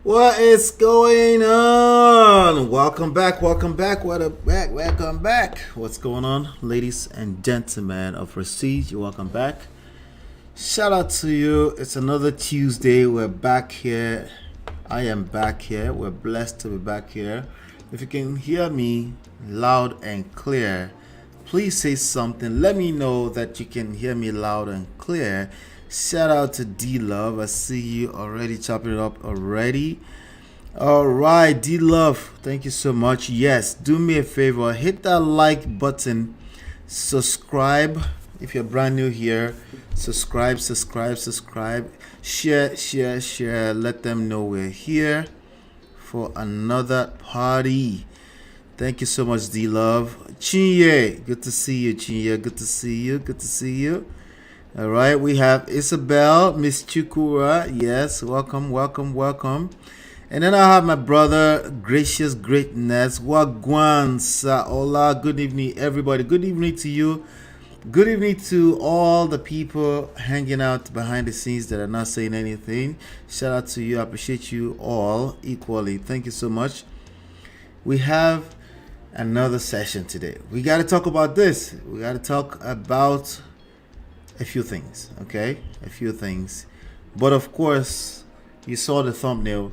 What is going on? Welcome back, welcome back, welcome back. What's going on, ladies and gentlemen of Prestige? Welcome back. Shout out to you. It's another Tuesday. We're back here. I am back here. We're blessed to be back here. If you can hear me loud and clear, please say something. Let me know that you can hear me loud and clear. Shout out to D Love. I see you already chopping it up already. All right, D Love, thank you so much. Yes, do me a favor, hit that like button, subscribe if you're brand new here. Subscribe, share. Let them know we're here for another party. Thank you so much, D Love. Chinye, good to see you, Chinye. Good to see you. All right, we have Isabel, Miss Chukura. Yes, welcome. And then I have my brother, Gracious Greatness, Wagwan Saola. Good evening, everybody. Good evening to you. Good evening to all the people hanging out behind the scenes that are not saying anything. Shout out to you. I appreciate you all equally. Thank you so much. We have another session today. We got to talk about this. We got to talk about a few things, okay? A few things. But of course, you saw the thumbnail.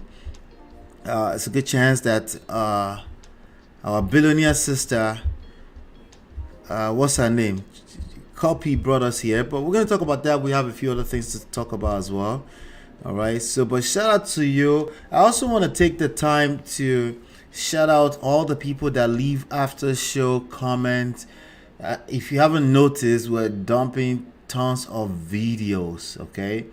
It's a good chance that our billionaire sister, what's her name? Copy brought us here. But we're going to talk about that. We have a few other things to talk about as well. All right. So, but shout out to you. I also want to take the time to shout out all the people that leave after show comments. If you haven't noticed, we're dumping tons of videos, okay?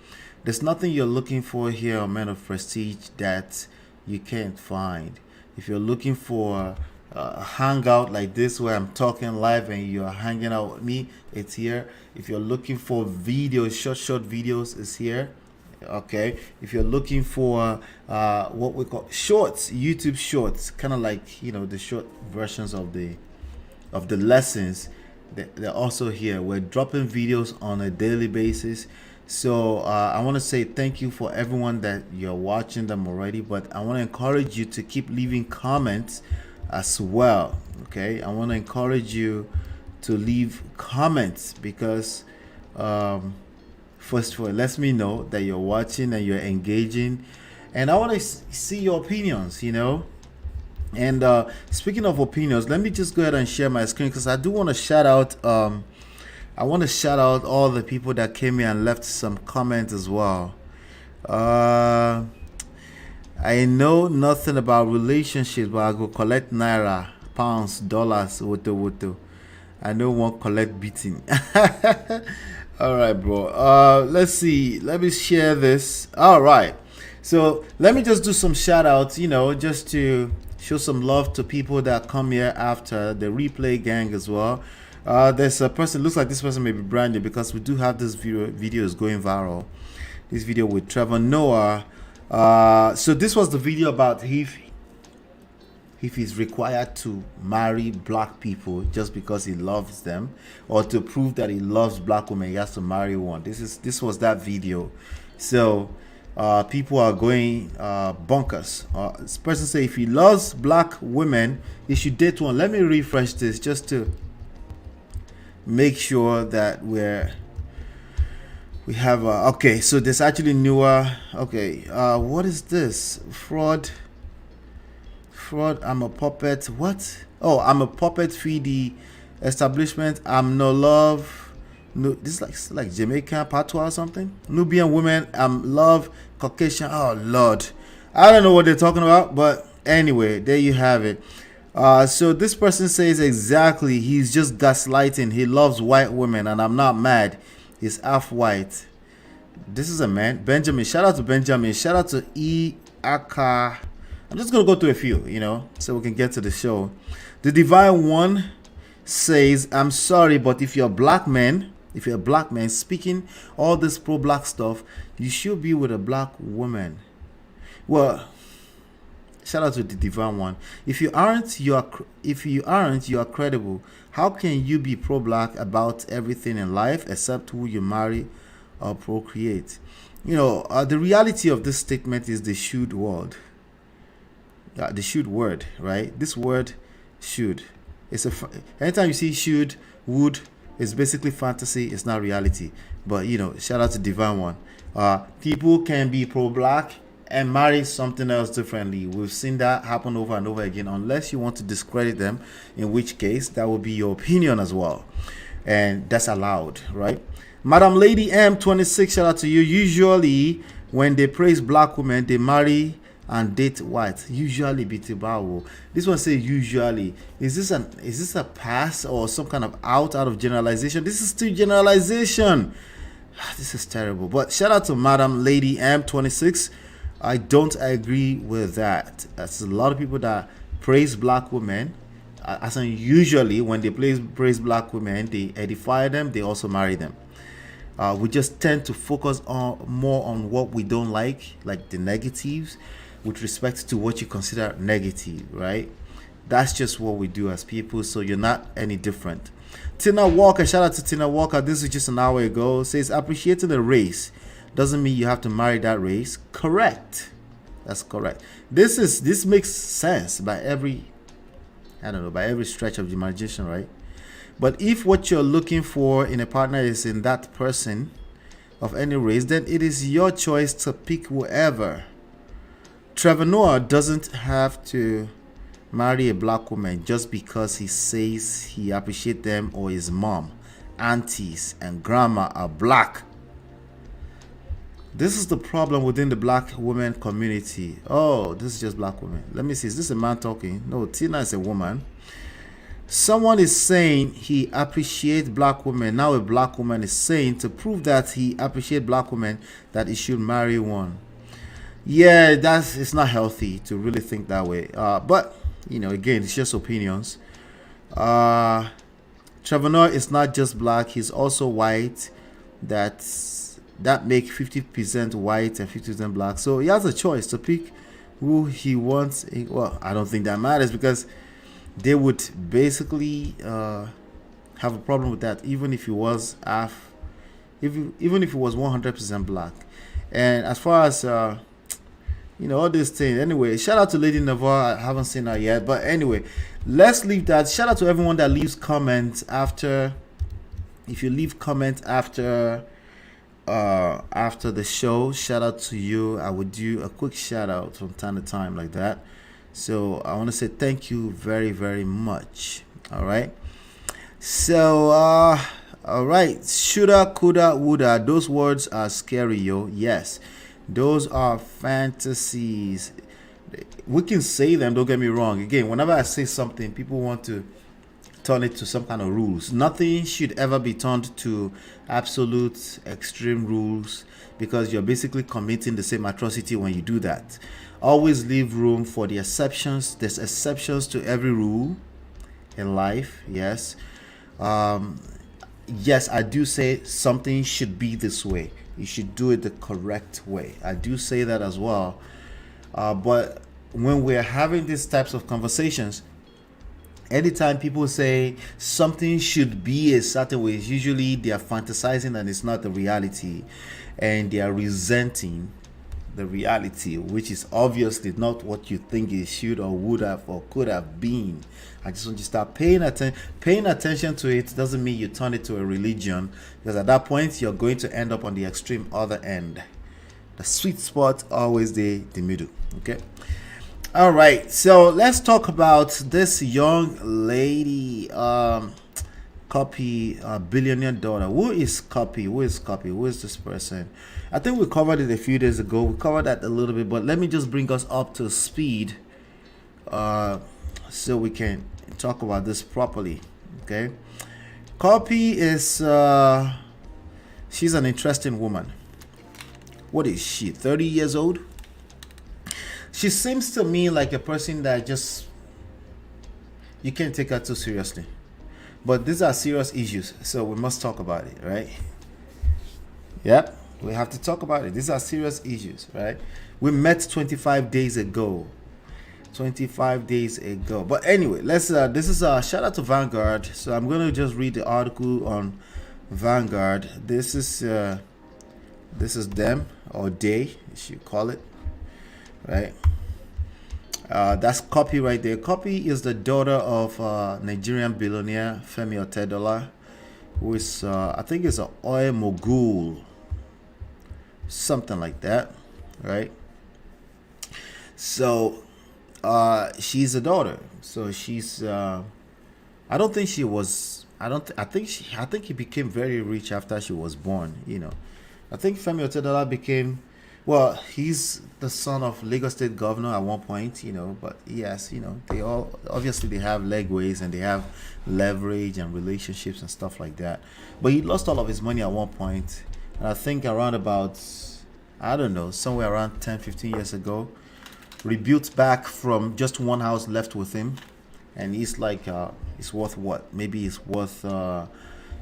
There's nothing you're looking for here on Men of Prestige that you can't find. If you're looking for a hangout like this where I'm talking live and you're hanging out with me, it's here. If you're looking for videos, short videos, it's here. Okay, if you're looking for what we call shorts, YouTube shorts, kind of like, you know, the short versions of the lessons, they're also here. We're dropping videos on a daily basis. So I want to say thank you for everyone that you're watching them already, but I want to encourage you to keep leaving comments as well. Okay, I want to encourage you to leave comments because first of all, it lets me know that you're watching and you're engaging, and I want to see your opinions, you know. And speaking of opinions, let me just go ahead and share my screen because I do want to shout out I want to shout out all the people that came here and left some comments as well. I know nothing about relationships, but I go collect naira, pounds, dollars, woto. I know one collect beating. All right, bro. Let's see. Let me share this. All right. So let me just do some shout outs, you know, just to show some love to people that come here after the replay gang as well. There's a person, looks like this person may be brand new because we do have this video is going viral. This video with Trevor Noah. So this was the video about if he's required to marry black people just because he loves them, or to prove that he loves black women, he has to marry one. This was that video. So people are going bonkers. This person say if he loves black women, he should date one. Let me refresh this just to make sure that we have okay, so there's actually newer. Okay, what is this? Fraud, I'm a puppet. What? Oh, I'm a puppet 3D establishment. I'm no love. No, this is like Jamaican patois or something. Nubian women. I'm love Caucasian. Oh Lord, I don't know what they're talking about, but anyway, there you have it. So this person says exactly, he's just gaslighting. He loves white women, and I'm not mad. He's half white. This is a man, Benjamin. Shout out to Benjamin. Shout out to Aka. I'm just gonna go through a few, you know, so we can get to the show. The Divine One says, I'm sorry, but if you're a black man speaking all this pro-black stuff, you should be with a black woman. Well, shout out to the Divine One. If you aren't, you are credible. How can you be pro-black about everything in life except who you marry or procreate? The reality of this statement is the should word. The should word, right? This word should. Anytime you see should, would, it's basically fantasy. It's not reality. But shout out to Divine One. People can be pro-black and marry something else differently. We've seen that happen over and over again, unless you want to discredit them, in which case that will be your opinion as well, and that's allowed, right? Madam Lady M26, shout out to you. Usually when they praise black women, they marry and date white. Usually, bitibawo. This one says usually. Is this a pass or some kind of out of generalization? This is still generalization. This is terrible. But shout out to Madam Lady M26. I don't agree with that. There's a lot of people that praise black women. As in, usually when they praise black women, they edify them, they also marry them. We just tend to focus more on what we don't like the negatives, with respect to what you consider negative, right? That's just what we do as people, so you're not any different. Tina Walker, shout out to Tina Walker. This is just an hour ago. Says appreciating the race doesn't mean you have to marry that race. Correct. That's correct. This makes sense by every stretch of the imagination, right? But if what you're looking for in a partner is in that person of any race, then it is your choice to pick whoever. Trevor Noah doesn't have to marry a black woman just because he says he appreciates them or his mom, aunties, and grandma are black. This is the problem within the black women community. Oh, this is just black women. Let me see. Is this a man talking? No, Tina is a woman. Someone is saying he appreciates black women. Now a black woman is saying to prove that he appreciates black women that he should marry one. Yeah, it's not healthy to really think that way. But again, it's just opinions. Trevor Noah is not just black; he's also white. That make 50% white and 50% black. So he has a choice to pick who he wants. Well, I don't think that matters, because they would basically have a problem with that, even if he was even if he was 100% black. And as far as all these things. Anyway, shout out to Lady Navarre. I haven't seen her yet, but anyway, let's leave that. Shout out to everyone that leaves comments after. If you leave comments after the show, shout out to you. I would do a quick shout out from time to time like that. So I want to say thank you very, very much. All right. So all right. Shoulda, coulda, woulda. Those words are scary, yo. Yes. Those are fantasies. We can say them, don't get me wrong. Again, whenever I say something, people want to turn it to some kind of rules. Nothing should ever be turned to absolute extreme rules, because you're basically committing the same atrocity when you do that. Always leave room for the exceptions. There's exceptions to every rule in life. Yes. Yes, I do say something should be this way. You should do it the correct way. I do say that as well. But when we're having these types of conversations, anytime people say something should be a certain way, usually they are fantasizing and it's not the reality, and they are resenting the reality, which is obviously not what you think it should or would have or could have been. I just want you to start paying attention to it. Doesn't mean you turn it to a religion, because at that point you're going to end up on the extreme other end. The sweet spot always the middle. Okay. All right, so let's talk about this young lady, Cuppy, billionaire daughter. Who is Cuppy? Who is this person? I think we covered it a few days ago. We covered that a little bit, but let me just bring us up to speed so we can talk about this properly. Okay. Cuppy is she's an interesting woman. What is she? 30 years old? She seems to me like a person that just, you can't take her too seriously. But these are serious issues, so we must talk about it, right? Yep, we have to talk about it. These are serious issues, right? We met 25 days ago. 25 days ago. But anyway, let's this is a shout out to Vanguard. So I'm going to just read the article on Vanguard. This is This is them, or they, as you call it, right? That's Copy right there. Copy is the daughter of Nigerian billionaire Femi Otedola, who is, I think, is an oil mogul, something like that, right? So she's a daughter. So she's. I don't think she was. I don't. I think she. I think he became very rich after she was born. I think Femi Otedola became. Well, he's the son of Lagos State Governor at one point. But yes, they all obviously they have legways and they have leverage and relationships and stuff like that. But he lost all of his money at one point, and I think around about, I don't know, somewhere around 10, 15 years ago, rebuilt back from just one house left with him, and he's like, he's worth what? Maybe he's worth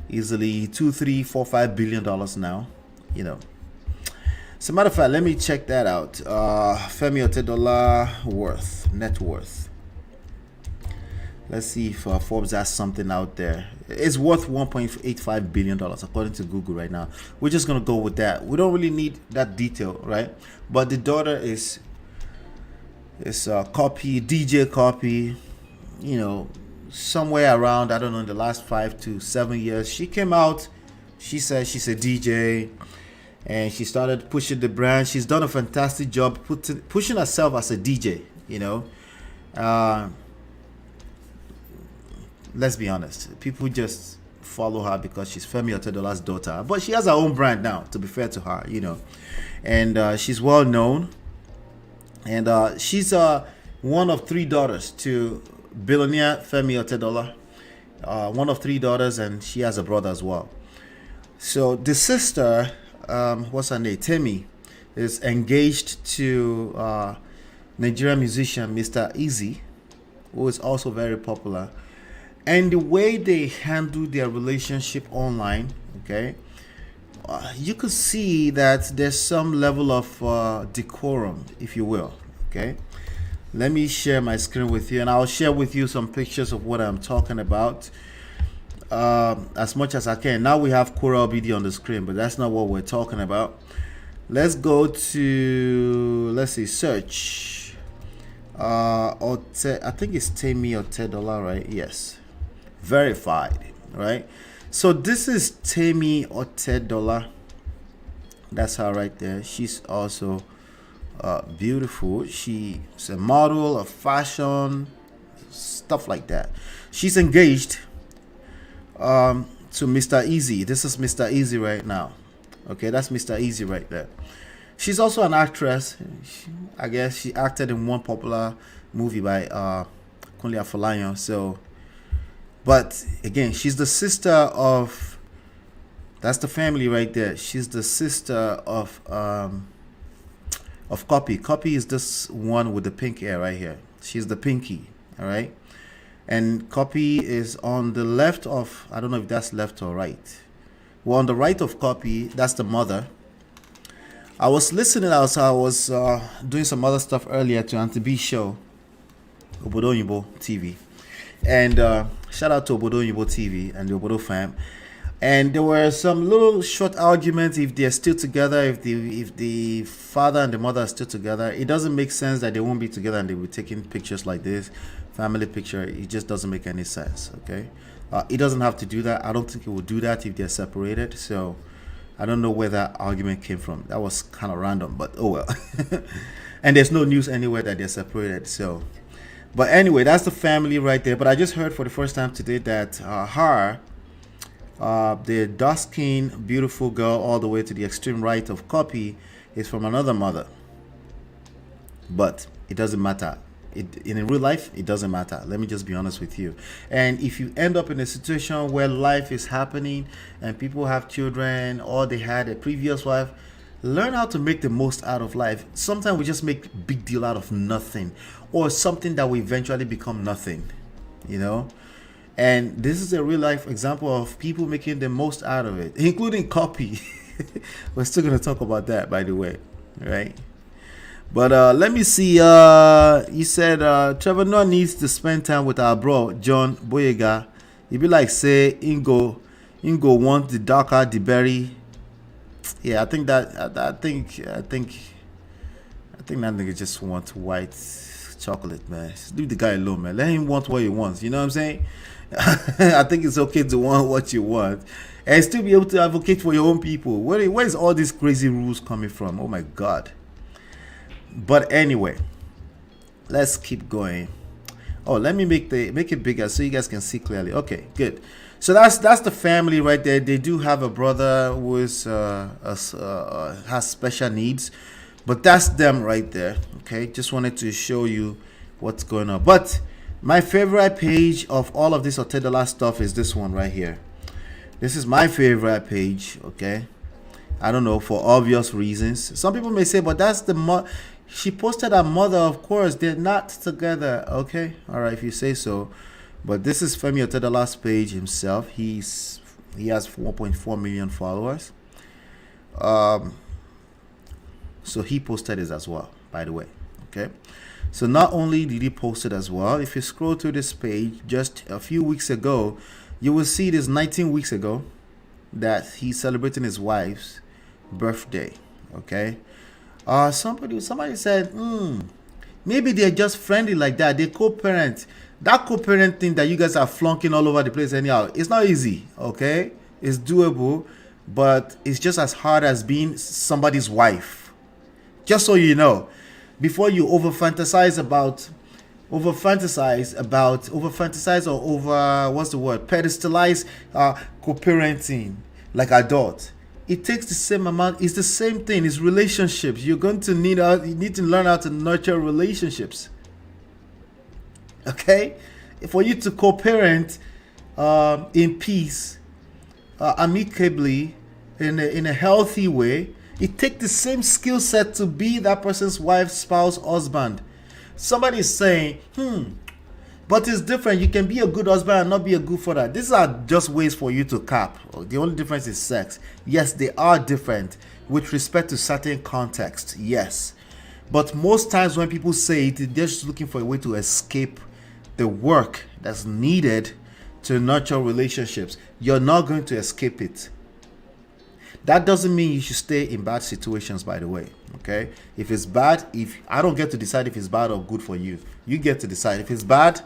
easily 2, 3, 4, $5 billion now. As a matter of fact, let me check that out. Femi Otedola net worth. Let's see if Forbes has something out there. It's worth $1.85 billion according to Google right now. We're just gonna go with that. We don't really need that detail, right? But the daughter is Copy, DJ Copy. Somewhere around, I don't know, in the last 5 to 7 years, she came out. She said she's a DJ, and she started pushing the brand. She's done a fantastic job pushing herself as a DJ. Let's be honest, people just follow her because she's Femi Otedola's daughter, but she has her own brand now, to be fair to her. And she's well known, and she's one of 3 daughters to billionaire Femi Otedola. One of 3 daughters, and she has a brother as well. So the sister, what's her name, Temi, is engaged to Nigerian musician Mr. Easy, who is also very popular. And the way they handle their relationship online, okay, you could see that there's some level of decorum, if you will. Okay, let me share my screen with you, and I'll share with you some pictures of what I'm talking about, as much as I can. Now we have Kora BD on the screen, but that's not what we're talking about. Let's go to, let's see, search. I think it's Temi Otedola, right? Yes, verified, right? So this is Temi Otedola. That's her right there. She's also beautiful. She's a model of fashion, stuff like that. She's engaged to Mr. Easy. This is Mr. Easy right now. Okay, that's Mr. Easy right there. She's also an actress. I guess she acted in one popular movie by Kunle Afolayan. So, but again, she's the sister of, that's the family right there. She's the sister of Copy. Copy is this one with the pink hair right here. She's the pinky, all right? And Copy is on the left of, I don't know if that's left or right. Well, on the right of Copy, that's the mother. I was listening, I was doing some other stuff earlier to Auntie B's show, Obodo Oyinbo TV. And shout out to Obodo Oyinbo TV and the Obodo fam. And there were some little short arguments if they're still together, if the father and the mother are still together. It doesn't make sense that they won't be together and they will be taking pictures like this, family picture. It just doesn't make any sense, okay? It doesn't have to do that. I don't think it will do that if they're separated. So I don't know where that argument came from. That was kind of random, but oh well. And there's no news anywhere that they're separated. So, but anyway, that's the family right there. But I just heard for the first time today that the dark-skinned, beautiful girl all the way to the extreme right of Copy is from another mother. But it doesn't matter. In real life, it doesn't matter. Let me just be honest with you. And if you end up in a situation where life is happening and people have children or they had a previous wife, learn how to make the most out of life. Sometimes we just make big deal out of nothing, or something that will eventually become nothing, And this is a real life example of people making the most out of it, including Copy. We're still going to talk about that, by the way, right? But let me see. You said Trevor Noah needs to spend time with our bro John Boyega. He'd be like, say, Ingo want the darker the berry. Yeah, I think that I think that nigga just wants white chocolate, man. Just leave the guy alone, man. Let him want what he wants. You know what I'm saying? I think it's okay to want what you want and still be able to advocate for your own people. Where is all these crazy rules coming from? Oh my god. But anyway, let's keep going. Oh, let me make it bigger so you guys can see clearly. Okay, good. So that's the family right there. They do have a brother who is has special needs, but that's them right there. Okay, just wanted to show you what's going on. But my favorite page of all of this Otedola stuff is this one right here. This is my favorite page. Okay, I don't know, for obvious reasons. Some people may say, but that's she posted her mother. Of course, they're not together. Okay, all right, if you say so. But this is Femi Otedola's page himself. He has 1.4 million followers. So he posted it as well, by the way. Okay. So not only did he post it as well, if you scroll through this page just a few weeks ago, you will see this 19 weeks ago that he's celebrating his wife's birthday. Okay. Somebody said, maybe they're just friendly like that. They co-parent. That co-parent thing that you guys are flunking all over the place anyhow, it's not easy. Okay, it's doable, but it's just as hard as being somebody's wife. Just so you know, before you over fantasize or what's the word, pedestalize co-parenting like adult. It takes the same amount. It's the same thing. It's relationships. You're going to you need to learn how to nurture relationships. Okay, for you to co-parent in peace, amicably, in a healthy way, it takes the same skill set to be that person's wife, spouse, husband. Somebody is saying, but it's different. You can be a good husband and not be a good father. These are just ways for you to cap. The only difference is sex. Yes, they are different with respect to certain contexts. Yes, but most times when people say it, they're just looking for a way to escape the work that's needed to nurture relationships. You're not going to escape it. That doesn't mean you should stay in bad situations, by the way. Okay, if it's bad, if I don't get to decide if it's bad or good for you, you get to decide. If it's bad,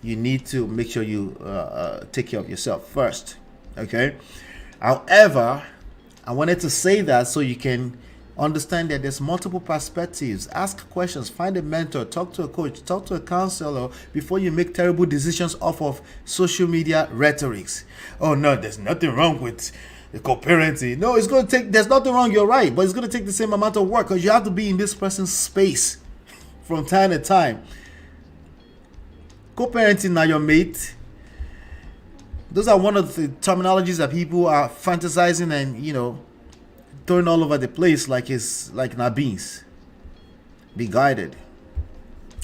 you need to make sure you take care of yourself first. Okay, however, I wanted to say that so you can understand that there's multiple perspectives. Ask questions, find a mentor, talk to a coach, talk to a counselor before you make terrible decisions off of social media rhetorics. Oh no, there's nothing wrong with co-parenting. No, it's going to take, there's nothing wrong, you're right, but it's going to take the same amount of work because you have to be in this person's space from time to time. Co-parenting now your mate. Those are one of the terminologies that people are fantasizing and, throwing all over the place like it's like Nabins. Be guided.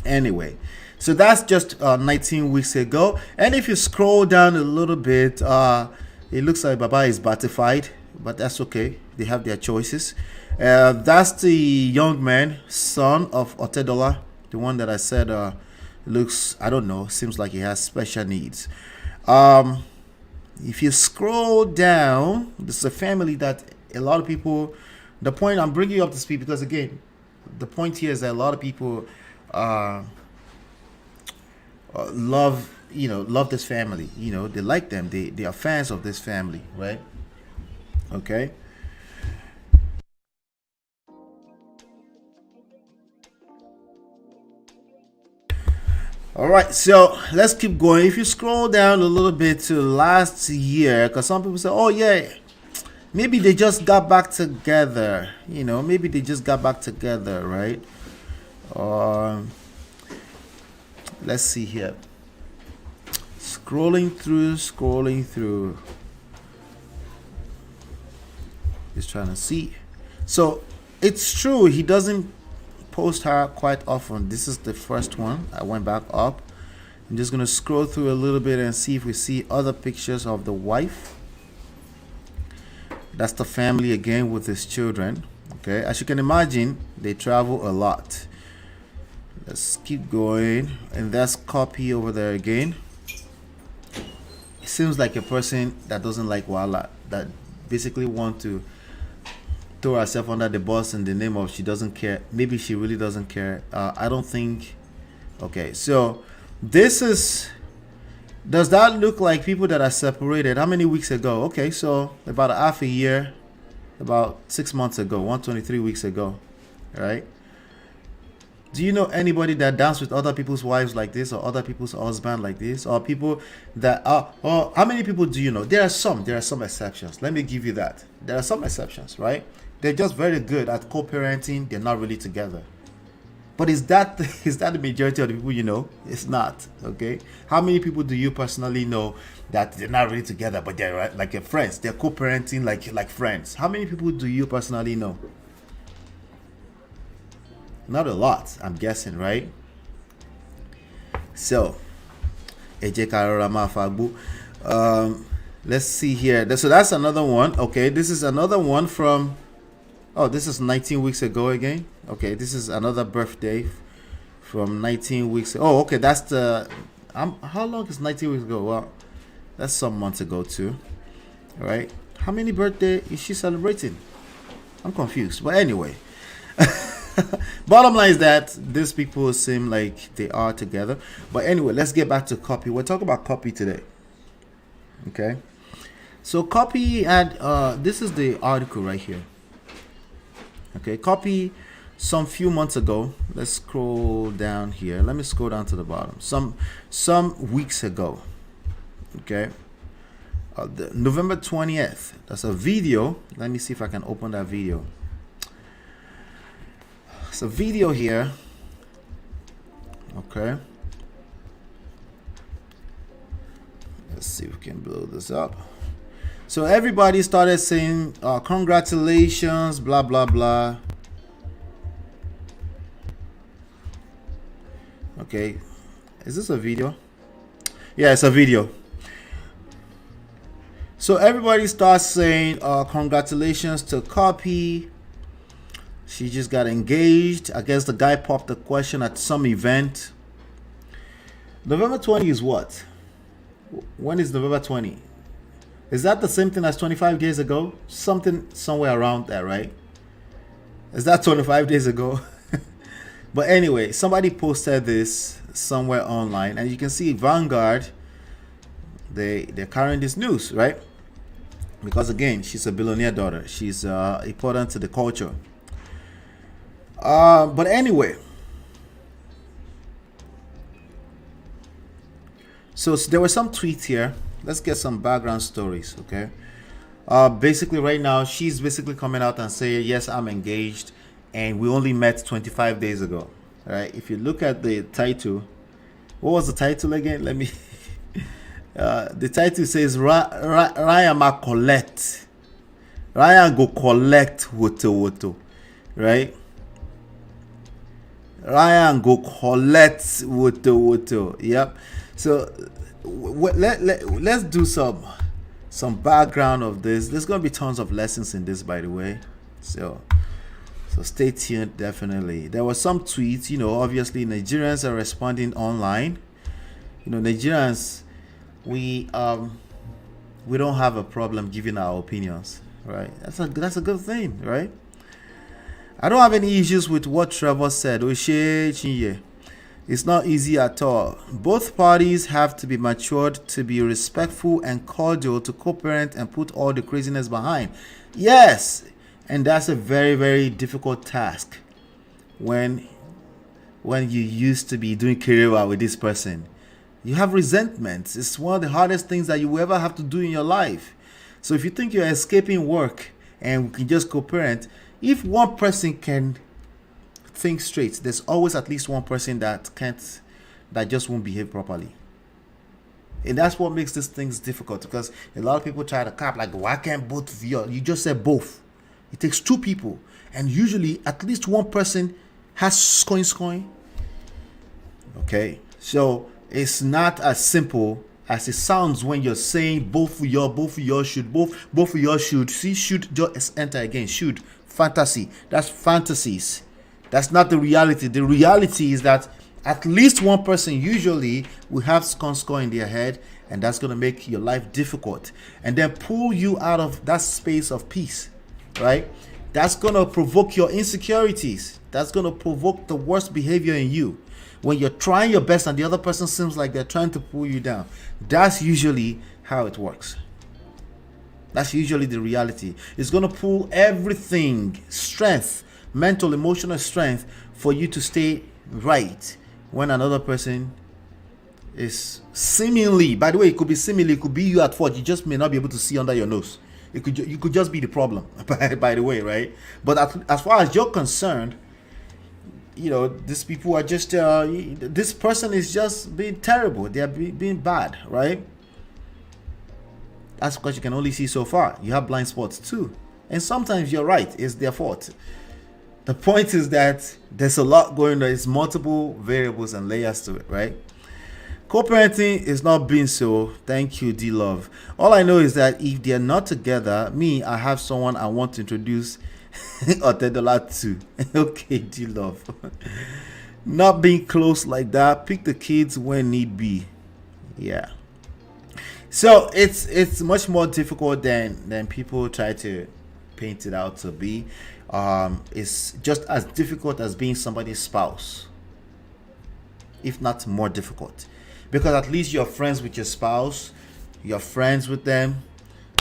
Anyway, so that's just 19 weeks ago. And if you scroll down a little bit, it looks like Baba is batified, but that's okay. They have their choices. That's the young man, son of Otedola, the one that I said looks, I don't know, seems like he has special needs. If you scroll down, this is a family that a lot of people, the point I'm bringing you up to speed because again, the point here is that a lot of people love this family. They like them. They are fans of this family, right? Okay. All right, so let's keep going. If you scroll down a little bit to last year, because some people say, oh yeah, maybe they just got back together. Maybe they just got back together, right? Let's see here. Scrolling through. Just trying to see. So it's true, he doesn't post her quite often. This is the first one. I went back up. I'm just gonna scroll through a little bit and see if we see other pictures of the wife. That's the family again with his children. Okay, as you can imagine, they travel a lot. Let's keep going. And that's Copy over there again. It seems like a person that doesn't like Wala, that basically want to throw herself under the bus in the name of she doesn't care. Maybe she really doesn't care. I don't think. Okay, so this is. Does that look like people that are separated? How many weeks ago? Okay, so about a half a year, about 6 months ago, 123 weeks ago, right? Do you know anybody that danced with other people's wives like this, or other people's husband like this, or people that are? Or how many people do you know? There are some exceptions. Let me give you that. There are some exceptions, right? They're just very good at co-parenting. They're not really together. But is that the majority of the people you know? It's not. Okay. How many people do you personally know that they're not really together, but they're like your friends? They're co-parenting like friends. How many people do you personally know? Not a lot, I'm guessing, right? So, let's see here. So that's another one. Okay, this is another one from. Oh, this is 19 weeks ago again. Okay, this is another birthday from 19 weeks. Oh, okay, that's the. How long is 19 weeks ago? Well, that's some months ago too. All right. How many birthday is she celebrating? I'm confused. But anyway, bottom line is that these people seem like they are together. But anyway, let's get back to CUPPY. We're talking about CUPPY today. Okay. So CUPPY had this is the article right here. Okay, CUPPY some few months ago. Let's scroll down here. Let me scroll down to the bottom. Some weeks ago. Okay, the November 20th. That's a video. Let me see if I can open that video. It's a video here. Okay. Let's see if we can blow this up. So everybody started saying, congratulations, blah, blah, blah. Okay. Is this a video? Yeah, it's a video. So everybody starts saying, congratulations to CUPPY. She just got engaged. I guess the guy popped a question at some event. November 20 is what? When is November 20? Is that the same thing as 25 days ago? Something somewhere around there, right? Is that 25 days ago? But anyway, somebody posted this somewhere online, and you can see Vanguard, they're carrying this news, right? Because again, she's a billionaire daughter. She's important to the culture. But anyway, so there were some tweets here. Let's get some background stories, okay? Basically, right now, she's basically coming out and saying, yes, I'm engaged, and we only met 25 days ago, right? If you look at the title, what was the title again? Let me... the title says, Ryan ma collect. Ryan go collect woto, right? Ryan go collect woto. Yep. So let's do some background of this. There's gonna be tons of lessons in this, by the way. So stay tuned. Definitely. There were some tweets. You know, obviously Nigerians are responding online. You know, Nigerians, we don't have a problem giving our opinions, right? That's a good thing, right? I don't have any issues with what Trevor said. It's not easy at all. Both parties have to be matured to be respectful and cordial to co-parent and put all the craziness behind. Yes, and that's a very, very difficult task when you used to be doing career with this person. You have resentment. It's one of the hardest things that you will ever have to do in your life. So if you think you're escaping work and we can just co-parent, if one person can think straight, there's always at least one person that just won't behave properly. And that's what makes these things difficult, because a lot of people try to cap like, why can't both of you just said both. It takes two people, and usually at least one person has scoring. Okay, so it's not as simple as it sounds when you're saying both of y'all should. See, should just enter again. Should, fantasy. That's fantasies. That's not the reality. The reality is that at least one person usually will have score in their head, and that's going to make your life difficult and then pull you out of that space of peace, right? That's going to provoke your insecurities. That's going to provoke the worst behavior in you. When you're trying your best and the other person seems like they're trying to pull you down. That's usually how it works. That's usually the reality. It's going to pull everything, strength, mental, emotional strength, for you to stay right when another person is seemingly, by the way, it could be seemingly, it could be you at fault. You just may not be able to see under your nose. You could just be the problem, by the way, right? But as far as you're concerned, you know, these people are just, this person is just being terrible. They are being bad, right? That's because you can only see so far. You have blind spots too. And sometimes you're right, it's their fault. The point is that there's a lot going on. There's multiple variables and layers to it, right? Co-parenting is not being so. Thank you, D-Love. All I know is that if they're not together, I have someone I want to introduce Otedola to. Okay, D-Love. Not being close like that. Pick the kids when need be. Yeah. So it's much more difficult than people try to paint it out to be. It's just as difficult as being somebody's spouse, if not more difficult, because at least you're friends with your spouse, you're friends with them.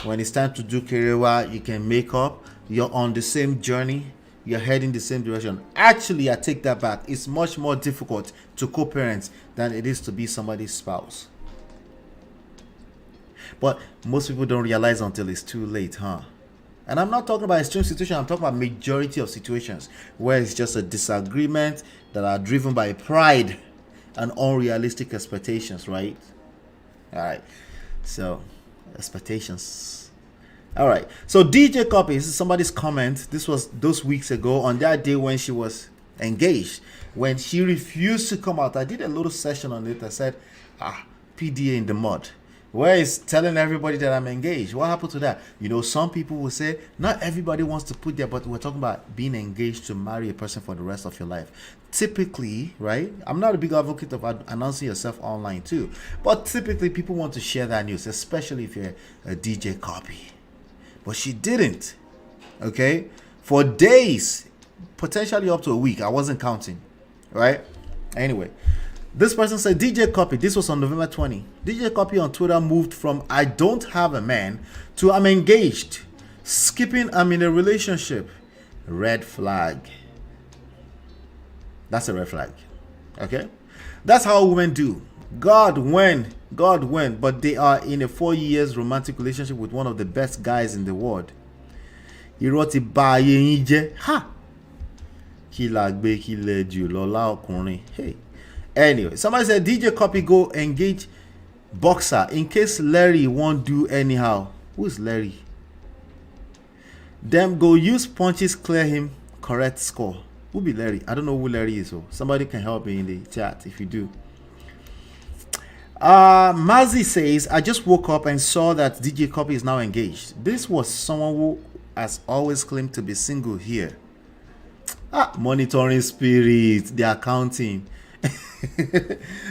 When it's time to do career, you can make up. You're on the same journey, you're heading the same direction. Actually, I take that back. It's much more difficult to co-parent than it is to be somebody's spouse. But most people don't realize until it's too late, huh? And I'm not talking about extreme situations. I'm talking about majority of situations where it's just a disagreement that are driven by pride and unrealistic expectations, right? All right. So, expectations. All right. So, DJ Copy, this is somebody's comment. This was those weeks ago on that day when she was engaged. When she refused to come out, I did a little session on it. I said, PDA in the mud. Where is telling everybody that I'm engaged? What happened to that? You know, some people will say, not everybody wants to put there, but we're talking about being engaged to marry a person for the rest of your life. Typically, right? I'm not a big advocate of announcing yourself online too, but typically people want to share that news, especially if you're a DJ Copy. But she didn't, okay? For days, potentially up to a week. I wasn't counting, right? Anyway. This person said, DJ Copy, this was on November 20. DJ Copy on Twitter moved from I don't have a man to I'm engaged. Skipping I'm in a relationship. Red flag. That's a red flag. Okay? That's how women do. God when, but they are in a 4 years romantic relationship with one of the best guys in the world. He wrote it by Ha! Hey. Anyway, somebody said DJ Copy go engage boxer in case Larry won't do anyhow. Who's Larry? Them go use punches clear him correct score. Who be Larry? I don't know who Larry is. So somebody can help me in the chat if you do. Mazi says, I just woke up and saw that DJ Copy is now engaged. This was someone who has always claimed to be single here. Monitoring spirit, the accounting.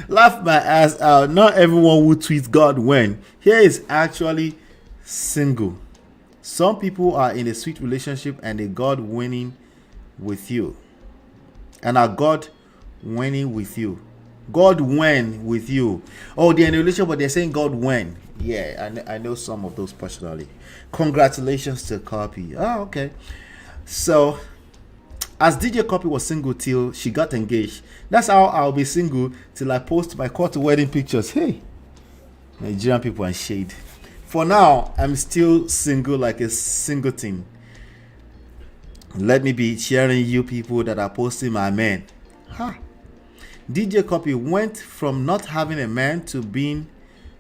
Laugh my ass out. Not everyone who tweets God when here is actually single. Some people are in a sweet relationship and a God winning with you, and are God winning with you. God when with you. Oh, they're in a relationship, but they're saying God when. Yeah, I know some of those personally. Congratulations to Copy. Okay. So, as DJ Copy was single till she got engaged, that's how I'll be single till I post my court wedding pictures. Hey, Nigerian people and shade. For now, I'm still single like a singleton. Let me be sharing you people that are posting my man. DJ Copy went from not having a man to being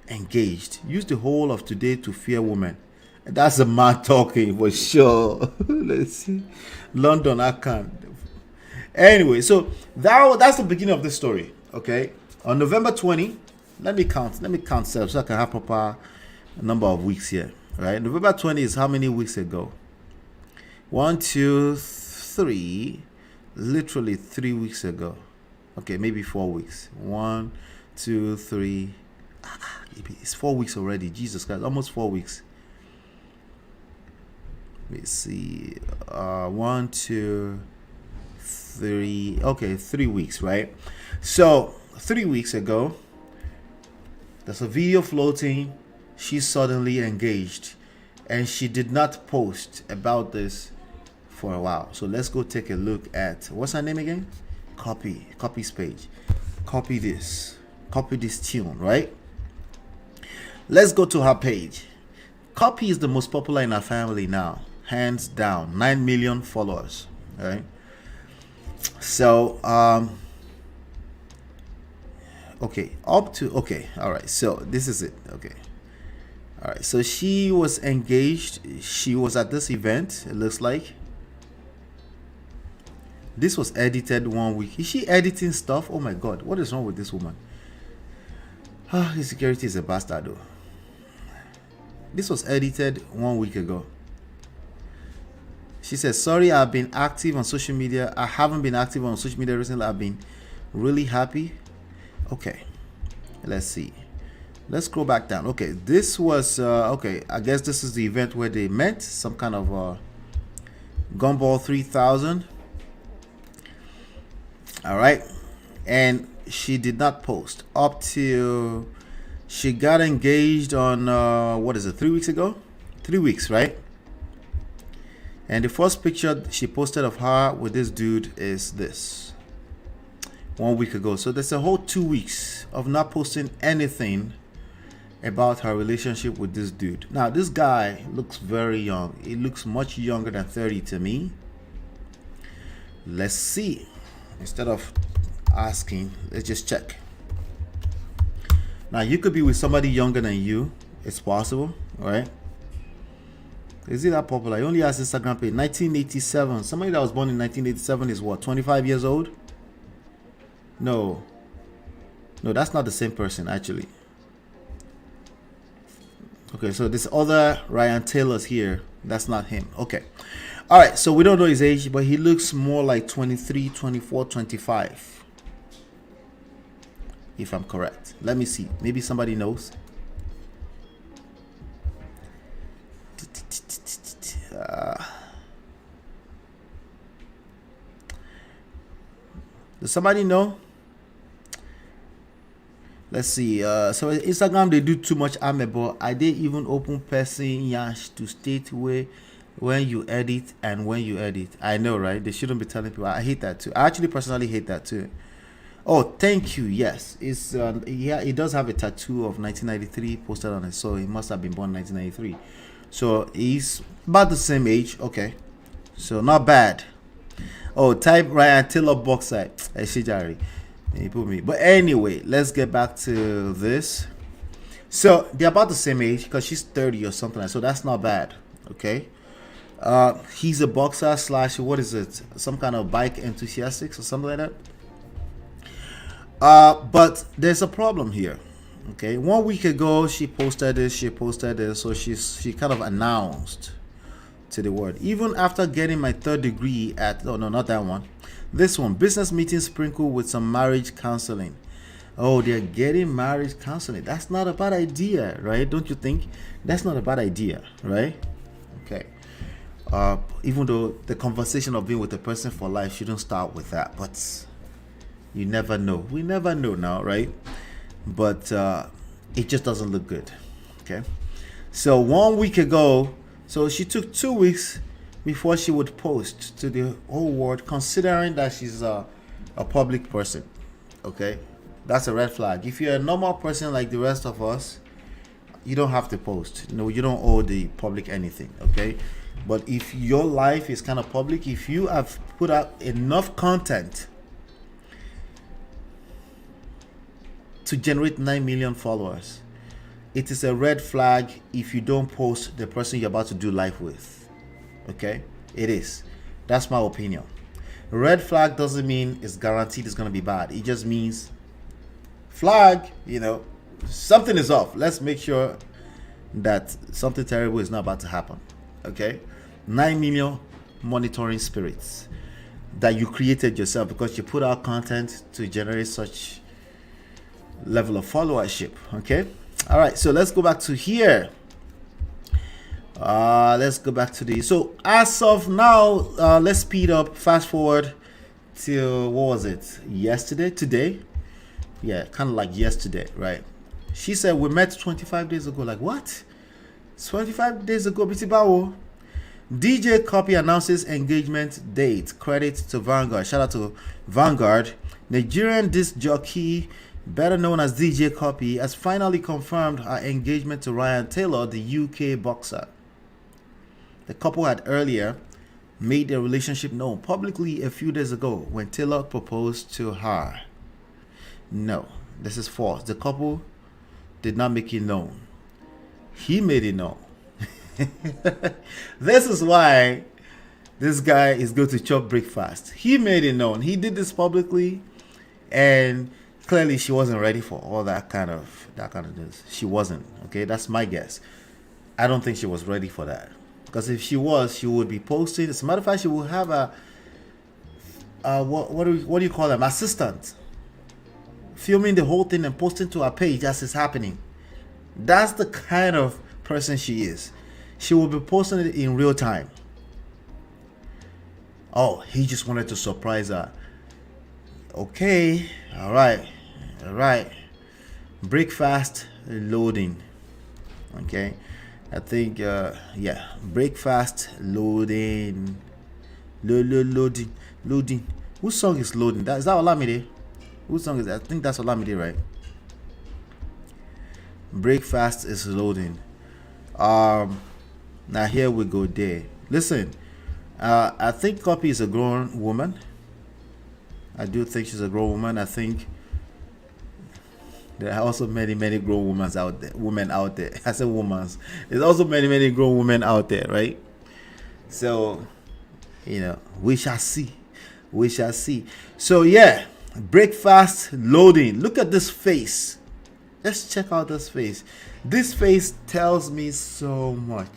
engaged. Used the whole of today to fear women. That's a man talking for sure. Let's see. London, I can't. Anyway, so that's the beginning of the story. Okay. On November 20, let me count so I can have proper number of weeks here. Right. November 20 is how many weeks ago? 1, 2, 3. Literally 3 weeks ago. Okay, maybe 4 weeks. 1, 2, 3. It's 4 weeks already. Jesus Christ, almost 4 weeks. Let me see. 1, 2, 3. Okay, 3 weeks, right? So 3 weeks ago, there's a video floating. She's suddenly engaged, and she did not post about this for a while. So let's go take a look at, what's her name again? Copy's page. Copy this tune, right? Let's go to her page. Copy is the most popular in our family now, hands down. 9 million followers, right? So okay, all right, so this is it. Okay, all right, so she was engaged. She was at this event, it looks like. This was edited 1 week. Is she editing stuff? Oh my god, what is wrong with this woman? His security is a bastard though. This was edited 1 week ago. She says, sorry, I've been active on social media. I haven't been active on social media recently. I've been really happy. Okay, let's see. Let's scroll back down. Okay, this was okay, I guess this is the event where they met, some kind of Gumball 3000. All right, and she did not post up till she got engaged on what is it, 3 weeks ago? 3 weeks, right? And the first picture she posted of her with this dude is this 1 week ago. So there's a whole 2 weeks of not posting anything about her relationship with this dude. Now this guy looks very young. He looks much younger than 30 to me. Let's see. Instead of asking, let's just check. Now you could be with somebody younger than you. It's possible, right? Is it that popular? He only has Instagram page. 1987. Somebody that was born in 1987 is what, 25 years old? No, that's not the same person actually. Okay, so this other Ryan Taylor's here. That's not him. Okay, all right, so we don't know his age, but he looks more like 23, 24, 25, if I'm correct. Let me see, maybe somebody knows. Does somebody know? Let's see. So Instagram, they do too much amebo. I did even open person yash to state where when you edit and when you edit. I know, right? They shouldn't be telling people. I hate that too. I actually personally hate that too. Oh, thank you. Yes, it's yeah. It does have a tattoo of 1993 posted on it, so he must have been born 1993. So he's about the same age. Okay, so not bad. Oh, type Ryan Taylor boxer. He put me. But anyway, let's get back to this. So they're about the same age because she's 30 or something. So that's not bad. Okay. He's a boxer slash, what is it? Some kind of bike enthusiastic or something like that. But there's a problem here. Okay. 1 week ago, she posted this. So she kind of announced to the world. Even after getting my 3rd degree at, no, not that one. This one, business meeting sprinkled with some marriage counseling. Oh, they're getting marriage counseling. That's not a bad idea, right? Don't you think? That's not a bad idea, right? Okay. Even though the conversation of being with a person for life shouldn't start with that, but you never know. We never know now, right? But it just doesn't look good. Okay. So 1 week ago, so she took 2 weeks before she would post to the whole world, considering that she's a public person. Okay, that's a red flag. If you're a normal person like the rest of us, you don't have to post. No, you don't owe the public anything. Okay, but if your life is kind of public, if you have put out enough content to generate 9 million followers, it is a red flag if you don't post the person you're about to do life with. Okay, it is. That's my opinion. Red flag doesn't mean it's guaranteed it's going to be bad. It just means flag, you know, something is off. Let's make sure that something terrible is not about to happen. Okay, 9 million monitoring spirits that you created yourself because you put out content to generate such level of followership. Okay, all right, so let's go back to here. Let's go back to the. So as of now, let's speed up. Fast forward till what was it? Yesterday, today? Yeah, kind of like yesterday, right? She said we met 25 days ago. Like what? 25 days ago, Bitibawo. DJ Cuppy announces engagement date. Credit to Vanguard. Shout out to Vanguard. Nigerian disc jockey, better known as DJ Cuppy, has finally confirmed her engagement to Ryan Taylor, the UK boxer. The couple had earlier made their relationship known publicly a few days ago when Taylor proposed to her. No, this is false. The couple did not make it known. He made it known. This is why this guy is going to chop breakfast. He made it known. He did this publicly, and clearly she wasn't ready for all that kind of news. She wasn't. Okay, that's my guess. I don't think she was ready for that, because if she was, she would be posting. As a matter of fact, she will have a what do you call them? Assistant, filming the whole thing and posting to her page as it's happening. That's the kind of person she is. She will be posting it in real time. Oh, he just wanted to surprise her. Okay, all right. Breakfast loading. Okay, I think yeah, breakfast loading. Loading. Whose song is loading? Is that Olamide? Whose song is that? I think that's Olamide, right? Breakfast is loading. Now here we go there. Listen, I think Cuppy is a grown woman. I do think she's a grown woman. I think there are also many grown women out there. I said women. There's also many grown women out there, right? So, we shall see. So yeah, breakfast loading. Look at this face. Let's check out this face. This face tells me so much.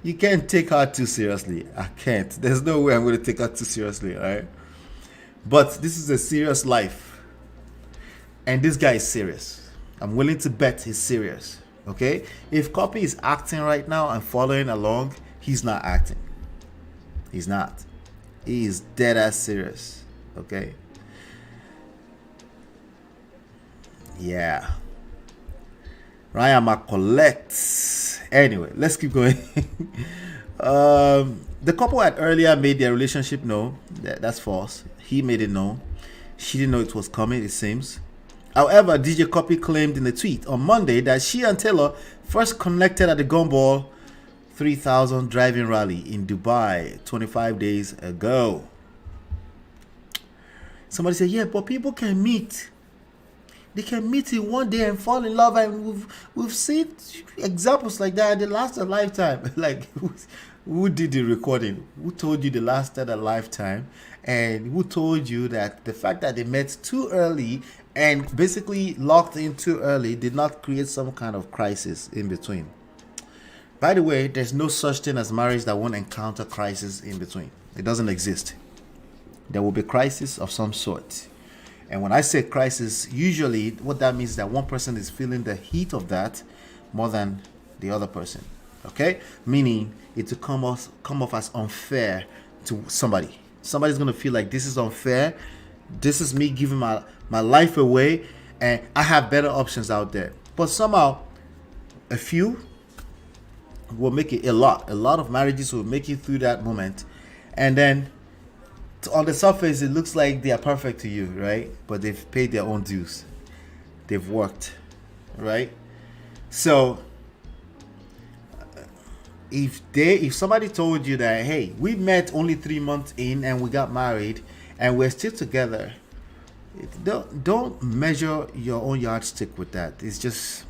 You can't take her too seriously. I can't. There's no way I'm going to take her too seriously, all right? But this is a serious life. And this guy is serious. I'm willing to bet he's serious, okay? If Cuppy is acting right now and following along, he's not acting. He's not. He is dead ass serious, okay? Yeah. Ryan Ma Collect. Anyway, let's keep going. The couple had earlier made their relationship known. That's false. He made it known. She didn't know it was coming, it seems. However, DJ Cuppy claimed in a tweet on Monday that she and Taylor first connected at the Gumball 3000 driving rally in Dubai 25 days ago. Somebody said, yeah, but people can meet. They can meet in one day and fall in love, and we've seen examples like that. They last a lifetime. Like, who did the recording? Who told you they lasted a lifetime? And who told you that the fact that they met too early and basically locked in too early did not create some kind of crisis in between? By the way, there's no such thing as marriage that won't encounter crisis in between. It doesn't exist. There will be crisis of some sort. And when I say crisis, usually what that means is that one person is feeling the heat of that more than the other person. Okay? Meaning it will come off as unfair to somebody. Somebody's going to feel like this is unfair. This is me giving my life away, and I have better options out there. But somehow, a few will make it a lot of marriages will make it through that moment, and then on the surface it looks like they are perfect to you, right? But they've paid their own dues. They've worked, right? So if somebody told you that, hey, we met only 3 months in and we got married and we're still together, don't measure your own yardstick with that. It's just,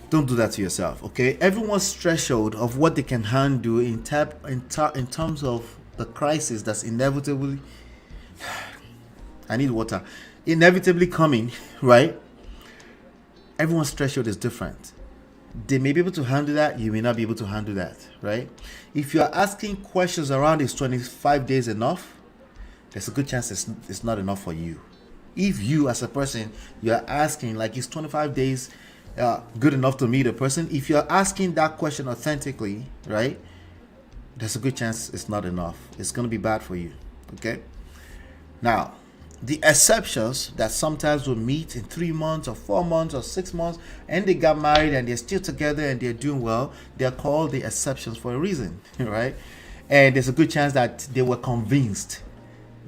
don't do that to yourself, okay? Everyone's threshold of what they can handle in terms of the crisis that's inevitably I need water inevitably coming, right? Everyone's threshold is different. They may be able to handle that, you may not be able to handle that, right? If you are asking questions around is 25 days enough, there's a good chance it's not enough for you. If you as a person, you're asking like, is 25 days good enough to meet a person. If you're asking that question authentically, right, there's a good chance it's not enough. It's going to be bad for you. Okay. Now, the exceptions that sometimes will meet in 3 months or 4 months or 6 months and they got married and they're still together and they're doing well, they're called the exceptions for a reason, right? And there's a good chance that they were convinced.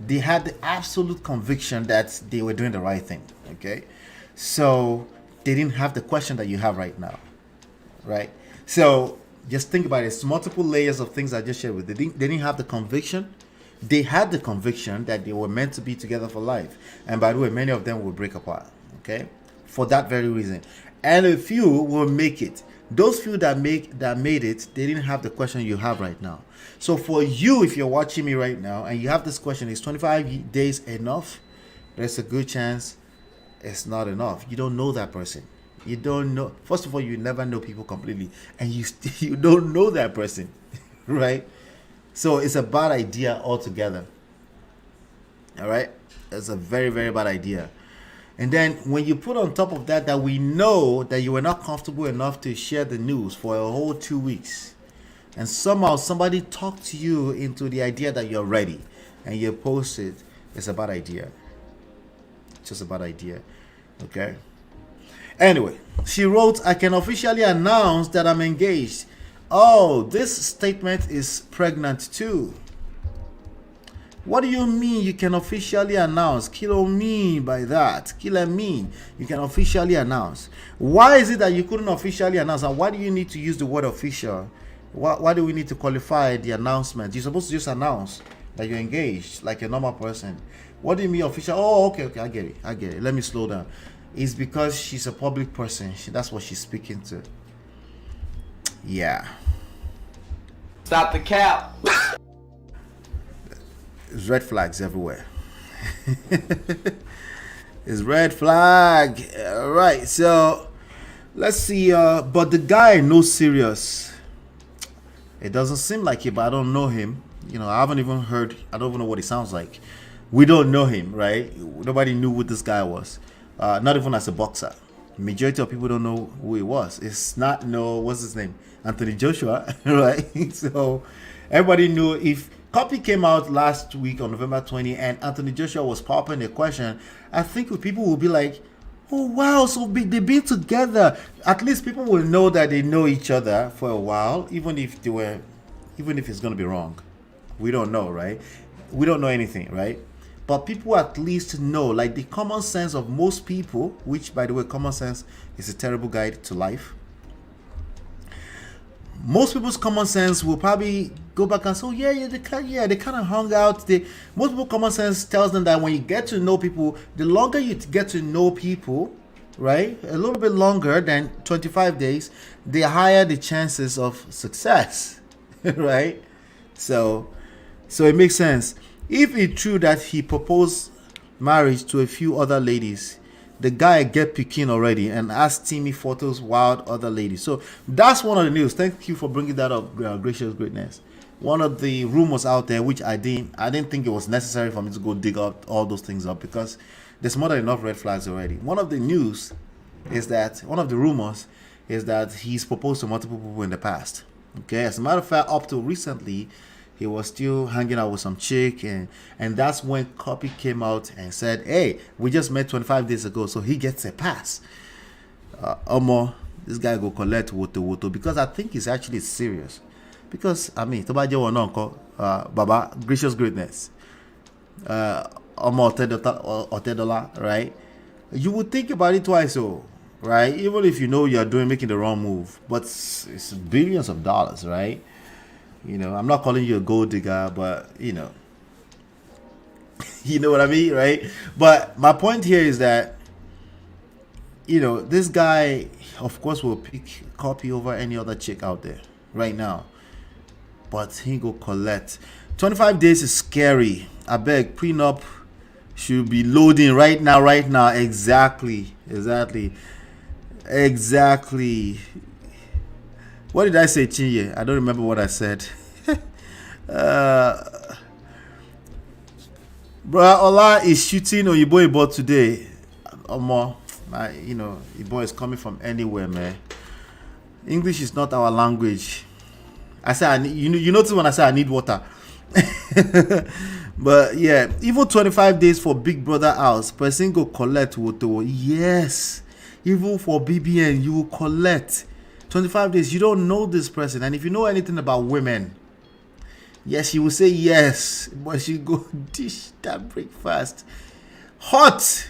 They had the absolute conviction that they were doing the right thing, okay? So they didn't have the question that you have right now, right? So just think about it. It's multiple layers of things I just shared with you. They didn't have the conviction. They had the conviction that they were meant to be together for life. And by the way, many of them will break apart, okay? For that very reason. And a few will make it. Those few that made it, they didn't have the question you have right now. So for you, if you're watching me right now and you have this question, is 25 days enough? There's a good chance it's not enough. You don't know that person. You don't know. First of all, you never know people completely. And you don't know that person, right? So it's a bad idea altogether. All right? It's a very, very bad idea. And then when you put on top of that we know that you were not comfortable enough to share the news for a whole 2 weeks, and somehow somebody talked to you into the idea that you're ready and you post it, it's a bad idea. It's just a bad idea. Okay? Anyway, she wrote, I can officially announce that I'm engaged. Oh, this statement is pregnant too. What do you mean you can officially announce? Kilo mean by that? Kilo mean you can officially announce. Why is it that you couldn't officially announce? And why do you need to use the word official? Why do we need to qualify the announcement? You're supposed to just announce that you're engaged like a normal person. What do you mean official? Oh, okay, I get it. Let me slow down. It's because she's a public person. That's what she's speaking to. Yeah. Stop the cap. There's red flags everywhere. It's red flag. All right, so let's see. But the guy knows serious. It doesn't seem like it, but I don't know him. You know, I haven't even heard. I don't even know what he sounds like. We don't know him, right? Nobody knew who this guy was. Not even as a boxer. Majority of people don't know who he was. It's not what's his name? Anthony Joshua, right? So everybody knew. If CUPPY came out last week on November 20 and Anthony Joshua was popping a question, I think people will be like, oh wow, so they've been together. At least people will know that they know each other for a while, even if it's gonna be wrong. We don't know, right? We don't know anything, right? But people at least know, like the common sense of most people, which by the way, common sense is a terrible guide to life. Most people's common sense will probably go back and say, oh, they kind of hung out. Most people common sense tells them that when you get to know people, the longer you get to know people, right, a little bit longer than 25 days, the higher the chances of success, right? So it makes sense. If it's true that he proposed marriage to a few other ladies, the guy get picking already and has steamy photos wild other ladies. So that's one of the news. Thank you for bringing that up, gracious greatness. One of the rumors out there, which I didn't think it was necessary for me to go dig up all those things up, because there's more than enough red flags already. One of the rumors is that he's proposed to multiple people in the past. Okay, as a matter of fact, up to recently, he was still hanging out with some chick, and that's when CUPPY came out and said, hey, we just met 25 days ago, so he gets a pass. This guy go collect woto, because I think he's actually serious. Because, I mean, Baba, gracious greatness. Otedola, right? You would think about it twice, right? Even if you know you're making the wrong move. But it's billions of dollars, right? You know, I'm not calling you a gold digger, but you know what I mean, right? But my point here is that, you know, this guy, of course, will pick CUPPY over any other chick out there right now. But he go collect. 25 days is scary. I beg, prenup should be loading right now. Exactly. What did I say, Chinye? I don't remember what I said. Bro, Ola is shooting on your boy today. the boy is coming from anywhere, man. English is not our language. I say you notice when I say I need water. But yeah, even 25 days for Big Brother house, person go collect woto. Yes, even for BBN, you will collect 25 days. You don't know this person, and if you know anything about women, yes, you will say yes, but she go dish that breakfast hot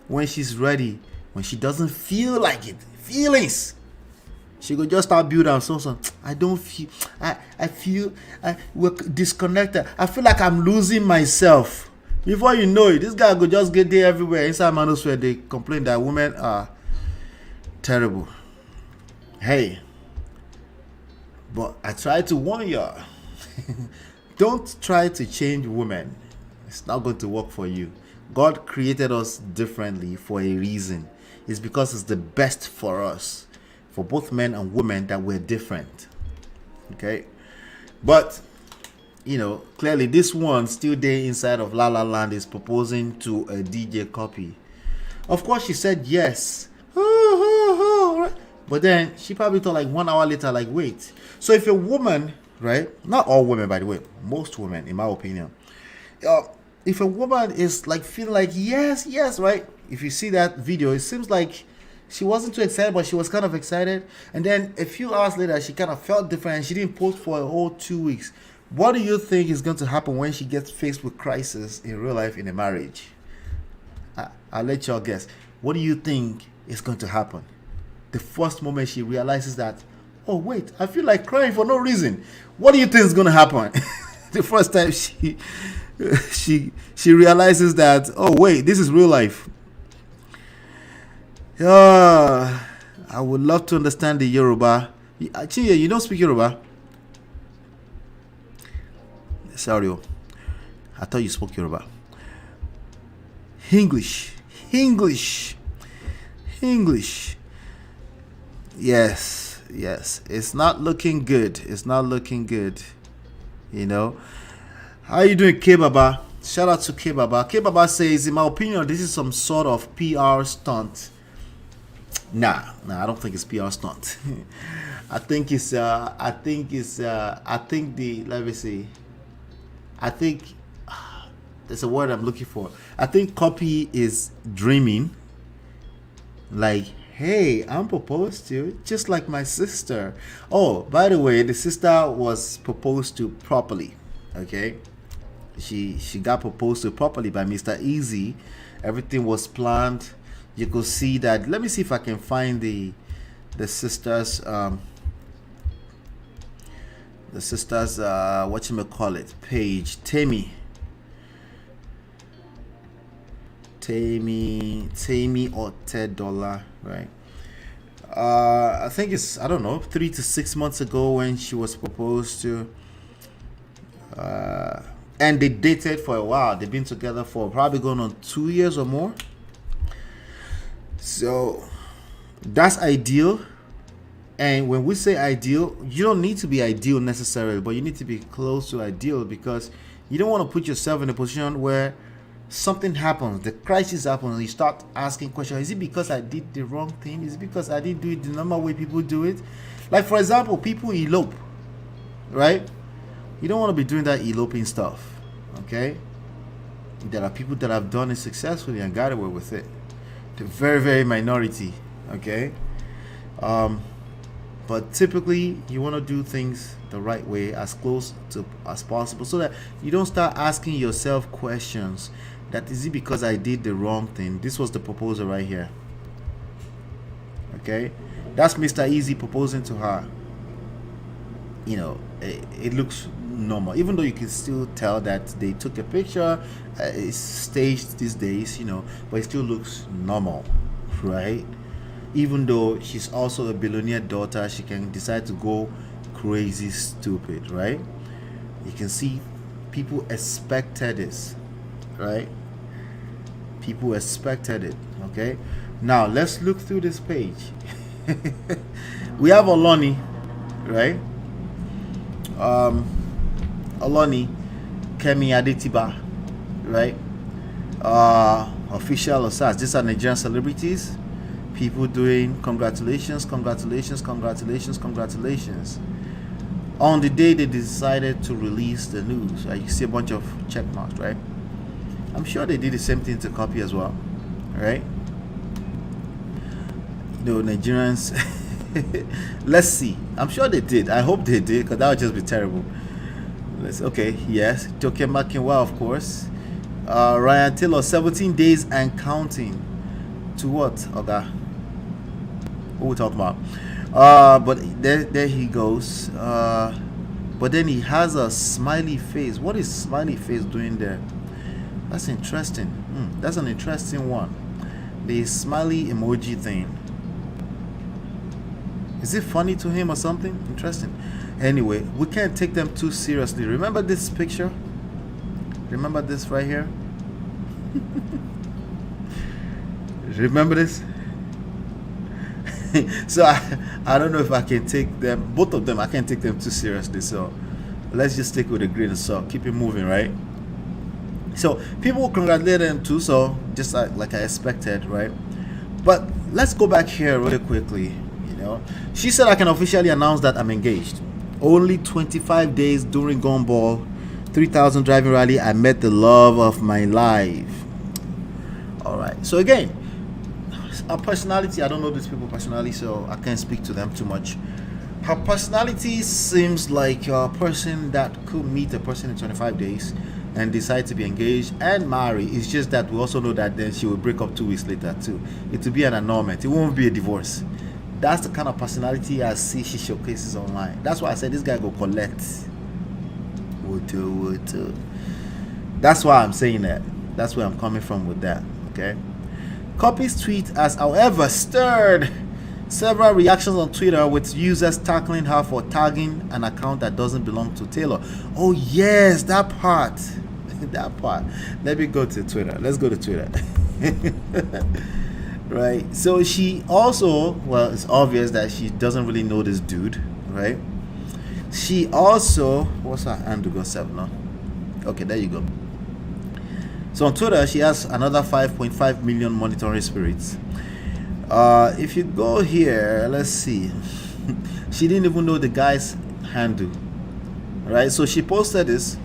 when she's ready. When she doesn't feel like it, feelings, she go just start building so I don't feel, I feel we're disconnected. I feel like I'm losing myself. Before you know it, this guy go just get there everywhere. Inside Manosphere, they complain that women are terrible. Hey, but I try to warn y'all. Don't try to change women. It's not going to work for you. God created us differently for a reason. It's because it's the best for us, for both men and women, that we're different. Okay? But, clearly this one still there inside of La La Land is proposing to a DJ Cuppy. Of course, she said yes. But then she probably thought like 1 hour later, like, wait. So if a woman, right? Not all women, by the way. Most women, in my opinion. If a woman is like feeling like yes, right? If you see that video, it seems like she wasn't too excited, but she was kind of excited. And then a few hours later, she kind of felt different and she didn't post for a whole 2 weeks. What do you think is going to happen when she gets faced with crisis in real life in a marriage? I'll let y'all guess. What do you think is going to happen? The first moment she realizes that, oh wait, I feel like crying for no reason. What do you think is going to happen? The first time she realizes that, oh wait, this is real life. I would love to understand the Yoruba. Chinye, you don't speak Yoruba? Sorry, I thought you spoke Yoruba. English. Yes. It's not looking good. How are you doing, K Baba? Shout out to K Baba. K Baba says, in my opinion, this is some sort of PR stunt. Nah, I don't think it's PR stunt. I think there's a word I'm looking for. I think Cuppy is dreaming. Like, hey, I'm proposed to, just like my sister. Oh, by the way, the sister was proposed to properly. Okay, she got proposed to properly by Mr. Easy. Everything was planned. You could see that. Let me see if I can find the sisters whatchamacallit page. Tammy or $10, right? I think it's, I don't know, 3 to 6 months ago when she was proposed to. And they dated for a while. They've been together for probably going on 2 years or more. So that's ideal. And when we say ideal, you don't need to be ideal necessarily, but you need to be close to ideal, because you don't want to put yourself in a position where something happens, the crisis happens, and you start asking questions. Is it because I did the wrong thing? Is it because I didn't do it the normal way people do it? Like, for example, people elope, right? You don't want to be doing that eloping stuff, okay? There are people that have done it successfully and got away with it. The very, very minority, okay? But typically, you want to do things the right way, as close to as possible, so that you don't start asking yourself questions. That is it because I did the wrong thing? This was the proposal right here. Okay, that's Mr. Easy proposing to her. It looks normal, even though you can still tell that they took a picture. It's staged these days, but it still looks normal, right? Even though she's also a billionaire daughter, she can decide to go crazy stupid, right? You can see people expected this, right? People expected it, okay? Now, let's look through this page. We have Oloni, right? Oloni, Kemi Adetiba, right? Official or such. These are Nigerian celebrities. People doing congratulations, congratulations, congratulations, congratulations. On the day they decided to release the news, you see a bunch of check marks, right? I'm sure they did the same thing to Copy as well, right? Nigerians. Let's see. I'm sure they did. I hope they did, because that would just be terrible. Okay, yes. Joke Makinwa, of course. Ryan Taylor, 17 days and counting. To what? Okay. What we talking about? But there he goes. But then he has a smiley face. What is smiley face doing there? That's interesting. That's an interesting one. The smiley emoji thing. Is it funny to him or something? Interesting. Anyway, we can't take them too seriously. Remember this picture? Remember this right here? Remember this? So I don't know if I can take them, both of them, I can't take them too seriously. So let's just stick with a grain of salt. Keep it moving, right? So people congratulate them too, so just like I expected, right? But let's go back here really quickly. She said, I can officially announce that I'm engaged. Only 25 days during Gumball 3000 driving rally, I met the love of my life. All right. So again, her personality, I don't know these people personally, so I can't speak to them too much. Her personality seems like a person that could meet a person in 25 days and decide to be engaged and marry. It's just that we also know that then she will break up 2 weeks later too. It will be an annulment. It won't be a divorce. That's the kind of personality I see she showcases online. That's why I said this guy go collect. Woto. That's why I'm saying that. That's where I'm coming from with that. Okay. Copy's tweet has, however, stirred several reactions on Twitter, with users tackling her for tagging an account that doesn't belong to Taylor. Oh yes, that part. That part. Let me go to Twitter. Let's go to Twitter. Right. So she also, well, it's obvious that she doesn't really know this dude, right? She also, what's her handle? Go 7 now. Okay, there you go. So on Twitter, she has another 5.5 million monitoring spirits. If you go here, let's see. She didn't even know the guy's handle, right? So she posted this.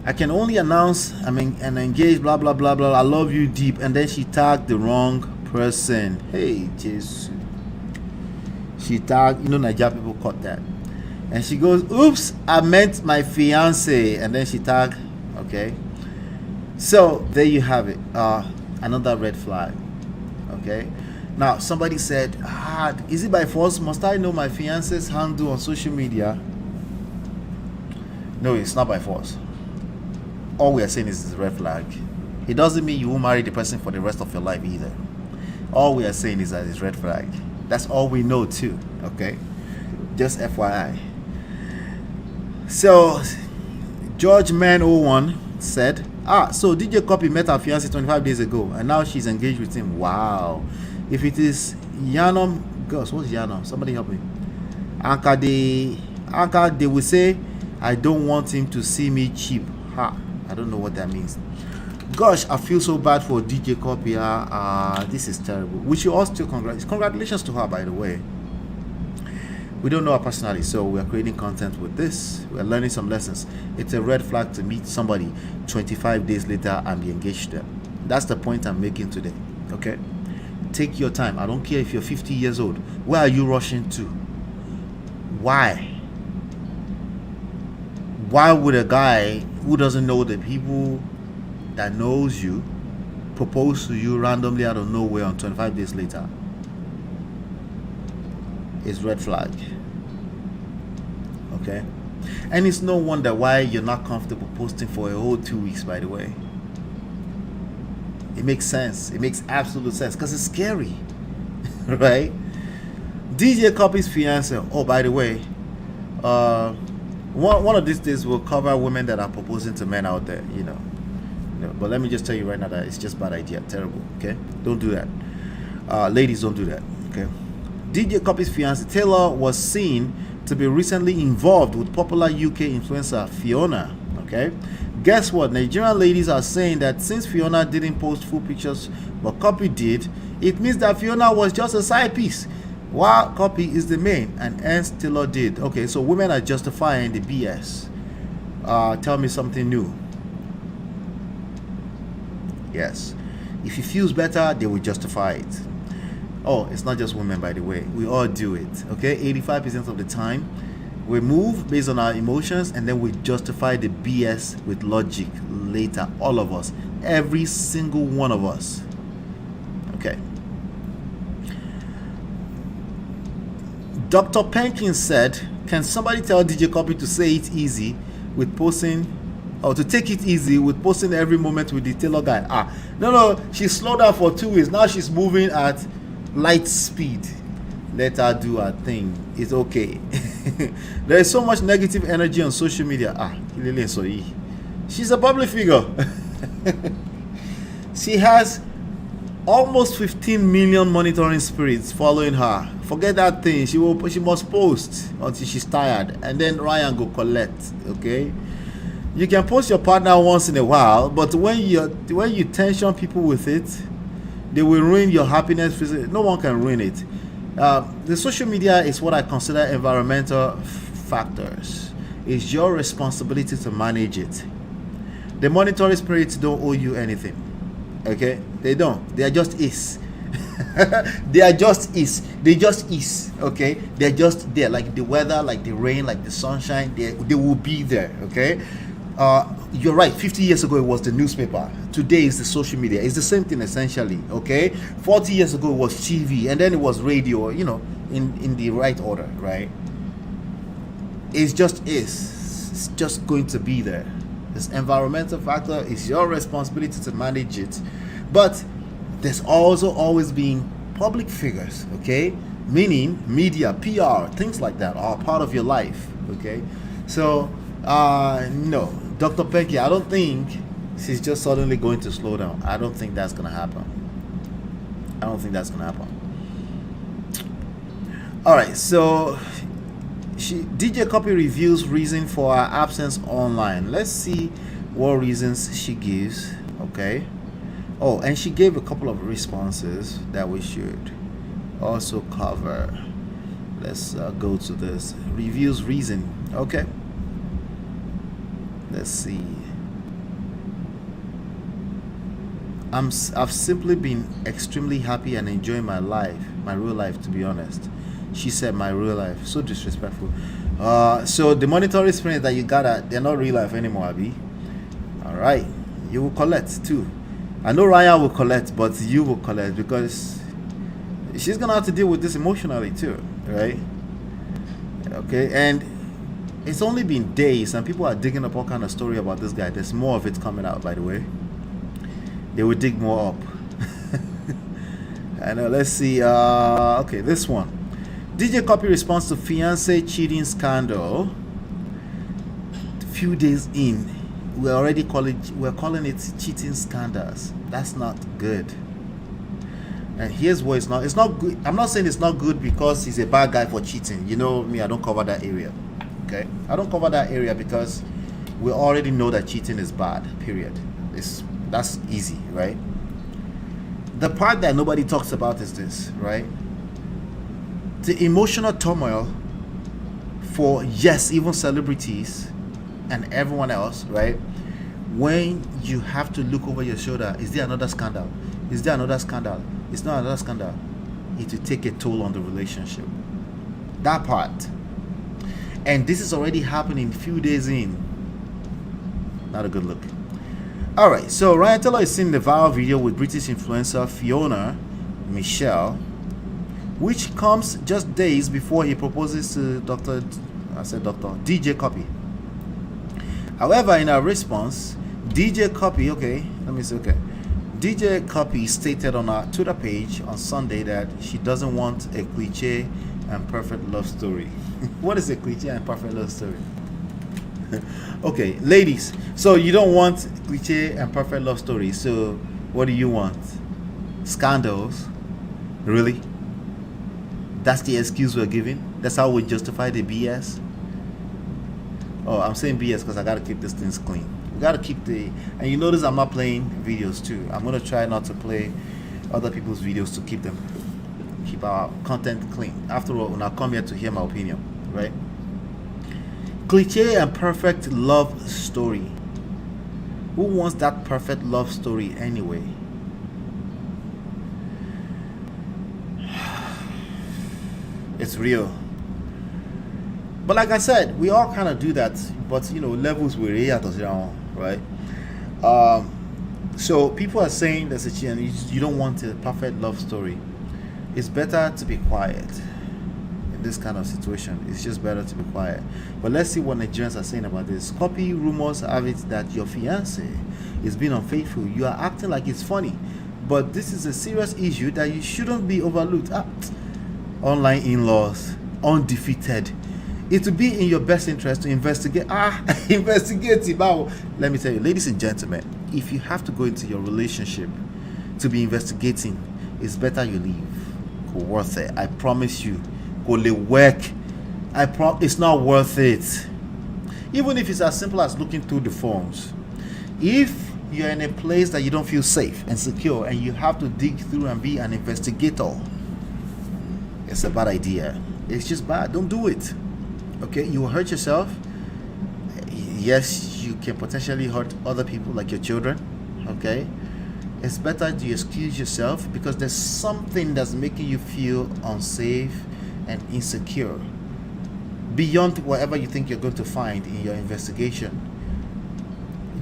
I can only announce I'm engaged, blah blah blah blah. I love you deep, and then she tagged the wrong person. Hey, Jesus. She tagged, Nigeria people caught that, and she goes, "Oops, I meant my fiance," and then she tagged. Okay, so there you have it. Another red flag. Okay, now somebody said, is it by force? Must I know my fiance's handle on social media? No, it's not by force. All we are saying is it's a red flag. It doesn't mean you will marry the person for the rest of your life either. All we are saying is that it's red flag. That's all we know too. Okay, just FYI. So George Man 01 said, so DJ Copy met her fiance 25 days ago and now she's engaged with him. Wow. If it is Yanom, gosh, what's Yanom? Somebody help me. Anka, they will say, I don't want him to see me cheap. I don't know what that means. Gosh, I feel so bad for DJ Copy. This is terrible. We should all still congratulations to her, by the way. We don't know her personally, so we are creating content with this. We are learning some lessons. It's a red flag to meet somebody 25 days later and be engaged to them. That's the point I'm making today. Okay? Take your time. I don't care if you're 50 years old. Where are you rushing to? Why? Why would a guy who doesn't know the people that knows you propose to you randomly out of nowhere on 25 days later? It's red flag. Okay? And it's no wonder why you're not comfortable posting for a whole 2 weeks, by the way. It makes sense. It makes absolute sense because it's scary. Right? DJ Copy's fiance. Oh, by the way, one of these days we'll cover women that are proposing to men out there, But let me just tell you right now that it's just a bad idea. Terrible. Okay? Don't do that. Ladies, don't do that. Okay? DJ Copy's fiance Taylor was seen to be recently involved with popular UK influencer Fiona. Okay, guess what? Nigerian ladies are saying that since Fiona didn't post full pictures but Copy did, it means that Fiona was just a side piece while Copy is the main, and hence Taylor did. Okay, so women are justifying the BS. Tell me something new. Yes, if it feels better, they will justify it. Oh, it's not just women, by the way. We all do it. Okay, 85% of the time we move based on our emotions, and then we justify the BS with logic later. All of us, every single one of us. Okay. Dr. Penkins said, can somebody tell DJ Copy to say it easy with posting, or to take it easy with posting every moment with the Taylor guy? No, she slowed down for 2 weeks. Now she's moving at light speed. Let her do her thing. It's okay. There is so much negative energy on social media. She's a public figure. She has almost 15 million monitoring spirits following her. Forget that thing. She must post until she's tired, and then Ryan go collect. Okay, you can post your partner once in a while, but when you tension people with it, they will ruin your happiness. No one can ruin it. The social media is what I consider environmental factors. It's your responsibility to manage it. The monitoring spirits don't owe you anything. Okay, they don't. They are just is. They are just is. They just is. Okay, they're just there, like the weather, like the rain, like the sunshine. They will be there. Okay. You're right. 50 years ago it was the newspaper. Today is the social media. It's the same thing essentially. Okay. 40 years ago it was TV, and then it was radio. You know, in the right order, right? It's just is. It's just going to be there. This environmental factor is your responsibility to manage it, but there's also always been public figures. Okay, meaning media, PR, things like that are part of your life. Okay, so no. Dr. Penky, I don't think she's just suddenly going to slow down. I don't think that's going to happen. All right, so DJ Copy reviews reason for her absence online. Let's see what reasons she gives. Okay. Oh, and she gave a couple of responses that we should also cover. Let's go to this. Reviews reason. Okay. Let's see. I've simply been extremely happy and enjoying my life, my real life, to be honest. She said my real life. So disrespectful. So the monetary experience that you got, they're not real life anymore, Abby. All right. You will collect too. I know Ryan will collect, but you will collect because she's going to have to deal with this emotionally too, right? Okay. And it's only been days and people are digging up all kind of story about this guy. There's more of it coming out, by the way. They will dig more up. And let's see. Okay, this one. DJ Copy responds to fiance cheating scandal. A few days in, we're calling it cheating scandals. That's not good. And here's what it's not good. I'm not saying it's not good because he's a bad guy for cheating. You know me, I don't cover that area. Okay, I don't cover that area because we already know that cheating is bad. Period. That's easy, right? The part that nobody talks about is this, right? The emotional turmoil for, yes, even celebrities and everyone else, right? When you have to look over your shoulder, is there another scandal? Is there another scandal? It's not another scandal. It will take a toll on the relationship. That part. And this is already happening a few days in. Not a good look. All right, so Ryan Taylor is seeing the viral video with British influencer Fiona Michelle, which comes just days before he proposes to DJ Copy. However, in her response, DJ Copy stated on her Twitter page on Sunday that she doesn't want a cliche and perfect love story. What is a cliche and perfect love story? Okay, ladies, so you don't want cliche and perfect love story. So what do you want? Scandals? Really? That's the excuse we're giving? That's how we justify the BS? Oh, I'm saying BS because I gotta keep these things clean. We gotta keep and you notice I'm not playing videos too. I'm gonna try not to play other people's videos to keep our content clean. After all, when I come here to hear my opinion, right? Cliche and perfect love story. Who wants that perfect love story anyway? It's real. But like I said, we all kind of do that, but levels we're right? So people are saying that you don't want a perfect love story. It's better to be quiet in this kind of situation. It's just better to be quiet. But let's see what Nigerians are saying about this. Copy rumors have it that your fiance is being unfaithful. You are acting like it's funny, but this is a serious issue that you shouldn't be overlooked. Online in-laws, undefeated. It would be in your best interest to investigate. Investigate. Let me tell you, ladies and gentlemen, if you have to go into your relationship to be investigating, it's better you leave. Go worth it. I promise you. Go work. It's not worth it. Even if it's as simple as looking through the phones. If you're in a place that you don't feel safe and secure and you have to dig through and be an investigator, it's a bad idea. It's just bad. Don't do it. Okay, you will hurt yourself. Yes, you can potentially hurt other people like your children. Okay, it's better to excuse yourself because there's something that's making you feel unsafe and insecure beyond whatever you think you're going to find in your investigation.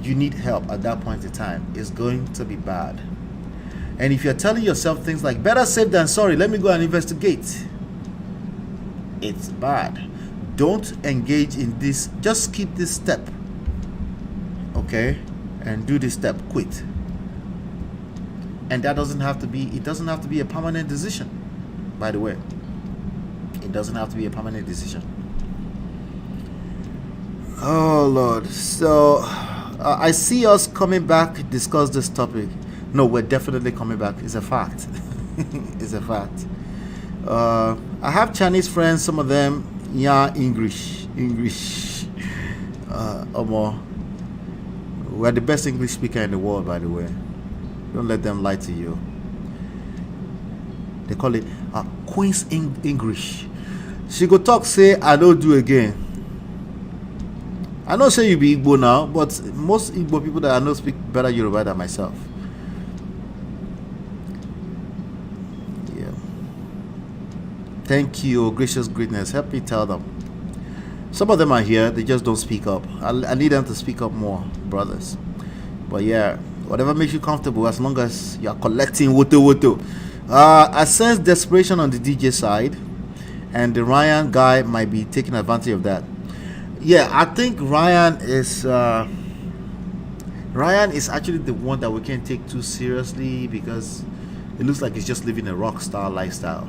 You need help at that point in time. It's going to be bad. And if you're telling yourself things like better safe than sorry, let me go and investigate, it's bad. Don't engage in this. Just skip this step, okay, and do this step. Quit. And that doesn't have to be. It doesn't have to be a permanent decision. By the way, it doesn't have to be a permanent decision. Oh Lord. So I see us coming back to discuss this topic. No, we're definitely coming back. It's a fact. It's a fact. I have Chinese friends. Some of them. Yeah, English. We're the best English speaker in the world, by the way. Don't let them lie to you. They call it Queen's English. She go talk, say, I don't do again. I know say you be Igbo now, but most Igbo people that I know speak better Yoruba than myself. Thank you, gracious greatness. Help me tell them. Some of them are here, they just don't speak up. I need them to speak up more, brothers. But yeah, whatever makes you comfortable, as long as you're collecting woto. I sense desperation on the DJ side, and the Ryan guy might be taking advantage of that. Yeah, I think Ryan is actually the one that we can't take too seriously because it looks like he's just living a rock star lifestyle.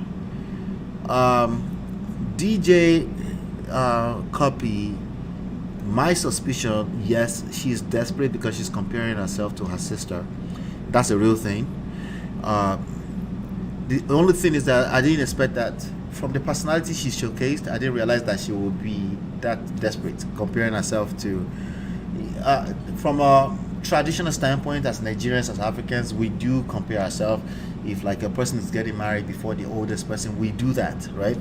DJ Copy, my suspicion, yes, she's desperate because she's comparing herself to her sister. That's a real thing. The only thing is that I didn't expect that from the personality she showcased. I didn't realize that she would be that desperate, comparing herself to from a traditional standpoint. As Nigerians, as Africans, we do compare ourselves. If like a person is getting married before the oldest person, we do that, right?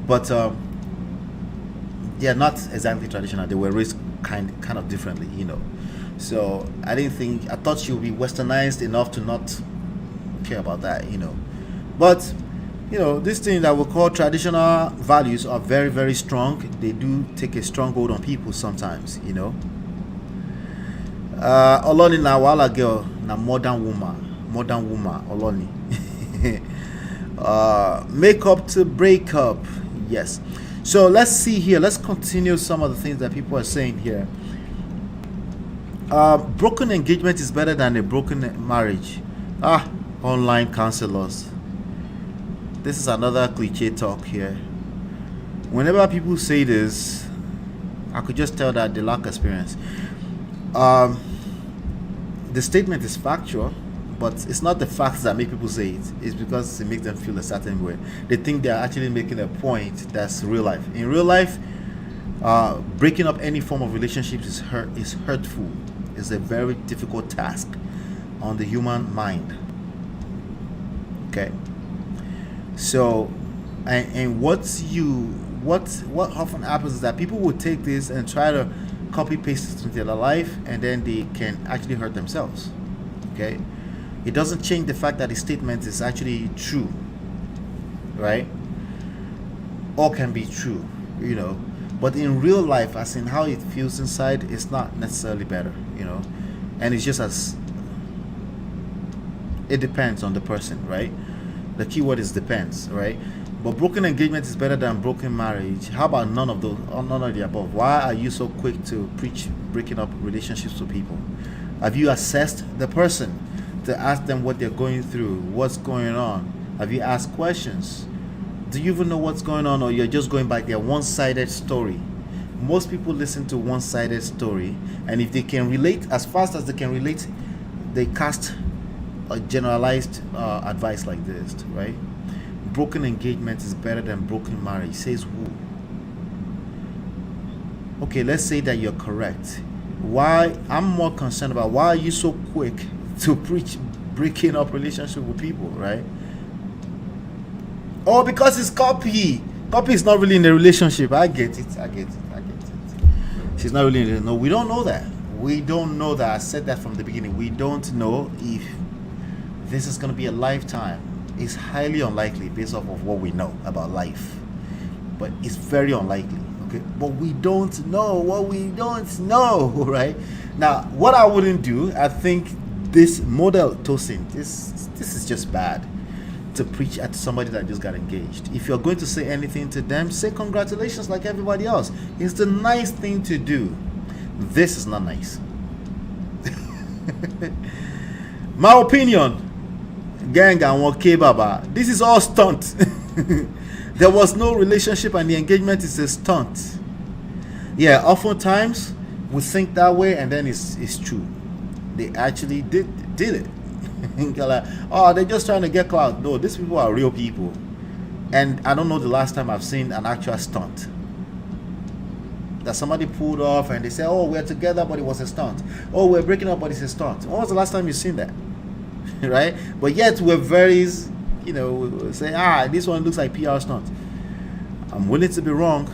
But they're not exactly traditional. They were raised kind of differently, So I thought she would be westernized enough to not care about that, But this thing that we call traditional values are very, very strong. They do take a strong hold on people sometimes, Oloni na wala girl na modern woman Oloni. Makeup to break up. Yes. So let's see here. Let's continue some of the things that people are saying here. Broken engagement is better than a broken marriage. Online counselors. This is another cliche talk here. Whenever people say this, I could just tell that they lack experience. The statement is factual, but it's not the facts that make people say it. It's because it makes them feel a certain way. They think they're actually making a point that's real life. In real life, Breaking up any form of relationships is hurtful. It's a very difficult task on the human mind. Okay. So, and what often happens is that people will take this and try to copy paste it into their life, and then they can actually hurt themselves. Okay. It doesn't change the fact that the statement is actually true, right? All can be true, but in real life, as in how it feels inside, it's not necessarily better, and it's just as it depends on the person, right? The key word is depends, right? But broken engagement is better than broken marriage. How about none of those, or none of the above? Why are you so quick to preach breaking up relationships with people? Have you assessed the person to ask them what they're going through, what's going on? Have you asked questions? Do you even know what's going on, or you're just going by their one-sided story? Most people listen to one-sided story, and if they can relate, as fast as they can relate, they cast a generalized advice like this, right? Broken engagement is better than broken marriage, says who? Okay, let's say that you're correct. Why? I'm more concerned about why are you so quick to preach breaking up relationship with people, right? Oh, because it's Cuppy. Cuppy is not really in a relationship. I get it. She's not really in it. No, we don't know that. We don't know that. I said that from the beginning. We don't know if this is going to be a lifetime. It's highly unlikely based off of what we know about life. But it's very unlikely. Okay. But we don't know what we don't know, right? Now, what I wouldn't do, I think this model toasting, this is just bad to preach at somebody that just got engaged. If you're going to say anything to them, say congratulations like everybody else. It's the nice thing to do. This is not nice. My opinion, gang and okay, baba. This is all stunt. There was no relationship and the engagement is a stunt. Yeah, oftentimes we think that way and then it's true. They actually did it. Like, oh, they're just trying to get clout. No, these people are real people. And I don't know the last time I've seen an actual stunt that somebody pulled off and they say, oh, we're together, but it was a stunt. Oh, we're breaking up, but it's a stunt. When was the last time you've seen that? Right? But yet we're very, we say, this one looks like PR stunt. I'm willing to be wrong,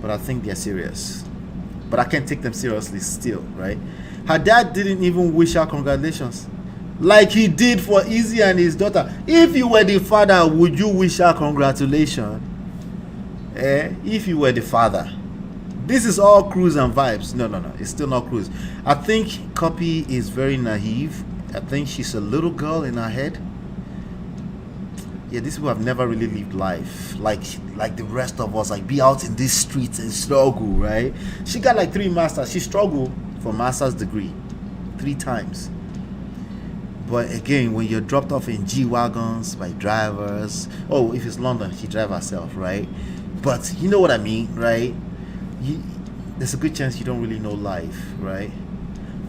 but I think they're serious. But I can't take them seriously still, right? Her dad didn't even wish her congratulations like he did for Izzy and his daughter. If you were the father, would you wish her congratulations? If you were the father. This is all cruise and vibes. No, it's still not cruise. I think Cuppy is very naive. I think she's a little girl in her head. Yeah, these people have never really lived life like the rest of us, like be out in these streets and struggle, right? She got like 3 masters. She struggled for master's degree 3 times. But again, when you're dropped off in G-Wagons by drivers, oh, if it's London, she drive herself, right? But you know what I mean, right? There's a good chance you don't really know life, right?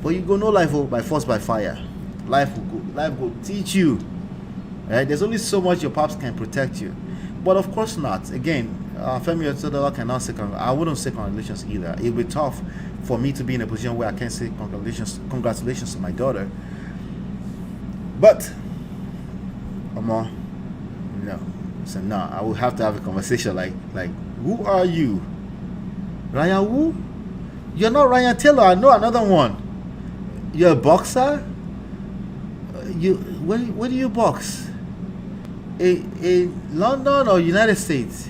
But you go know life by force, by fire. Life will teach you, right? There's only so much your pops can protect you. But of course not. Again, Femi Otedola cannot say I wouldn't say congratulations either. It would be tough for me to be in a position where I can't say congratulations to my daughter. But no. So no, I will have to have a conversation like who are you? Ryan Wu? You're not Ryan Taylor. I know another one. You're a boxer? Where do you box? In London or United States?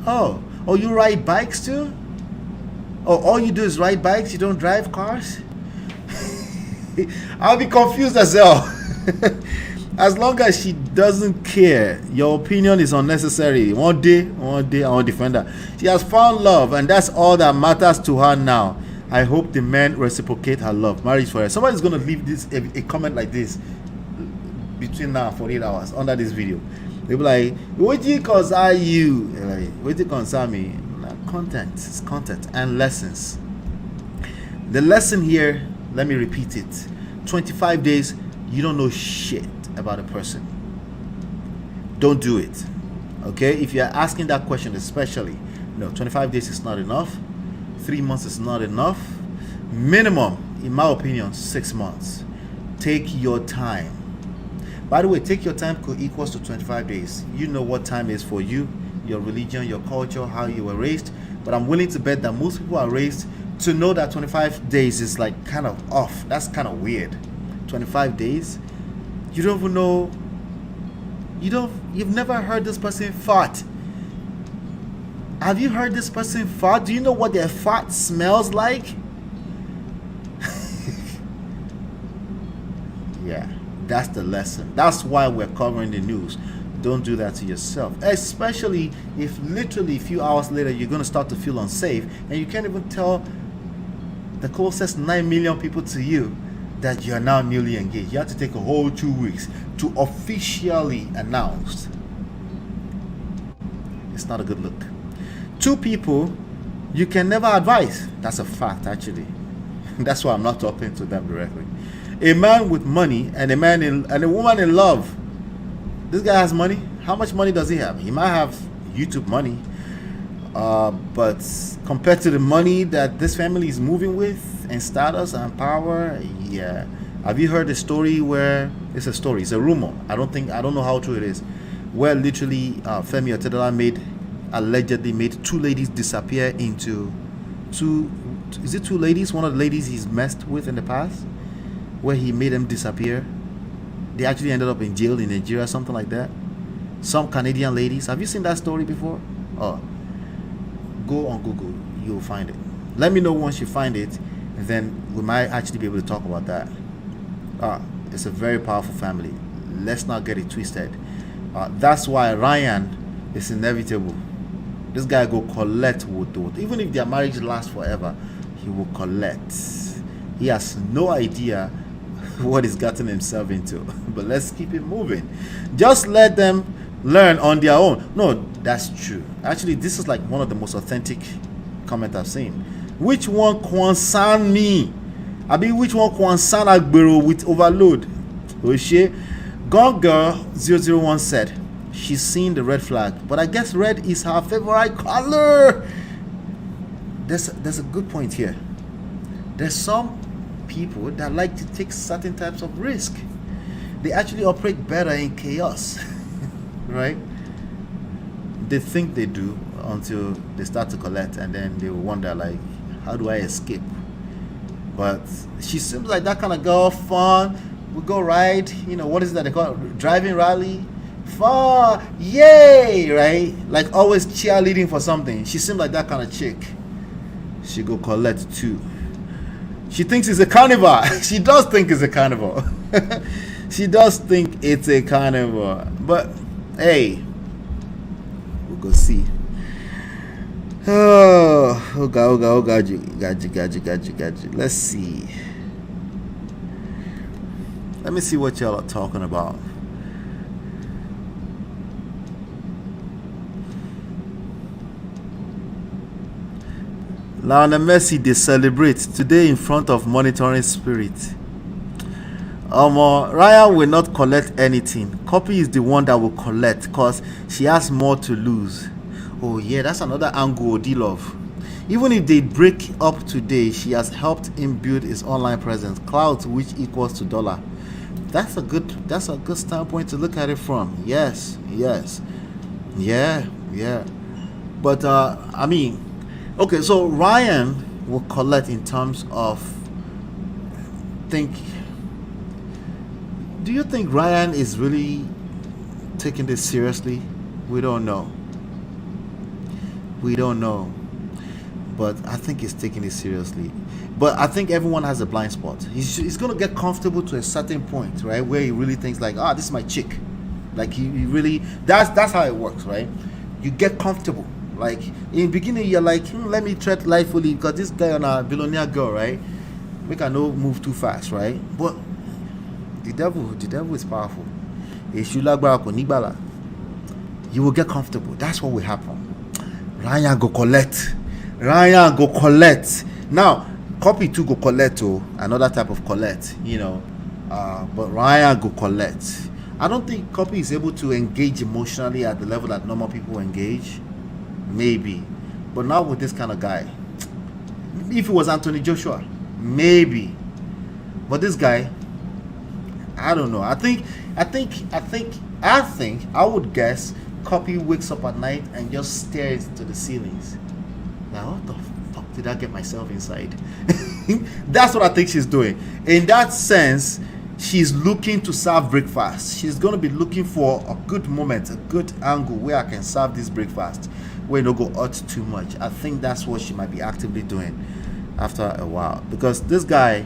Oh, you ride bikes too? Oh, all you do is ride bikes? You don't drive cars? I'll be confused as hell. As long as she doesn't care, your opinion is unnecessary. One day I will defend her. She has found love, and that's all that matters to her now. I hope the men reciprocate her love. Marriage for her. Somebody's gonna leave this a comment like this between now and 48 hours under this video. They'll be like, what do you concern you? Like, what do you concern me? Content. It's content and lessons. The lesson here, let me repeat it. 25 days, you don't know shit about a person. Don't do it. Okay? If you're asking that question especially, No, 25 days is not enough. 3 months is not enough. Minimum, in my opinion, 6 months. Take your time. By the way, take your time equals to 25 days. You know what time is for you, your religion, your culture, how you were raised. But I'm willing to bet that most people are raised to know that 25 days is like kind of off. That's kind of weird. 25 days? You don't even know. You've never heard this person fart. Have you heard this person fart? Do you know what their fart smells like? Yeah, that's the lesson. That's why we're covering the news. Don't do that to yourself, especially if literally a few hours later you're going to start to feel unsafe and you can't even tell the closest 9 million people to you that you're now newly engaged. You have to take a whole 2 weeks to officially announce. It's not a good look. 2 people you can never advise. That's a fact, actually. That's why I'm not talking to them directly. A man with money and a woman in love. This guy has money. How much money does he have? He might have YouTube money, but compared to the money that this family is moving with and status and power, yeah. Have you heard the story where it's a story? It's a rumor. I don't know how true it is. Where literally Femi Otedola allegedly made 2 ladies disappear into two. Is it 2 ladies? One of the ladies he's messed with in the past, where he made them disappear. They actually ended up in jail in Nigeria, something like that. Some Canadian ladies. Have you seen that story before? Oh, go on Google. You'll find it. Let me know once you find it, and then we might actually be able to talk about that. It's a very powerful family. Let's not get it twisted. That's why Ryan is inevitable. This guy go collect woto. Even if their marriage lasts forever, he will collect. He has no idea what he's gotten himself into. But let's keep it moving. Just let them learn on their own. No, that's true. Actually, this is like one of the most authentic comments I've seen. Which one concern me? I mean, which one concern Agbero with overload? Oshie. Gone Girl 001 said she's seen the red flag, but I guess red is her favorite color. There's a good point here. There's some people that like to take certain types of risk. They actually operate better in chaos. Right? They think they do until they start to collect, and then they will wonder, like, how do I escape? But she seems like that kind of girl. Fun. We go ride, what is that they call it? Driving rally. Fun. Yay, right? Like always cheerleading for something. She seems like that kind of chick. She go collect too. She thinks it's a carnival. She does think it's a carnival. She does think it's a carnival. But hey, we'll go see. Oh God, you. Let's see. Let me see what y'all are talking about. Lionel Messi, they celebrate today in front of monitoring spirit. Ryan will not collect anything. Copy is the one that will collect because she has more to lose. Oh yeah, that's another angle, D-Love. Even if they break up today, she has helped him build his online presence, clout, which equals to dollar. That's a good standpoint to look at it from. Yes. Yeah. But I mean, okay, so Ryan will collect in terms of do you think Ryan is really taking this seriously? We don't know. But I think he's taking it seriously. But I think everyone has a blind spot. He's going to get comfortable to a certain point, right? Where he really thinks like, this is my chick. Like he really, that's how it works, right? You get comfortable. Like in the beginning, you're like, let me tread lightly because this guy on a billionaire girl, right? We can no move too fast, right? But the devil is powerful. You will get comfortable. That's what will happen. Ryan go collect. Now, copy too go collect too. Another type of collect, but Ryan go collect. I don't think copy is able to engage emotionally at the level that normal people engage. Maybe. But not with this kind of guy. If it was Anthony Joshua, maybe. But this guy, I don't know. I think I would guess Cuppy wakes up at night and just stares into the ceilings. Now, what the fuck did I get myself inside? That's what I think she's doing. In that sense, she's looking to serve breakfast. She's going to be looking for a good moment, a good angle where I can serve this breakfast, where it don't go hot too much. I think that's what she might be actively doing after a while. Because this guy,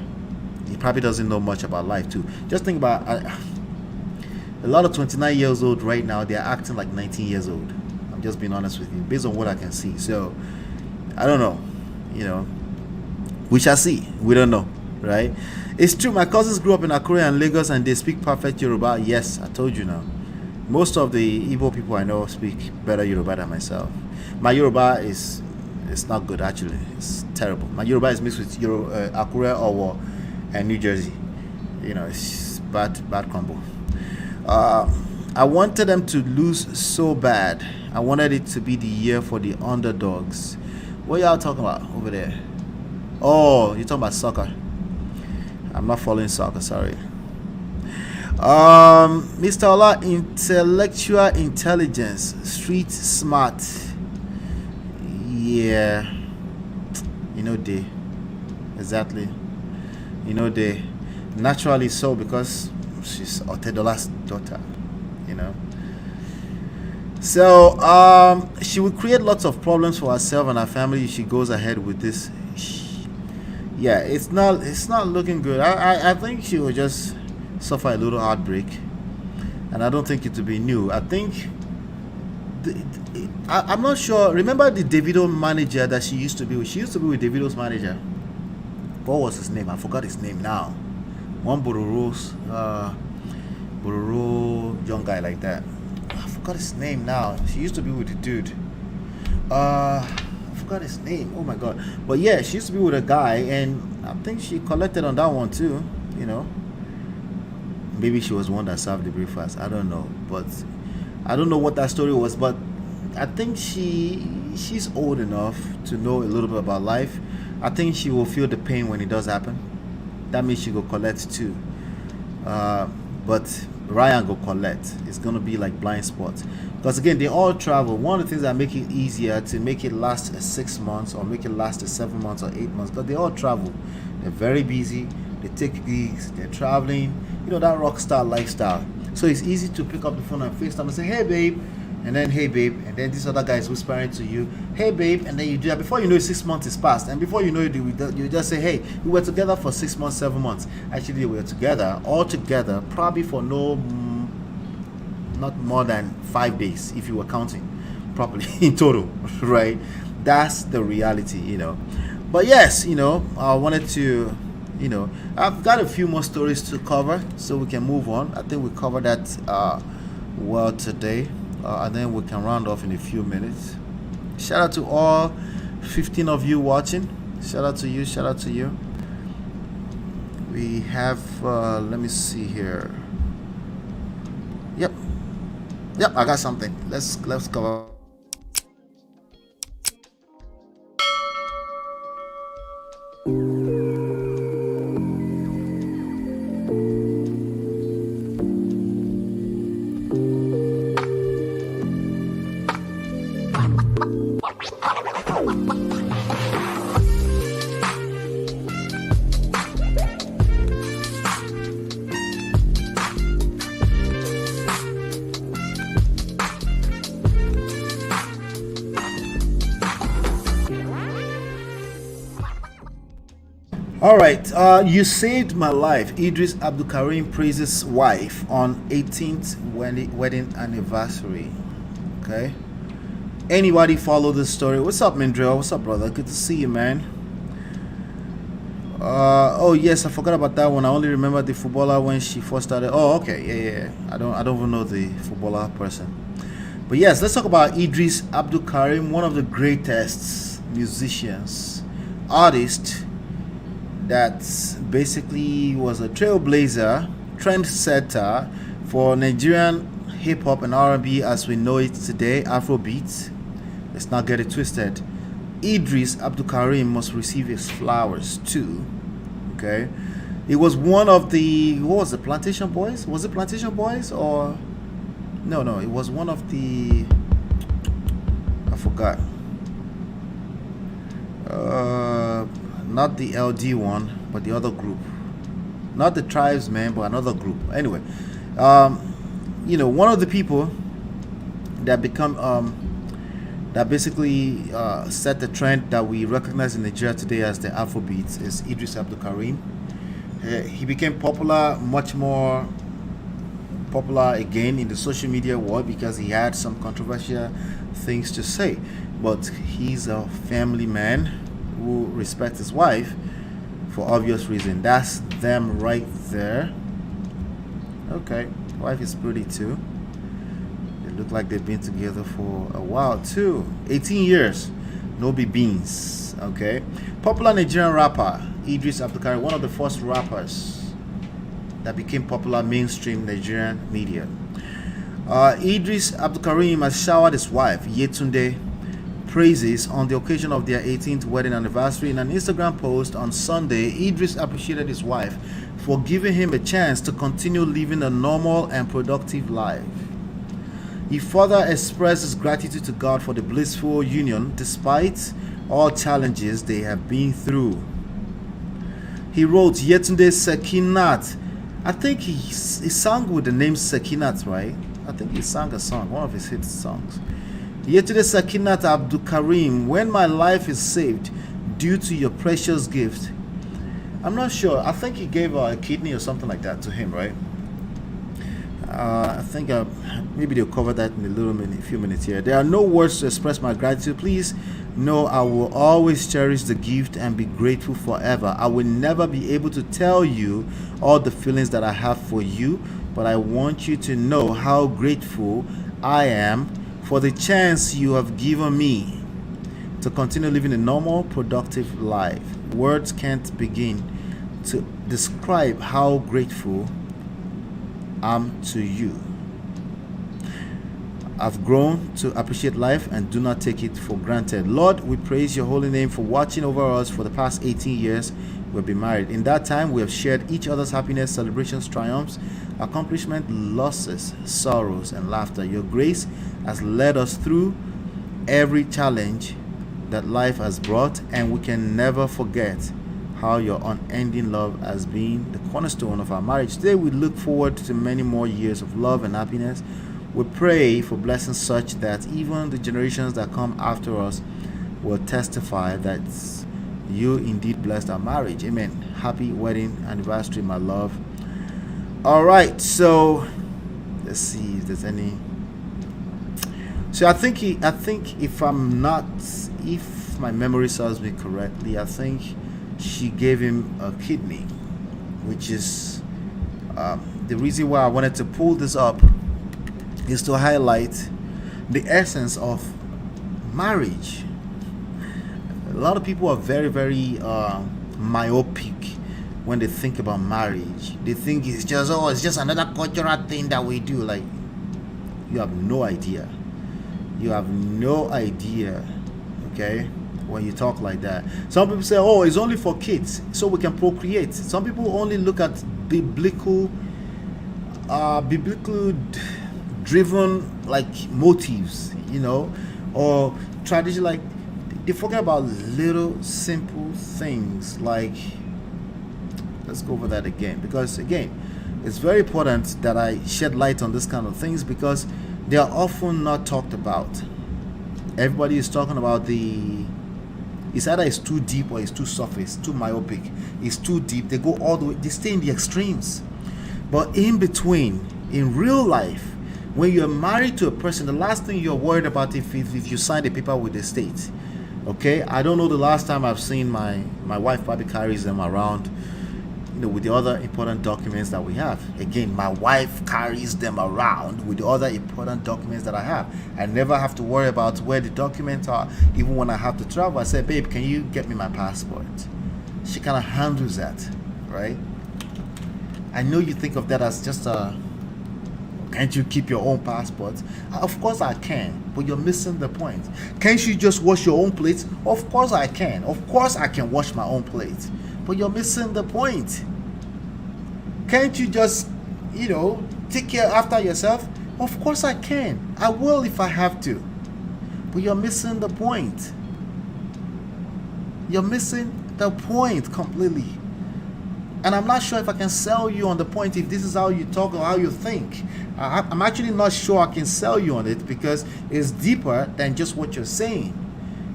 he probably doesn't know much about life too. Just think about a lot of 29 years old right now, they're acting like 19 years old. I'm just being honest with you, based on what I can see. So, I don't know. You know, we shall see. We don't know, right? It's true. My cousins grew up in Akure and Lagos, and they speak perfect Yoruba. Yes, I told you now. Most of the Igbo people I know speak better Yoruba than myself. My Yoruba it's not good, actually. It's terrible. My Yoruba is mixed with Akure, Owo, and New Jersey. You know, it's bad combo. I wanted them to lose so bad. I wanted it to be the year for the underdogs. What y'all talking about over there? Oh, you're talking about soccer. I'm not following soccer, sorry. Mr. Ola, intellectual intelligence, street smart. Yeah. You know they. Exactly. You know they. Naturally so, because she's Otedola's daughter. You know. So she will create lots of problems for herself and her family if she goes ahead with this. Yeah, it's not looking good. I think she will just suffer a little heartbreak, and I don't think it will be new. I think I'm not sure. Remember the Davido manager that she used to be with? She used to be with Davido's manager. What was his name? I forgot his name now. One Bororo young guy like that. I forgot his name now. She used to be with the dude. I forgot his name. Oh my god. But yeah, she used to be with a guy, and I think she collected on that one too. You know. Maybe she was one that served the breakfast. I don't know, but I don't know what that story was. But I think she's old enough to know a little bit about life. I think she will feel the pain when it does happen. That means she go collect too. But Ryan go collect. It's gonna be like blind spots. Because again, they all travel. One of the things that make it easier to make it last 6 months or make it last 7 months or 8 months, because they all travel. They're very busy. They take gigs. They're traveling. You know, that rock star lifestyle. So it's easy to pick up the phone and FaceTime and say, "Hey babe," and then "Hey babe," and then this other guy is whispering to you, "Hey babe," and then you do that. Before you know it, 6 months is passed, and before you know it, you just say, "Hey, we were together for 6 months, 7 months." Actually, we were together all together probably for not more than 5 days if you were counting properly in total, right? That's the reality, you know. But yes, you know, I wanted to, you know, I've got a few more stories to cover, so we can move on. I think we covered that well today, and then we can round off in a few minutes. Shout out to all 15 of you watching. Shout out to you. Shout out to you. We have, let me see here. Yep, I got something. Let's cover. All right, you saved my life. Idris Abdulkarim praises wife on 18th wedding anniversary. Okay. Anybody follow this story? What's up, Mindrell? What's up, brother? Good to see you, man. Oh yes, I forgot about that one. I only remember the footballer when she first started. Oh, okay, yeah. I don't even know the footballer person. But yes, let's talk about Idris Abdulkarim, one of the greatest musicians, artists, that basically was a trailblazer, trendsetter for Nigerian hip hop and R&B as we know it today, Afrobeat. Let's not get it twisted. Idris Abdulkarim must receive his flowers too. Okay, it was one of the, what was it, Plantation Boys? Was it Plantation Boys or no? It was one of the, I forgot. Not the LD one, but the other group. Not the Tribesmen, but another group. Anyway, one of the people that that basically set the trend that we recognize in Nigeria today as the Afrobeats is Idris Abdulkarim. He became popular, much more popular again in the social media world because he had some controversial things to say. But he's a family man who respects his wife for obvious reason. That's them right there. Okay, wife is pretty too. They look like they've been together for a while too. 18 years, no be beans. Okay, popular Nigerian rapper Idris Abdulkarim, one of the first rappers that became popular mainstream Nigerian media. Idris Abdulkarim has showered his wife Yetunde praises on the occasion of their 18th wedding anniversary. In an Instagram post on Sunday, Idris appreciated his wife for giving him a chance to continue living a normal and productive life. He further expressed his gratitude to God for the blissful union despite all challenges they have been through. He wrote, Yetunde Sekinat. I think he sang with the name Sekinat, right? I think he sang a song, one of his hit songs. Yetunde Sekinat Abdulkarim, when my life is saved due to your precious gift. I'm not sure. I think he gave a kidney or something like that to him, right? I think maybe they'll cover that in a few minutes here. There are no words to express my gratitude. Please know I will always cherish the gift and be grateful forever. I will never be able to tell you all the feelings that I have for you, but I want you to know how grateful I am for the chance you have given me to continue living a normal, productive life. Words can't begin to describe how grateful I'm to you. I've grown to appreciate life and do not take it for granted. Lord, we praise your holy name for watching over us for the past 18 years we've been married. In that time, we have shared each other's happiness, celebrations, triumphs, accomplishment, losses, sorrows, and laughter. Your grace has led us through every challenge that life has brought, and we can never forget how your unending love has been the cornerstone of our marriage. Today, we look forward to many more years of love and happiness. We pray for blessings such that even the generations that come after us will testify that you indeed blessed our marriage. Amen. Happy wedding anniversary, my love. All right, so let's see if there's any. So I think if my memory serves me correctly, I think she gave him a kidney, which is the reason why I wanted to pull this up is to highlight the essence of marriage. A lot of people are very, very myopic when they think about marriage. They think it's just another cultural thing that we do. Like, you have no idea. You have no idea, okay, when you talk like that. Some people say, oh, it's only for kids, so we can procreate. Some people only look at biblical driven like motives, or tradition. Like, they forget about little simple things. Like, let's go over that again, because again, it's very important that I shed light on this kind of things because they are often not talked about. Everybody is talking about it's either it's too deep or it's too surface, too myopic. It's too deep. They go all the way. They stay in the extremes. But in between, in real life, when you're married to a person, the last thing you're worried about if you sign a paper with the state. Okay, I don't know the last time I've seen my wife probably carries them around, with the other important documents that we have. Again, my wife carries them around with the other important documents that I have. I never have to worry about where the documents are. Even when I have to travel, I say, babe, can you get me my passport? She kind of handles that, right? I know you think of that as just Can't you keep your own passport? Of course I can, but you're missing the point. Can't you just wash your own plate? Of course I can. Of course I can wash my own plate, but you're missing the point. Can't you just, take care after yourself? Of course I can. I will if I have to, but you're missing the point. You're missing the point completely. And I'm not sure if I can sell you on the point if this is how you talk or how you think. I'm actually not sure I can sell you on it because it's deeper than just what you're saying.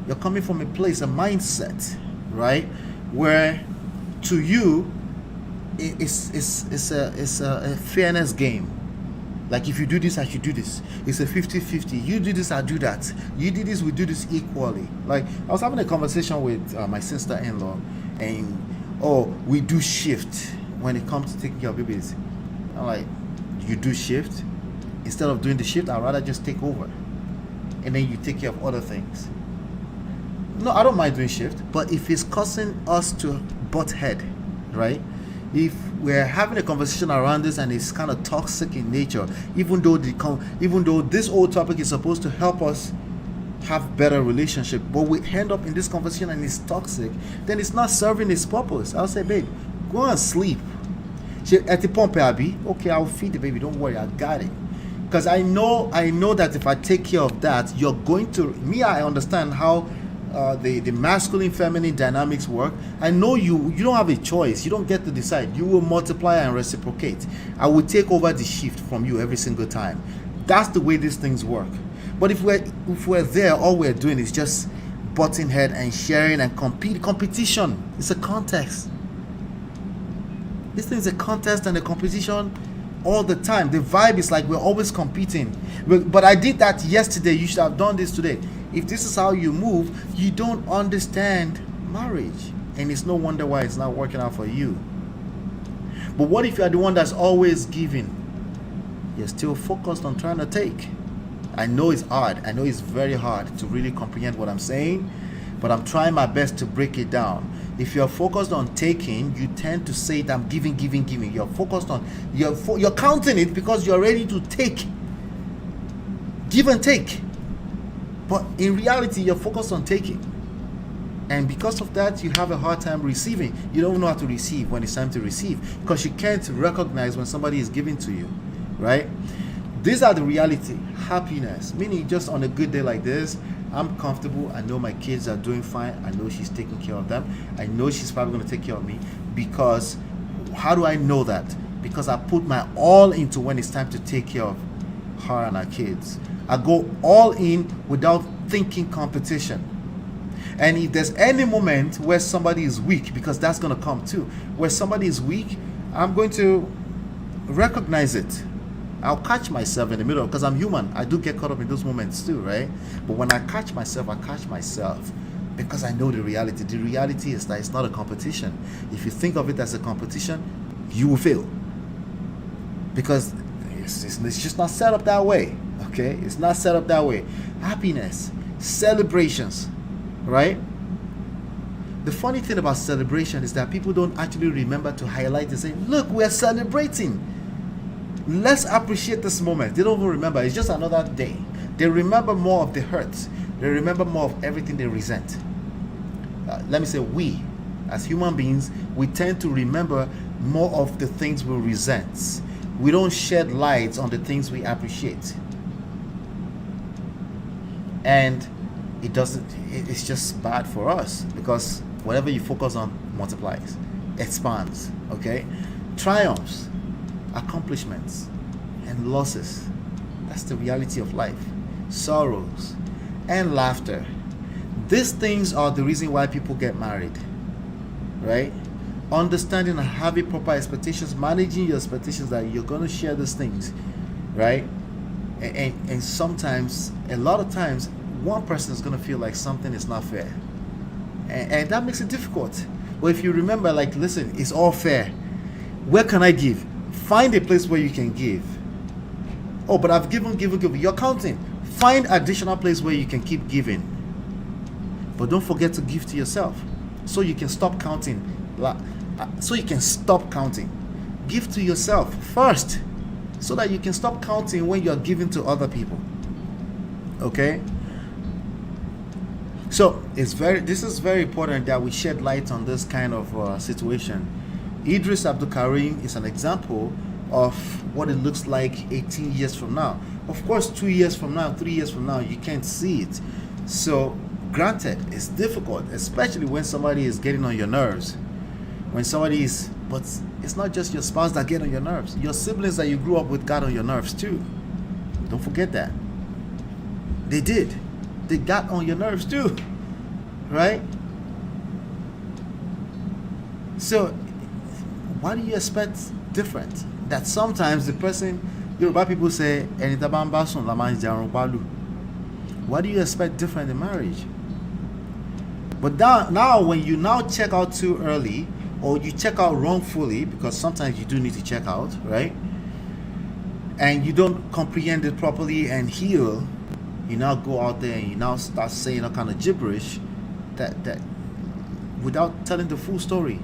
You're coming from a place, a mindset, right? Where to you, it's a fairness game. Like if you do this, I should do this. It's a 50-50. You do this, I do that. You do this, we do this equally. Like I was having a conversation with my sister-in-law, and we do shift when it comes to taking care of babies. I'm like, you do shift? Instead of doing the shift, I'd rather just take over. And then you take care of other things. No, I don't mind doing shift, but if it's causing us to butt head, right? If we're having a conversation around this and it's kind of toxic in nature, even though this whole topic is supposed to help us have better relationship, but we end up in this conversation and it's toxic, then it's not serving its purpose. I'll say, babe, go and sleep. At the pump, okay, I'll feed the baby. Don't worry, I got it. Because I know that if I take care of that, you're going to I understand how the masculine feminine dynamics work. I know you don't have a choice. You don't get to decide. You will multiply and reciprocate. I will take over the shift from you every single time. That's the way these things work. But if we're there, all we're doing is just butting head and sharing and competition. It's a contest. This thing is a contest and a competition all the time. The vibe is like we're always competing. But I did that yesterday. You should have done this today. If this is how you move, you don't understand marriage. And it's no wonder why it's not working out for you. But what if you're the one that's always giving? You're still focused on trying to take. I know it's hard. I know it's very hard to really comprehend what I'm saying, but I'm trying my best to break it down. If you're focused on taking, you tend to say that I'm giving. You're focused on, you're counting it because you're ready to take. Give and take. But in reality, you're focused on taking. And because of that, you have a hard time receiving. You don't know how to receive when it's time to receive because you can't recognize when somebody is giving to you, right? These are the reality. Happiness, meaning just on a good day like this, I'm comfortable. I know my kids are doing fine. I know she's taking care of them. I know she's probably going to take care of me. Because how do I know that? Because I put my all into when it's time to take care of her and our kids. I go all in without thinking competition. And if there's any moment where somebody is weak, because that's going to come too, where somebody is weak, I'm going to recognize it. I'll catch myself in the middle because I'm human. I do get caught up in those moments too, right? But when I catch myself because I know the reality. The reality is that it's not a competition. If you think of it as a competition, you will fail. Because it's just not set up that way, okay? It's not set up that way. Happiness, celebrations, right? The funny thing about celebration is that people don't actually remember to highlight and say, look, we're celebrating. Let's appreciate this moment. They don't even remember. It's just another day. They remember more of the hurts. They remember more of everything they resent. Let me say, we, as human beings, we tend to remember more of the things we resent. We don't shed light on the things we appreciate. And it's just bad for us because whatever you focus on multiplies, expands, okay? Triumphs, accomplishments, and losses. That's the reality of life. Sorrows and laughter. These things are the reason why people get married, right? Understanding and having proper expectations, managing your expectations that you're going to share these things, right? And sometimes, a lot of times, one person is going to feel like something is not fair. And that makes it difficult. But if you remember, like, listen, it's all fair. Where can I give? Find a place where you can give. Oh, but I've given. You're counting. Find additional place where you can keep giving. But don't forget to give to yourself. So you can stop counting. Give to yourself first. so that you can stop counting when you're giving to other people. Okay? So this is very important that we shed light on this kind of situation. Idris Abdul Karim is an example of what it looks like 18 years from now. Of course, 2 years from now, 3 years from now, you can't see it. So granted, it's difficult, especially when somebody is getting on your nerves. But it's not just your spouse that get on your nerves. Your siblings that you grew up with got on your nerves too. Don't forget that. They did. They got on your nerves too. Right? So why do you expect different? That sometimes the person, Yoruba people say, why do you expect different in marriage? But now when you now check out too early, or you check out wrongfully, because sometimes you do need to check out, right? And you don't comprehend it properly and heal, you now go out there and you now start saying all kind of gibberish that without telling the full story.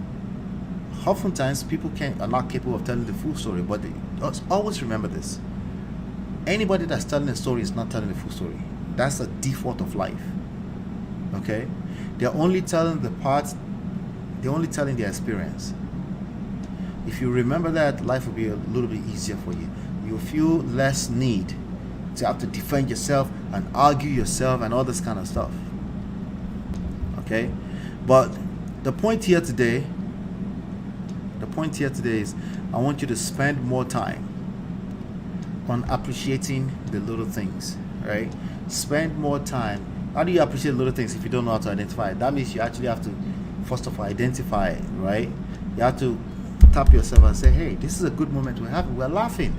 Oftentimes people are not capable of telling the full story, but always remember this. Anybody that's telling a story is not telling the full story. That's a default of life. Okay? They're only telling their experience. If you remember that, life will be a little bit easier for you. You'll feel less need to have to defend yourself and argue yourself and all this kind of stuff. Okay? But the point here today is I want you to spend more time on appreciating the little things, right? Spend more time. How do you appreciate little things if you don't know how to identify it? That means you actually have to, first of all, identify it, right? You have to tap yourself and say, hey, this is a good moment we're having. We're laughing.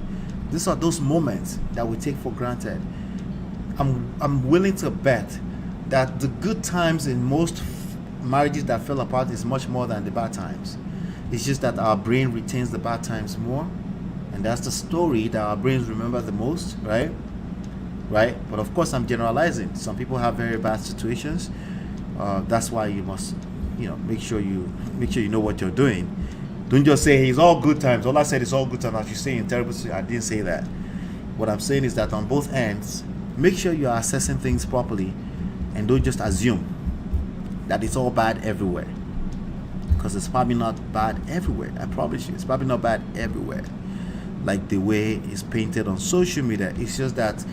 These are those moments that we take for granted. I'm willing to bet that the good times in most marriages that fell apart is much more than the bad times. It's just that our brain retains the bad times more, and that's the story that our brains remember the most, right? But of course, I'm generalizing. Some people have very bad situations. That's why you must, make sure you know what you're doing. Don't just say, hey, it's all good times. All I said is all good times. As you say in terrible situations, I didn't say that. What I'm saying is that on both ends, make sure you're assessing things properly, and don't just assume that it's all bad everywhere. Because it's probably not bad everywhere. I promise you, it's probably not bad everywhere. Like the way it's painted on social media. It's just that,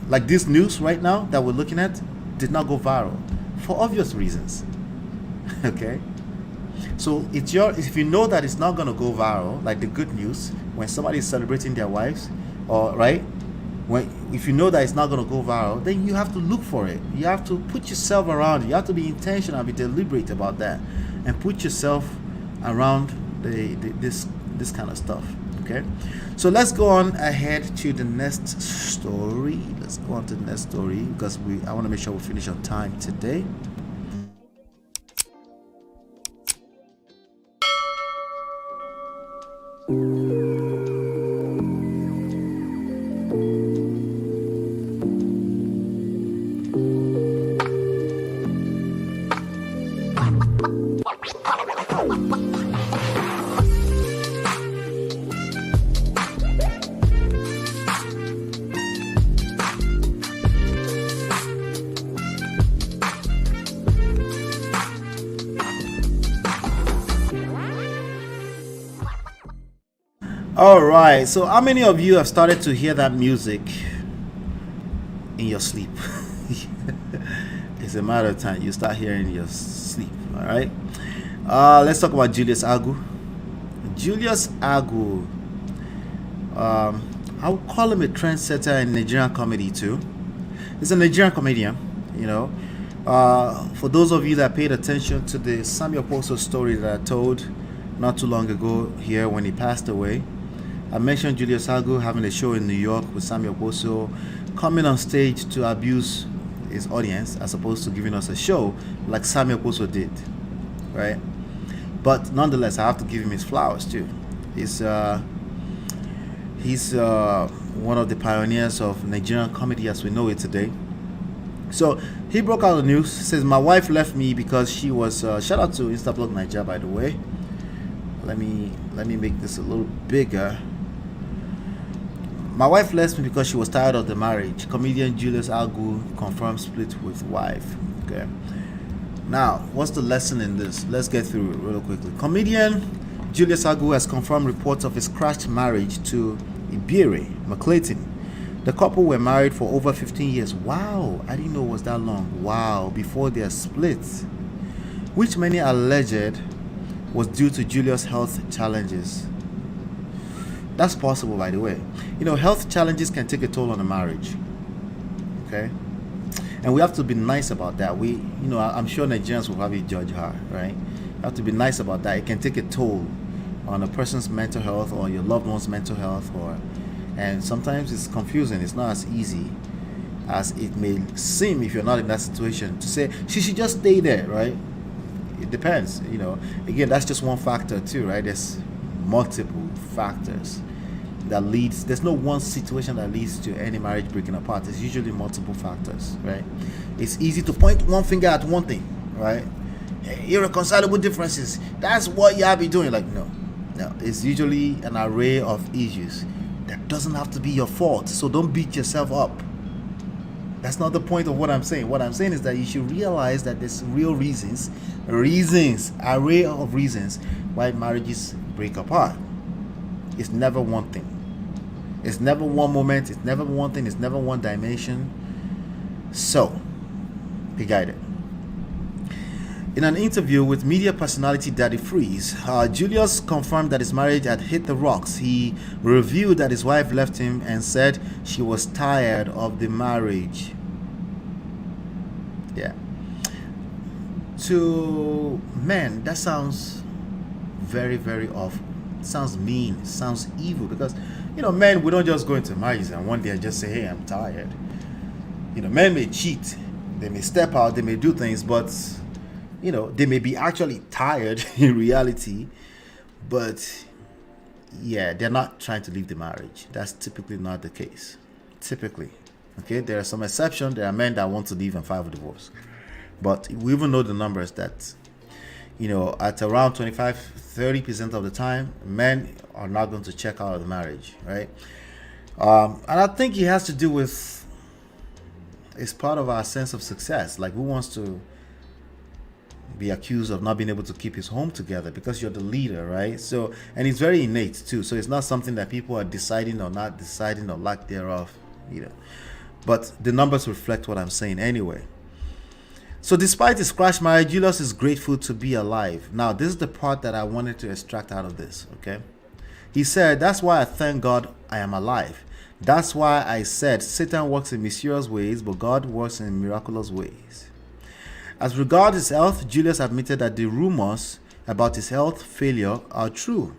like this news right now that we're looking at, did not go viral for obvious reasons. Okay? So if you know that it's not going to go viral, like the good news, when somebody is celebrating their wives, or right, if you know that it's not going to go viral, then you have to look for it. You have to put yourself around it. You have to be intentional, be deliberate about that, and put yourself around this kind of stuff. Okay, so let's go on ahead to the next story. Let's go on to the next story because I want to make sure we finish on time today. All right, so how many of you have started to hear that music in your sleep? It's a matter of time. You start hearing in your sleep. All right, let's talk about Julius Agu. Julius Agu, I would call him a trendsetter in Nigerian comedy too. He's a Nigerian comedian, for those of you that paid attention to the Samuel Poso story that I told not too long ago here when he passed away, I mentioned Julius Agu having a show in New York with Samuel Poso, coming on stage to abuse his audience as opposed to giving us a show like Samuel Poso did, right? But nonetheless, I have to give him his flowers too. He's one of the pioneers of Nigerian comedy as we know it today. So he broke out the news. Says, my wife left me because she was shout out to Instablog Nigeria, by the way. Let me make this a little bigger. My wife left me because she was tired of the marriage. Comedian Julius Agu confirmed split with wife. Okay. Now, what's the lesson in this? Let's get through it real quickly. Comedian Julius Agu has confirmed reports of his crashed marriage to Ibire McClayton. The couple were married for over 15 years. Wow, I didn't know it was that long. Wow, before their split, which many alleged was due to Julius' health challenges. That's possible, by the way. Health challenges can take a toll on a marriage. Okay? And we have to be nice about that. I'm sure Nigerians will probably judge her, right? You have to be nice about that. It can take a toll on a person's mental health or your loved one's mental health, and sometimes it's confusing. It's not as easy as it may seem if you're not in that situation to say she should just stay there, right? It depends. Again, that's just one factor too, right? There's multiple factors that leads. There's no one situation that leads to any marriage breaking apart. It's usually multiple factors, right? It's easy to point one finger at one thing, right? Irreconcilable differences, that's what y'all be doing. Like, no, it's usually an array of issues that doesn't have to be your fault, so don't beat yourself up. That's not the point of what I'm saying. What I'm saying is that you should realize that there's real reasons, array of reasons why marriages break apart. It's never one thing. It's never one moment. It's never one thing. It's never one dimension. So, be guided. In an interview with media personality Daddy Freeze, Julius confirmed that his marriage had hit the rocks. He revealed that his wife left him and said she was tired of the marriage. Yeah. To men, that sounds very, very awful. It sounds mean. It sounds evil because, men, we don't just go into marriage and one day just say, hey, I'm tired. Men may cheat. They may step out. They may do things, but they may be actually tired in reality, but yeah, they're not trying to leave the marriage. That's typically not the case. Typically. Okay, there are some exceptions. There are men that want to leave and file for divorce. But we even know the numbers that, at around 25-30% of the time, men are not going to check out of the marriage, right? And I think it has to do with, it's part of our sense of success. Like, who wants to be accused of not being able to keep his home together because you're the leader, right? So, and it's very innate too. So it's not something that people are deciding or not deciding or lack thereof, But the numbers reflect what I'm saying anyway. So despite his crashed marriage, Julius is grateful to be alive. Now, this is the part that I wanted to extract out of this, okay? He said, that's why I thank God I am alive. That's why I said Satan works in mysterious ways, but God works in miraculous ways. As regards his health, Julius admitted that the rumors about his health failure are true.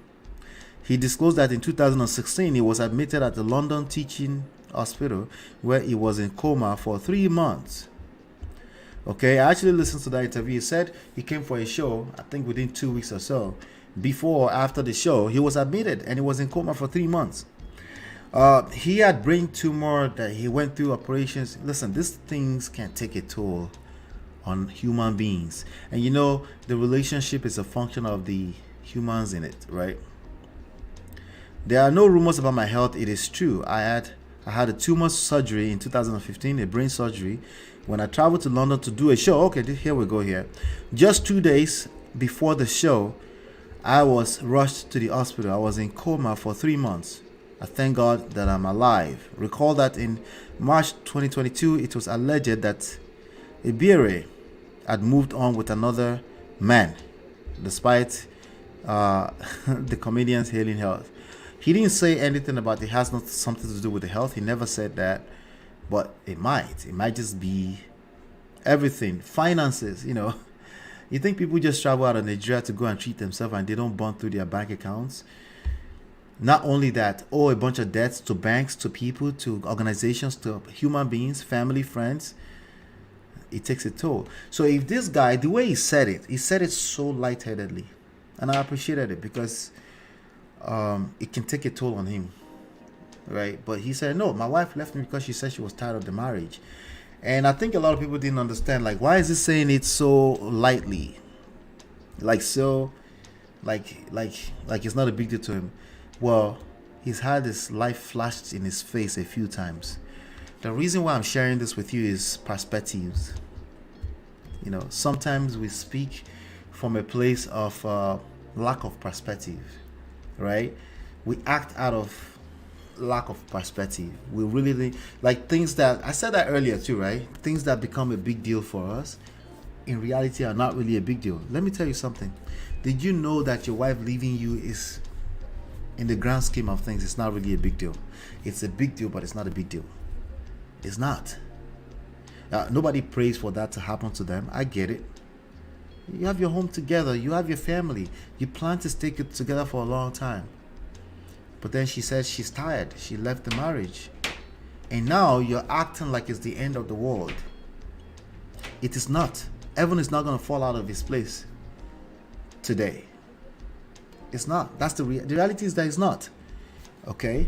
He disclosed that in 2016, he was admitted at the London Teaching Hospital where he was in coma for 3 months. Okay, I actually listened to that interview. He said he came for a show, I think within 2 weeks or so. Before or after the show, he was admitted and he was in coma for 3 months. He had brain tumor that he went through operations. Listen, these things can take a toll on human beings, and the relationship is a function of the humans in it, right? There are no rumors about my health. It is true. I had a tumor surgery in 2015, a brain surgery, when I traveled to London to do a show. Okay, here we go here. Just 2 days before the show, I was rushed to the hospital. I was in coma for 3 months. I thank God that I'm alive. Recall that in March 2022, it was alleged that Ibire had moved on with another man, despite the comedian's hailing health. He didn't say anything about it has not something to do with the health. He never said that, but it might. It might just be everything. Finances, You think people just travel out of Nigeria to go and treat themselves and they don't burn through their bank accounts? Not only that, a bunch of debts to banks, to people, to organizations, to human beings, family, friends. It takes a toll. So if this guy, the way he said it so lightheadedly, and I appreciated it because it can take a toll on him, right? But he said, no, my wife left me because she said she was tired of the marriage. And I think a lot of people didn't understand, like, why is he saying it so lightly? Like, so, like it's not a big deal to him. Well, He's had his life flashed in his face a few times. The reason why I'm sharing this with you is perspectives. You know, sometimes we speak from a place of lack of perspective, right? We act out of lack of perspective. We really like things that I said that earlier too, right? Things that become a big deal for us in reality are not really a big deal. Let me tell you something. Did you know that your wife leaving you is, in the grand scheme of things, it's not really a big deal? It's a big deal, but it's not a big deal. It's not. Nobody prays for that to happen to them. I get it. You have your home together. You have your family. You plan to stay together for a long time. But then she says she's tired. She left the marriage. And now you're acting like it's the end of the world. It is not. Heaven is not going to fall out of his place today. It's not. That's the reality is that it's not. Okay?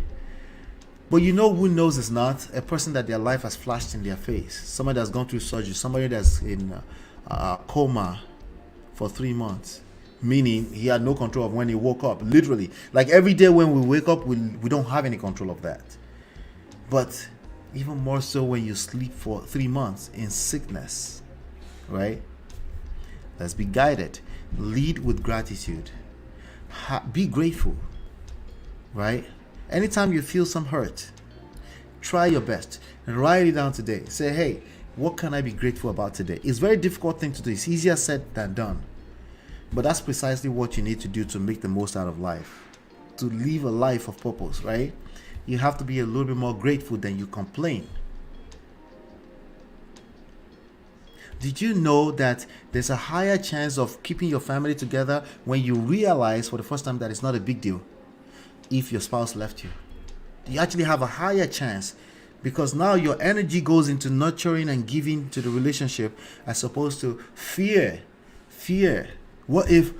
But you know who knows it's not? A person that their life has flashed in their face. Somebody that's gone through surgery. Somebody that's in a coma for 3 months. Meaning he had no control of when he woke up. Literally. Like every day when we wake up, we don't have any control of that. But even more so when you sleep for 3 months in sickness. Right? Let's be guided. Lead with gratitude. Be grateful. Right? Anytime you feel some hurt, try your best and write it down today. Say, hey, what can I be grateful about today? It's a very difficult thing to do. It's easier said than done. But that's precisely what you need to do to make the most out of life. To live a life of purpose, right? You have to be a little bit more grateful than you complain. Did you know that there's a higher chance of keeping your family together when you realize for the first time that it's not a big deal if your spouse left you? You actually have a higher chance because now your energy goes into nurturing and giving to the relationship as opposed to fear. What if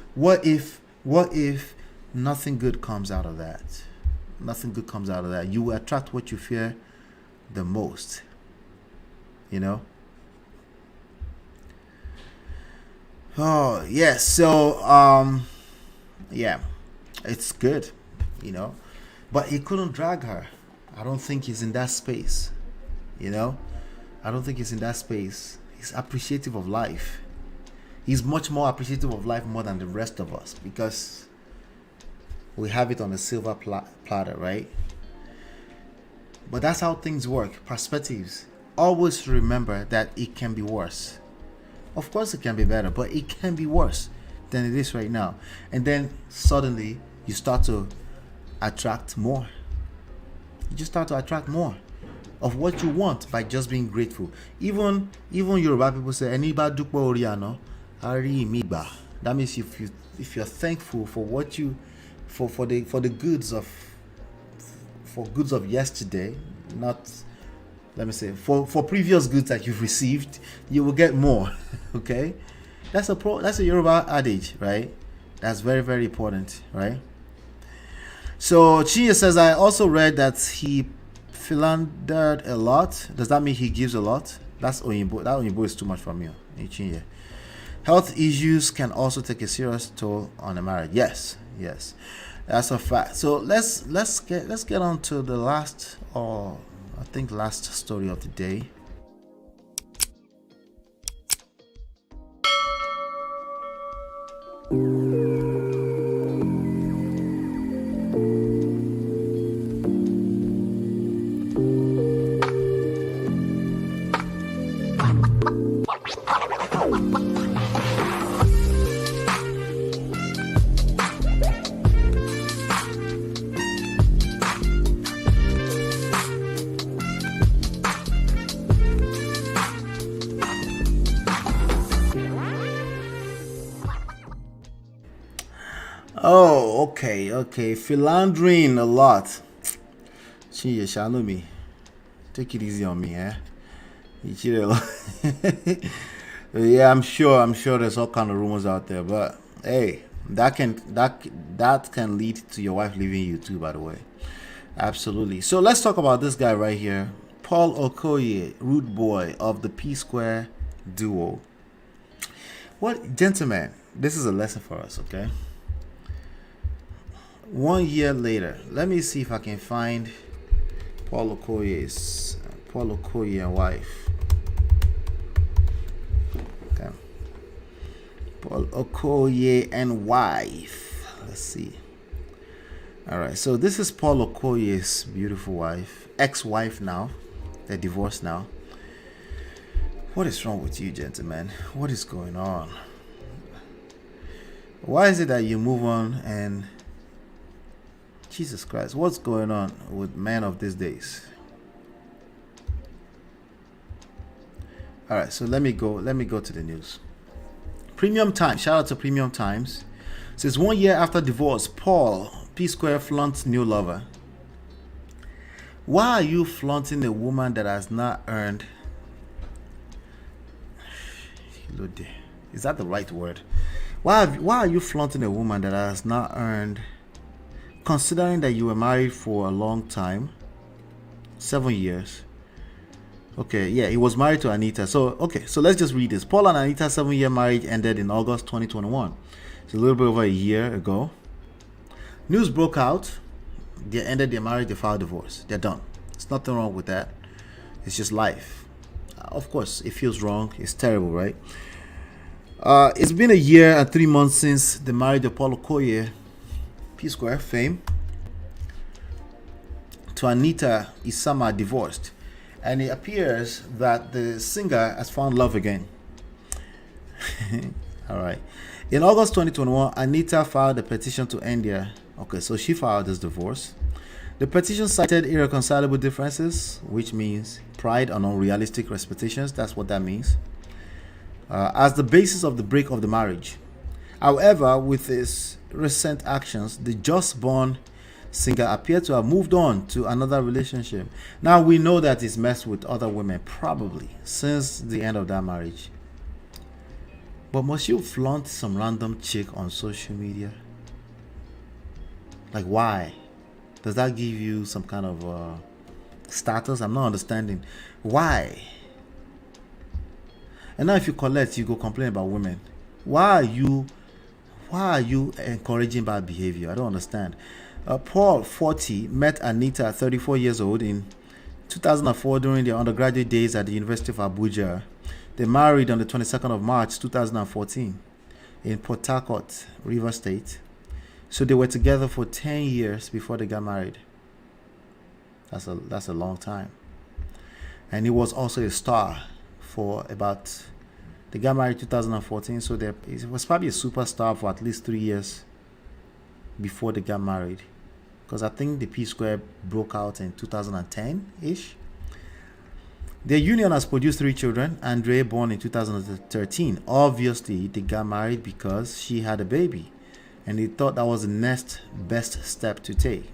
nothing good comes out of that? Nothing good comes out of that. You will attract what you fear the most. You know? Oh, yes. So, yeah, it's good, you know, but he couldn't drag her. I don't think he's in that space, you know. I don't think he's in that space. He's appreciative of life. He's much more appreciative of life more than the rest of us because we have it on a silver platter, right? But that's how things work. Perspectives. Always remember that it can be worse. Of course it can be better, but it can be worse than it is right now. And then suddenly you start to attract more. You just start to attract more of what you want by just being grateful. Even Yoruba people say, "Eniba dupe ori ano, ari mi gba." That means if you're thankful for what you for the goods of yesterday, not, let me say, for previous goods that you've received, you will get more. Okay, that's a Yoruba adage, right? That's very, very important, right? So Chinya says, I also read that he philandered a lot. Does that mean he gives a lot? That's Oyinbo. That Oyinbo is too much for me. Chinya. Health issues can also take a serious toll on a marriage. Yes, that's a fact. So let's get on to the last story of the day. Oh, okay. Philandering a lot. Chinya, shadow me. Take it easy on me, eh? You cheated a lot. Yeah, I'm sure there's all kind of rumors out there, but hey, that can lead to your wife leaving you too, by the way. Absolutely. So let's talk about this guy right here, Paul Okoye, rude boy of the P Square duo. What, gentlemen, this is a lesson for us, okay? 1 year later. Let me see if I can find Paul Okoye and wife. Okay. Paul Okoye and wife. Let's see. All right, so this is Paul Okoye's beautiful wife, ex-wife now. They're divorced now. What is wrong with you, gentlemen? What is going on? Why is it that you move on and Jesus Christ, what's going on with men of these days? All right, so let me go to the news. Premium Times, shout out to Premium Times. Says 1 year after divorce, Paul P Square flaunts new lover. Why are you flaunting a woman that has not earned? Is that the right word? Why are you flaunting a woman that has not earned? Considering that you were married for a long time, 7 years. Okay, yeah, he was married to Anita. So let's just read this. Paul and Anita's 7-year marriage ended in August 2021. It's a little bit over a year ago. News broke out. They ended their marriage. They filed divorce. They're done. There's nothing wrong with that. It's just life. Of course, it feels wrong. It's terrible, right? It's been a year and 3 months since the marriage of Paul Okoye, P Square fame, to Anita Isama divorced, and it appears that the singer has found love again. All right. In August 2021, Anita filed a petition to end their. Okay, so she filed this divorce. The petition cited irreconcilable differences, which means pride and unrealistic expectations. That's what that means. As the basis of the break of the marriage. However, with his recent actions, the just-born singer appeared to have moved on to another relationship. Now, we know that he's messed with other women, probably, since the end of that marriage. But must you flaunt some random chick on social media? Like, why? Does that give you some kind of status? I'm not understanding. Why? And now if you collect, you go complain about women. Why are you encouraging bad behavior? I don't understand. Paul, 40, met Anita, 34 years old, in 2004 during their undergraduate days at the University of Abuja. They married on the 22nd of March 2014 in Port Harcourt, Rivers State. So they were together for 10 years before they got married. That's a long time. And he was also a star for about. They got married in 2014, so he was probably a superstar for at least 3 years before they got married. Because I think the P Square broke out in 2010-ish. Their union has produced 3 children. Andre, born in 2013. Obviously, they got married because she had a baby. And they thought that was the next best step to take.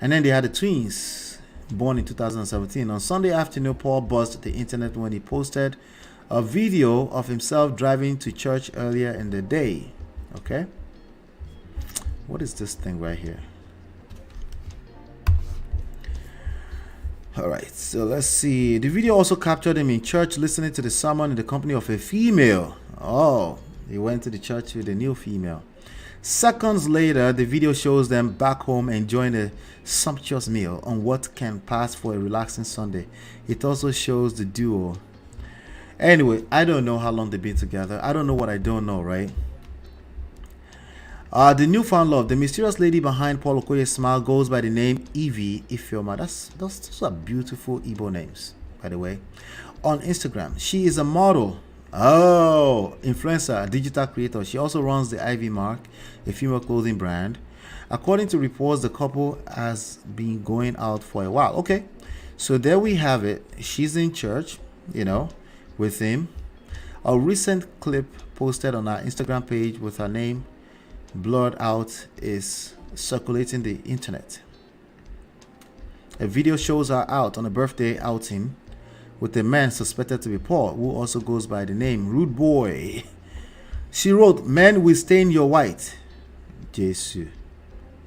And then they had the twins, born in 2017. On Sunday afternoon, Paul buzzed the internet when he posted a video of himself driving to church earlier in the day. Okay? What is this thing right here? Alright, so let's see. The video also captured him in church listening to the sermon in the company of a female. Oh, he went to the church with a new female. Seconds later, the video shows them back home enjoying a sumptuous meal on what can pass for a relaxing Sunday. It also shows the duo. Anyway, I don't know how long they've been together. I don't know what I don't know, right? The newfound love. The mysterious lady behind Paul Okoye's smile goes by the name Evie Ifeoma. Those are beautiful Igbo names, by the way. On Instagram, she is a model. Oh, influencer, digital creator. She also runs the Ivy Mark, a female clothing brand. According to reports, the couple has been going out for a while. Okay, so there we have it. She's in church, with him. A recent clip posted on our Instagram page with her name blurred out is circulating the internet. A video shows her out on a birthday outing with a man suspected to be Paul, who also goes by the name Rude Boy. She wrote, "Men will stain your white." Jesus.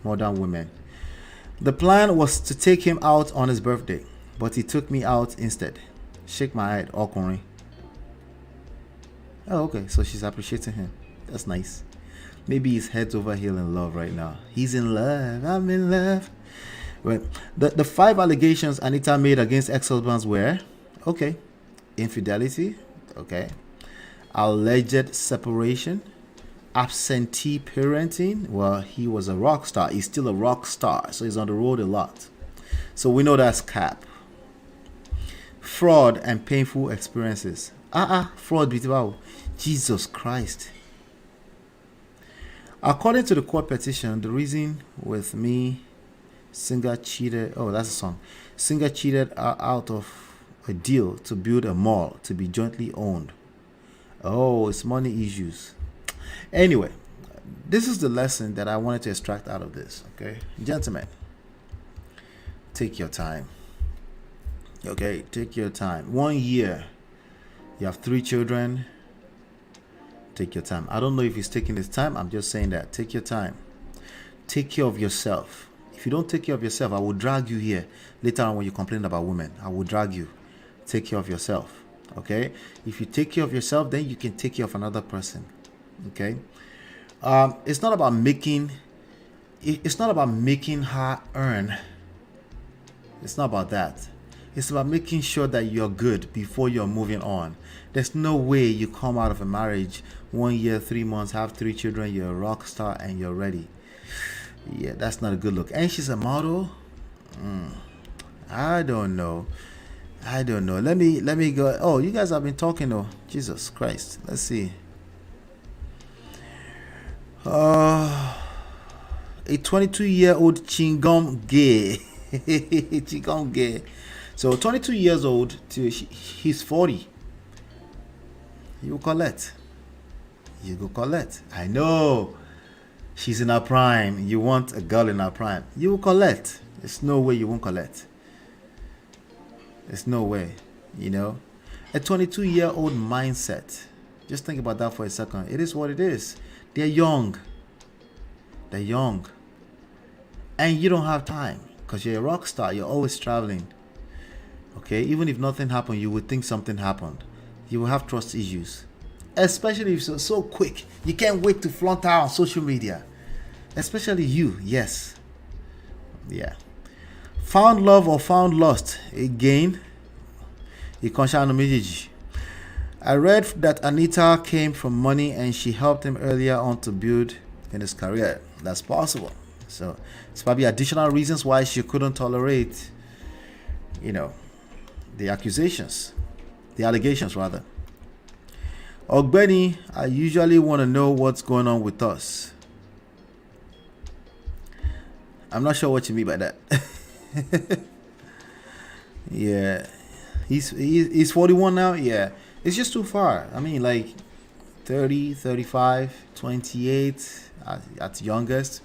Modern women. The plan was to take him out on his birthday, but he took me out instead. Shake my head, Okunri. Oh, okay, so she's appreciating him. That's nice. Maybe he's heads over heel in love right now. He's in love. I'm in love. Right. The 5 allegations Anita made against ex-husbands were, okay, infidelity, okay, alleged separation, absentee parenting. Well, he was a rock star. He's still a rock star, so he's on the road a lot. So we know that's cap. Fraud and painful experiences. Fraud, wow. Jesus Christ. According to the court petition, the reason with me, singer cheated. Oh, that's a song. Singer cheated out of a deal to build a mall to be jointly owned. Oh, it's money issues. Anyway, this is the lesson that I wanted to extract out of this. Okay, gentlemen, take your time. Okay, take your time. 1 year, you have 3 children. Take your time. I don't know if he's taking his time. I'm just saying that. Take your time. Take care of yourself. If you don't take care of yourself, I will drag you here later on when you complain about women. I will drag you. Take care of yourself. Okay? If you take care of yourself, then you can take care of another person. Okay? It's not about making her earn. It's not about that. It's about making sure that you're good before you're moving on. There's no way you come out of a marriage 1 year, 3 months, have 3 children, you're a rock star and you're ready. Yeah, that's not a good look. And she's a model. I don't know. Let me go. Oh, you guys have been talking though. Jesus Christ. Let's see. A 22-year-old Chingom gay. Chingom gay. So 22 years old to he's 40. You collect. You go collect. I know. She's in her prime. You want a girl in her prime. You will collect. There's no way you won't collect. There's no way. You know? A 22-year-old mindset. Just think about that for a second. It is what it is. They're young. They're young. And you don't have time. Because you're a rock star. You're always traveling. Okay? Even if nothing happened, you would think something happened. You will have trust issues. Especially if you're so quick. You can't wait to flaunt out on social media. Especially you. Yes. Yeah. Found love or found lost. Again. I read that Anita came from money and she helped him earlier on to build in his career. That's possible. So it's probably additional reasons why she couldn't tolerate, the allegations rather. Ogbeni, I usually want to know what's going on with us. I'm not sure what you mean by that. Yeah. He's 41 now? Yeah. It's just too far. I mean, like 30, 35, 28 at youngest.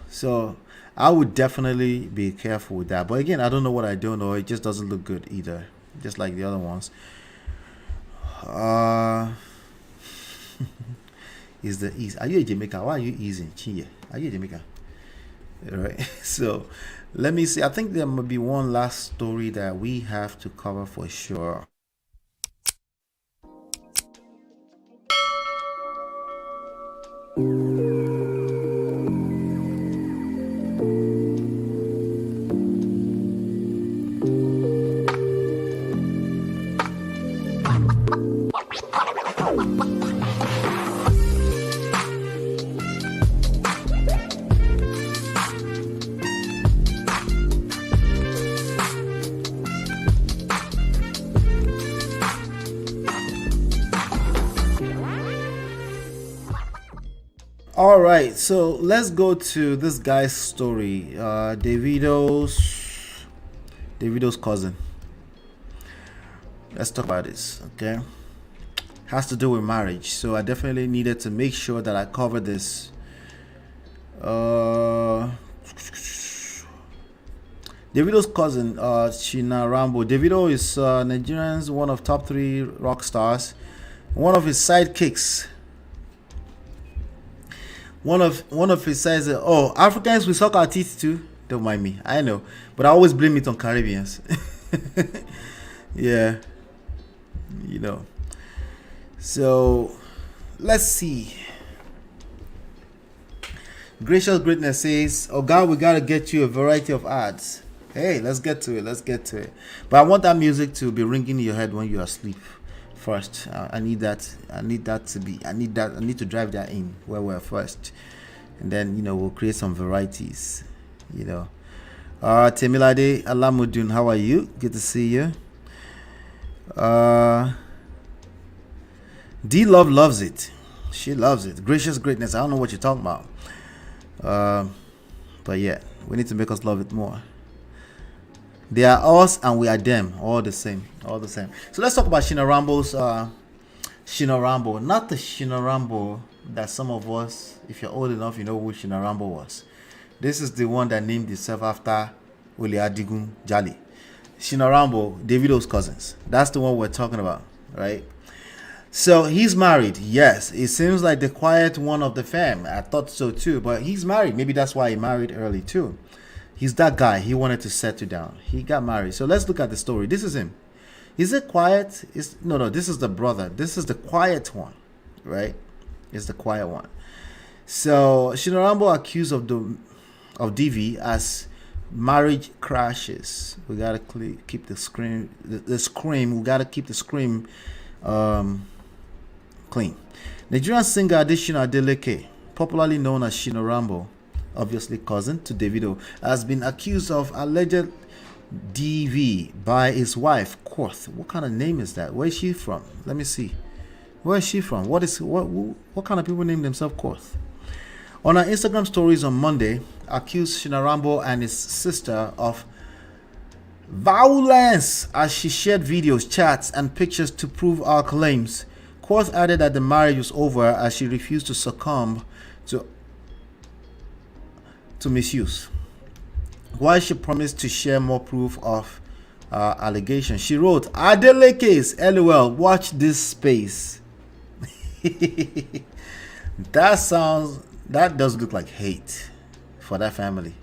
So I would definitely be careful with that. But again, I don't know what I don't know. It just doesn't look good either. Just like the other ones. Is the ease? Are you a Jamaican? Why are you easing? Chinye? Are you a Jamaican? Right. So let me see. I think there might be one last story that we have to cover for sure. All right, so let's go to this guy's story. Davido's cousin. Let's talk about this, okay? Has to do with marriage, so I definitely needed to make sure that I cover this. Davido's cousin, China Rambo. Davido is Nigerian's one of top 3 rock stars. One of his sidekicks. One of his sides. Africans we suck our teeth too. Don't mind me. I know, but I always blame it on Caribbeans. Yeah, So let's see. Gracious Greatness says, "Oh God, we gotta get you a variety of ads." Hey, let's get to it. Let's get to it. But I want that music to be ringing in your head when you are asleep. First, I need that. I need that to be. I need that. I need to drive that in where we're first, and then we'll create some varieties. Temilade Alamudun, how are you? Good to see you. D Love loves it. She loves it. Gracious Greatness. I don't know what you're talking about. But yeah, we need to make us love it more. They are us and we are them, all the same, all the same. So let's talk about Shina Rambo's Shina Rambo, not the Shina Rambo that some of us, if you're old enough, you know who Shina Rambo was. This is the one that named himself after Wole Adigun Jali. Shina Rambo, Davido's cousins. That's the one we're talking about, right? So he's married. Yes, it seems like the quiet one of the fam. I thought so too, but he's married. Maybe that's why he married early too. He's that guy. He wanted to settle down. He got married. So let's look at the story. This is him. Is it quiet? No, this is the brother. This is the quiet one, right? It's the quiet one. So Shina Rambo accused of DV as marriage crashes. We gotta keep the scream. The scream. We gotta keep the scream clean. Nigerian singer Adesina Adeleke, popularly known as Shina Rambo, obviously cousin to Davido, has been accused of alleged DV by his wife, Korth. What kind of name is that? Where is she from? Let me see. Where is she from? What kind of people name themselves Korth? On her Instagram stories on Monday, accused Shina Rambo and his sister of violence as she shared videos, chats, and pictures to prove her claims. Korth added that the marriage was over as she refused to succumb to misuse. While she promised to share more proof of allegations, she wrote, "Adeleke's LOL, watch this space." That does look like hate for that family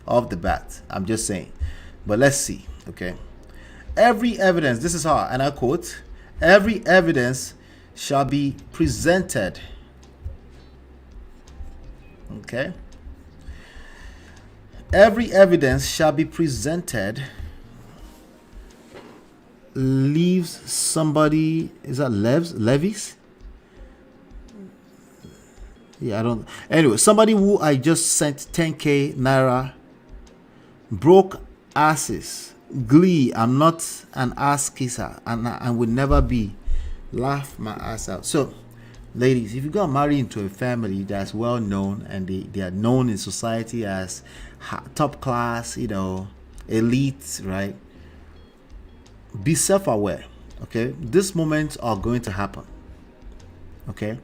off the bat. I'm just saying. But let's see, okay? Every evidence, this is her, and I quote, "Every evidence shall be presented." Okay? Every evidence shall be presented. Leaves somebody, is that Levies? Yeah, I don't. Anyway, somebody who I just sent 10k naira, broke asses, glee. I'm not an ass kisser, and I would never be. Laugh my ass out. So, ladies, if you got married into a family that's well known and they are known in society as top class, elite, right? Be self-aware. Okay, these moments are going to happen. Okay.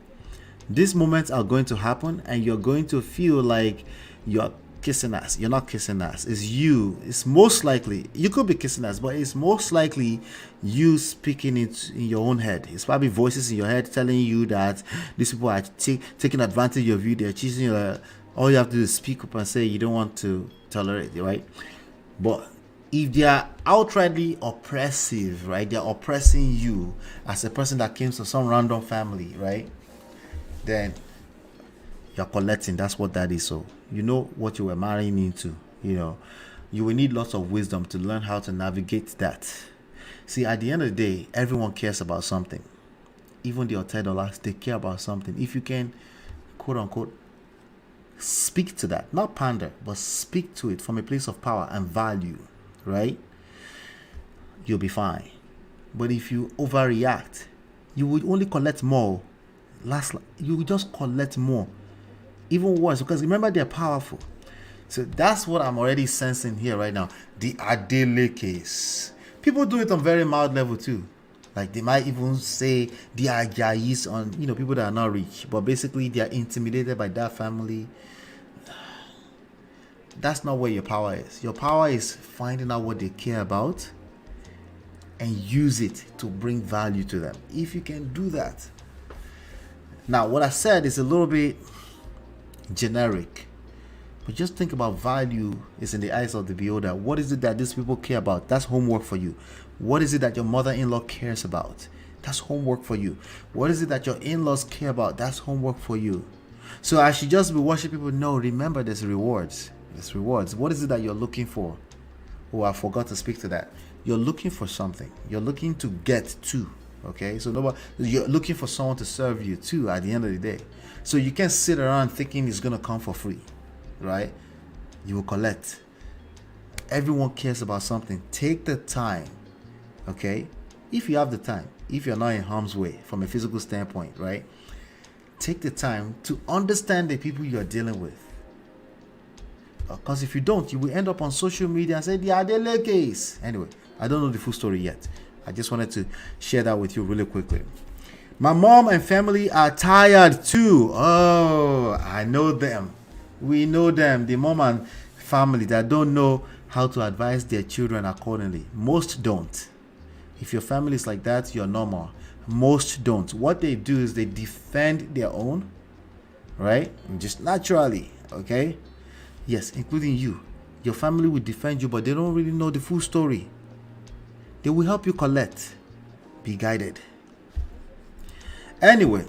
These moments are going to happen and you're going to feel like you're kissing ass. You're not kissing ass. It's you. It's most likely, you could be kissing ass, but it's most likely you speaking it in your own head. It's probably voices in your head telling you that these people are taking advantage of you. They're cheating you. All you have to do is speak up and say you don't want to tolerate it, right? But if they are outrightly oppressive, right? They're oppressing you as a person that came from some random family, right? Then you're collecting. That's what that is. So you know what you were marrying into. You will need lots of wisdom to learn how to navigate that. See, at the end of the day, everyone cares about something. Even the Otedolas, they care about something. If you can, quote unquote, speak to that, not pander, but speak to it from a place of power and value, right? You'll be fine. But if you overreact, you would only collect more. You will just collect more, even worse, because remember, they're powerful. So that's what I'm already sensing here right now. The Adele case, people do it on very mild level too. Like they might even say they are Jais on people that are not rich, but basically they are intimidated by that family. That's not where your power is. Your power is finding out what they care about and use it to bring value to them. If you can do that. Now, what I said is a little bit generic, but just think about value is in the eyes of the beholder. What is it that these people care about? That's homework for you. What is it that your mother-in-law cares about? That's homework for you. What is it that your in-laws care about? That's homework for you. So I should just be watching people. No, remember there's rewards. There's rewards. What is it that you're looking for? Oh, I forgot to speak to that. You're looking for something. You're looking to get to. Okay, so you're looking for someone to serve you too at the end of the day. So you can't sit around thinking it's gonna come for free, right? You will collect. Everyone cares about something. Take the time, okay? If you have the time, if you're not in harm's way from a physical standpoint, right? Take the time to understand the people you're dealing with. Because if you don't, you will end up on social media and say, the Adele case. Anyway, I don't know the full story yet. I just wanted to share that with you really quickly. My mom and family are tired too. Oh, I know them. We know them. The mom and family that don't know how to advise their children accordingly. Most don't. If your family is like that, you're normal. Most don't. What they do is they defend their own, right? Just naturally, okay? Yes, including you. Your family will defend you, but they don't really know the full story. They will help you collect. Be guided. Anyway,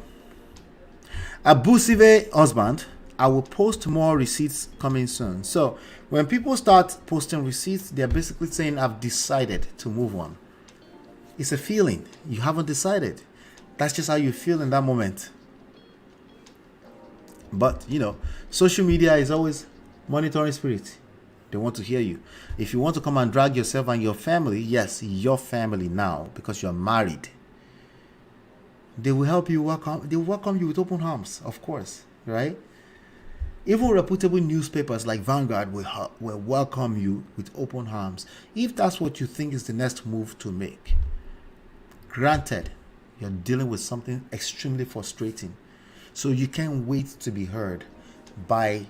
abusive husband. I will post more receipts coming soon. So when people start posting receipts, they're basically saying, I've decided to move on. It's a feeling. You haven't decided. That's just how you feel in that moment. But, social media is always monitoring spirit. They want to hear you. If you want to come and drag yourself and your family, yes, your family now, because you're married, they will help you welcome. They will welcome you with open arms, of course, right? Even reputable newspapers like Vanguard will welcome you with open arms if that's what you think is the next move to make. Granted, you're dealing with something extremely frustrating, so you can't wait to be heard by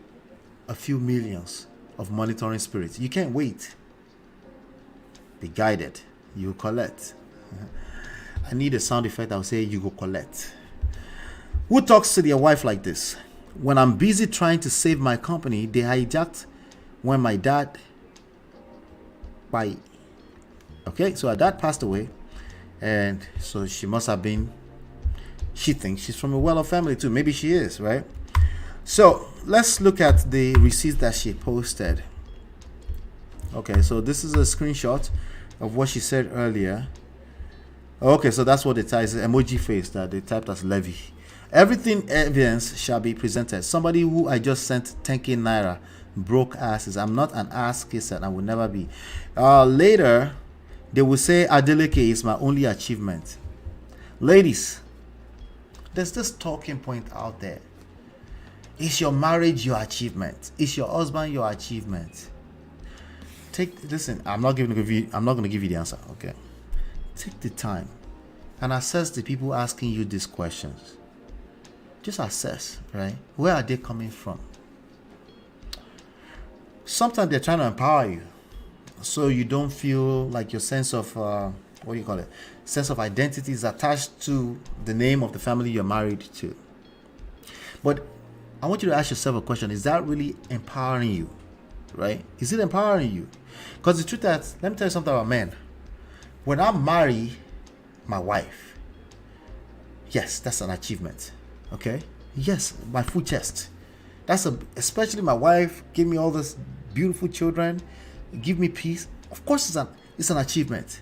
a few millions of monitoring spirits. You can't wait. Be guided. You collect. I need a sound effect that will say you go collect. Who talks to their wife like this? When I'm busy trying to save my company, they hijacked when my dad Okay, so her dad passed away, and so she must have been, she thinks she's from a well-off family too. Maybe she is, right? So let's look at the receipts that she posted. Okay, so this is a screenshot of what she said earlier. Okay, so that's what it is, emoji face that they typed as Levy. Everything evidence shall be presented. Somebody who I just sent 10k naira broke asses. I'm not an ass kisser and I will never be. Later, they will say Adeleke is my only achievement. Ladies, there's this talking point out there. Is your marriage your achievement? Is your husband your achievement? Listen, I'm not going to give you the answer, okay? Take the time and assess the people asking you these questions. Just assess, right? Where are they coming from? Sometimes they're trying to empower you, so you don't feel like your sense of sense of identity is attached to the name of the family you're married to. But I want you to ask yourself a question: is that really empowering you? Right? Is it empowering you? Because the truth is, let me tell you something about men. When I marry my wife, yes, that's an achievement. Okay? Yes, my full chest. Especially my wife give me all these beautiful children, give me peace. Of course, it's an achievement.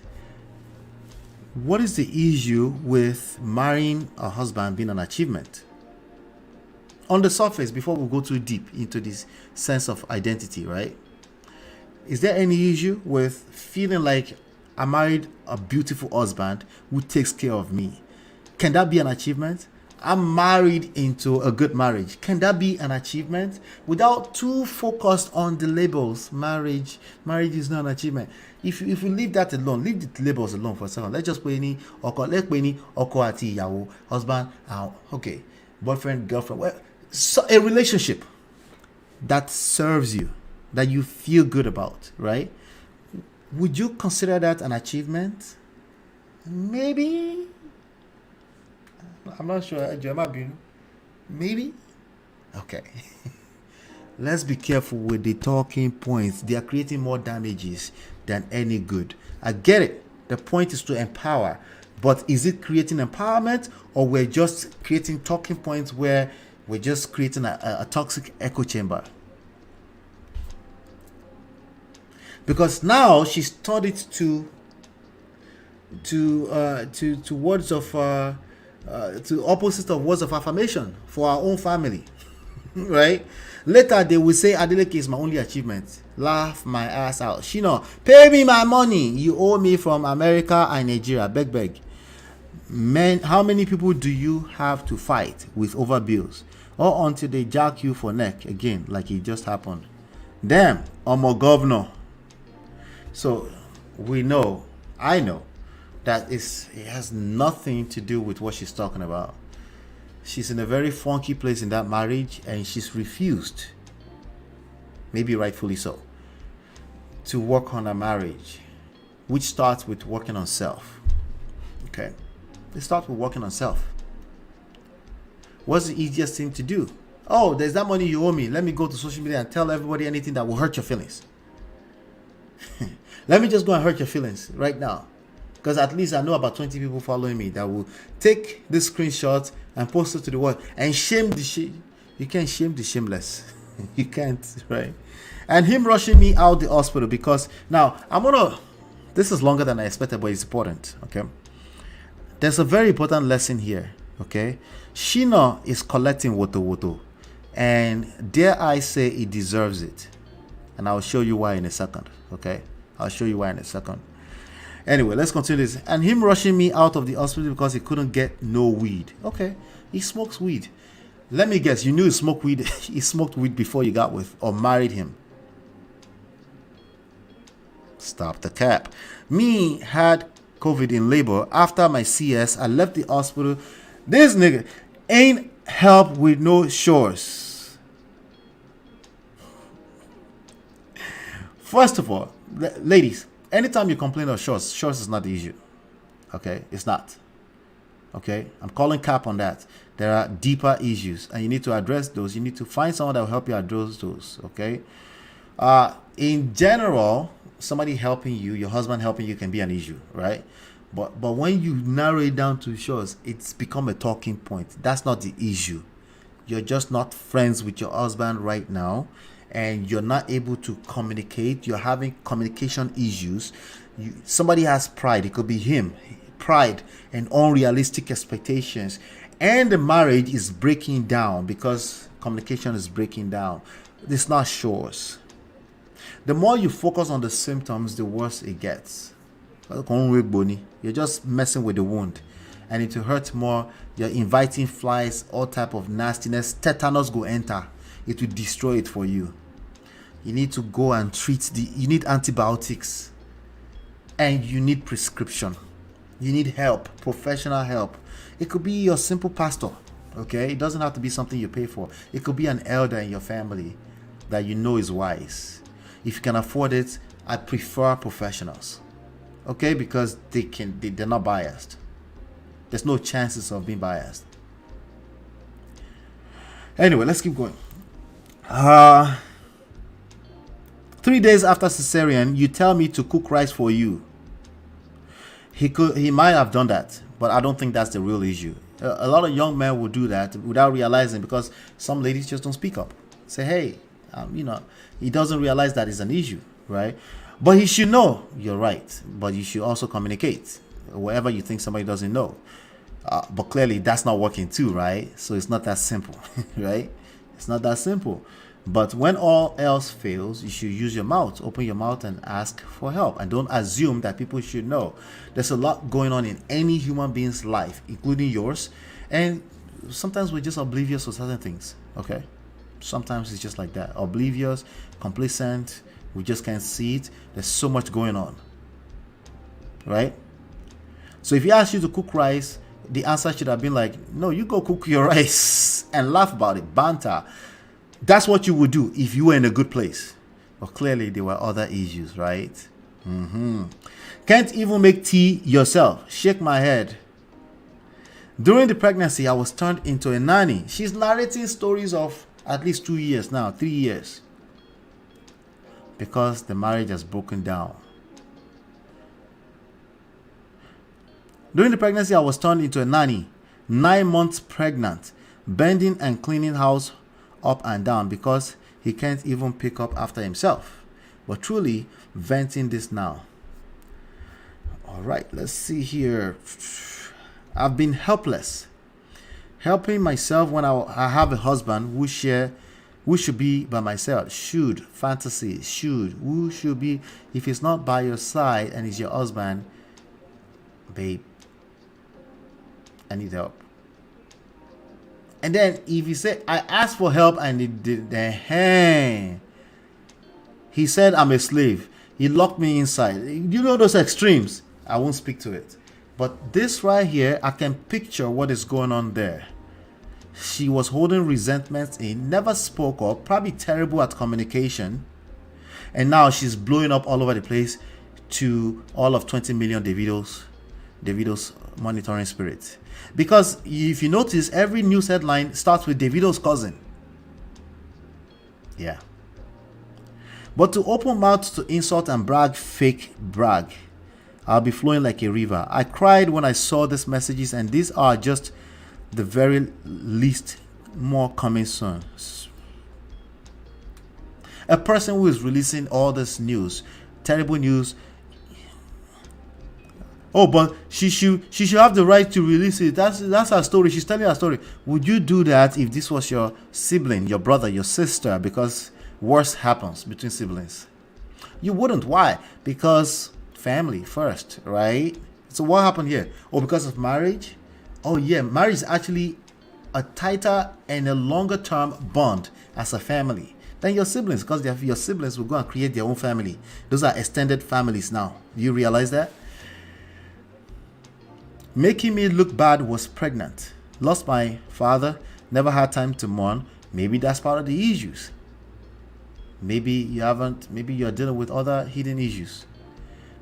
What is the issue with marrying a husband being an achievement? On the surface, before we go too deep into this sense of identity, right? Is there any issue with feeling like I married a beautiful husband who takes care of me? Can that be an achievement? I'm married into a good marriage. Can that be an achievement? Without too focused on the labels, marriage is not an achievement. If we leave that alone, leave the labels alone for a second. Let's just put any oko ati yawo, husband, okay, boyfriend, girlfriend. Well, so a relationship that serves you, that you feel good about, right? Would you consider that an achievement? Maybe. I'm not sure. Maybe. Okay. Let's be careful with the talking points. They are creating more damages than any good. I get it. The point is to empower. But is it creating empowerment, or we're just creating talking points where We're just creating a toxic echo chamber. Because now she's turned it to words of to opposite of words of affirmation for our own family. Right? Later they will say Adeleke is my only achievement. Laugh my ass out. Shino, pay me my money. You owe me from America and Nigeria. Beg. Men, how many people do you have to fight with over bills? Or until they jack you for neck again, like it just happened. Damn, I'm a governor. So we know, I know, that it has nothing to do with what she's talking about. She's in a very funky place in that marriage, and she's refused, maybe rightfully so, to work on a marriage, which starts with working on self. Okay, it starts with working on self. What's the easiest thing to do? Oh, there's that money you owe me. Let me go to social media and tell everybody anything that will hurt your feelings. Let me just go and hurt your feelings right now. Because at least I know about 20 people following me that will take this screenshot and post it to the world and shame the shame. You can't shame the shameless. You can't, right? And him rushing me out the hospital because now this is longer than I expected, but it's important, okay? There's a very important lesson here, okay? Shina is collecting woto. And dare I say he deserves it. And I'll show you why in a second, okay? I'll show you why in a second. Anyway, let's continue this. And him rushing me out of the hospital because he couldn't get no weed. Okay, he smokes weed. Let me guess, you knew he smoked weed. He smoked weed before you got with or married him. Stop the cap. Me had COVID in labor. After my CS, I left the hospital. This nigga ain't help with no shores. First of all, ladies, anytime you complain of shorts is not the issue. Okay, it's not. Okay, I'm calling cap on that. There are deeper issues, and you need to address those. You need to find someone that will help you address those. Okay. In general, somebody helping you, your husband helping you, can be an issue, right? But when you narrow it down to shorts, it's become a talking point. That's not the issue. You're just not friends with your husband right now, and you're not able to communicate. You're having communication issues. Somebody has pride. It could be him. Pride and unrealistic expectations. And the marriage is breaking down because communication is breaking down. It's not shores. The more you focus on the symptoms, the worse it gets. You're just messing with the wound. And it will hurt more. You're inviting flies, all type of nastiness. Tetanus go enter. It will destroy it for you. You need to go and treat you need antibiotics. And you need prescription. You need help, professional help. It could be your simple pastor, okay? It doesn't have to be something you pay for. It could be an elder in your family that you know is wise. If you can afford it, I prefer professionals, okay? Because they're not biased. There's no chances of being biased. Anyway, let's keep going. 3 days after cesarean, you tell me to cook rice for you. He might have done that, but I don't think that's the real issue. A lot of young men will do that without realizing, because some ladies just don't speak up. Say, hey, he doesn't realize that is an issue, right? But he should know you're right, but you should also communicate wherever you think somebody doesn't know. But clearly that's not working too, right? So it's not that simple, right? It's not that simple. But when all else fails, you should use your mouth. Open your mouth and ask for help. And don't assume that people should know. There's a lot going on in any human being's life, including yours. And sometimes we're just oblivious to certain things, okay? Sometimes it's just like that. Oblivious, complacent. We just can't see it. There's so much going on, right? So if he asks you to cook rice, the answer should have been like, no, you go cook your rice, and laugh about it, banter. That's what you would do if you were in a good place. But clearly there were other issues, right? Can't even make tea yourself. Shake my head. During the pregnancy, I was turned into a nanny. She's narrating stories of at least 2 years now, 3 years. Because the marriage has broken down. During the pregnancy, I was turned into a nanny. 9 months pregnant. bending and cleaning house up and down because he can't even pick up after himself. But truly venting this now. All right, let's see here. I've been helpless, helping myself when I have a husband who should be by my side. Should fantasy should who should be if he's not by your side and he's your husband, babe. I need help. And then if he said I asked for help and he did he said I'm a slave. He locked me inside. You know those extremes. I won't speak to it. But this right here, I can picture what is going on there. She was holding resentments in, never spoke up, probably terrible at communication. And now she's blowing up all over the place to all of 20 million Davido's monitoring spirit. Because if you notice, every news headline starts with Davido's cousin. Yeah. But to open mouth to insult and brag, fake brag. I'll be flowing like a river. I cried when I saw these messages, and these are just the very least, more coming soon. A person who is releasing all this news, terrible news. Oh, but she should have the right to release it. That's her story. She's telling her story. Would you do that if this was your sibling, your brother, your sister? Because worse happens between siblings. You wouldn't. Why? Because family first, right? So what happened here? Oh, because of marriage? Oh yeah, marriage is actually a tighter and a longer term bond as a family than your siblings, because your siblings will go and create their own family. Those are extended families now. Do you realize that? Making me look bad, was pregnant, lost my father, never had time to mourn. Maybe that's part of the issues. Maybe you haven't, maybe you're dealing with other hidden issues.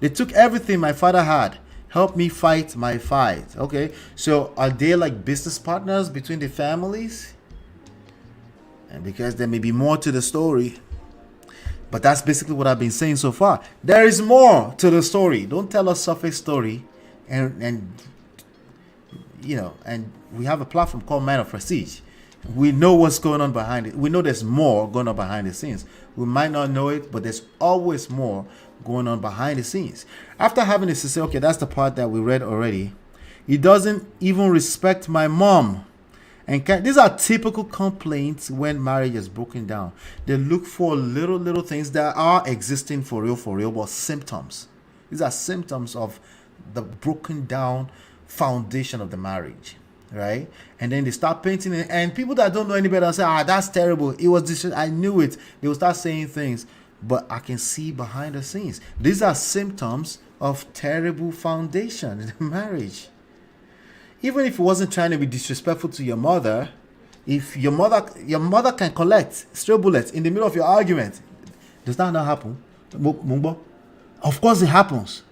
They took everything my father had, helped me fight my fight. Okay, so are they like business partners between the families? And because there may be more to the story, but that's basically what I've been saying so far. There is more to the story. Don't tell us surface story, and you know, and we have a platform called Man of Prestige. We know what's going on behind it. We know there's more going on behind the scenes. We might not know it, but there's always more going on behind the scenes. After having this to say, okay, that's the part that we read already. He doesn't even respect my mom. And these are typical complaints when marriage is broken down. They look for little things that are existing for real, but symptoms. These are symptoms of the broken down foundation of the marriage, right? And then they start painting it, and people that don't know any better say, that's terrible, it was this, I knew it. They will start saying things, but I can see behind the scenes. These are symptoms of terrible foundation in the marriage. Even if it wasn't trying to be disrespectful to your mother, if your mother can collect stray bullets in the middle of your argument, does that not happen? Of course it happens.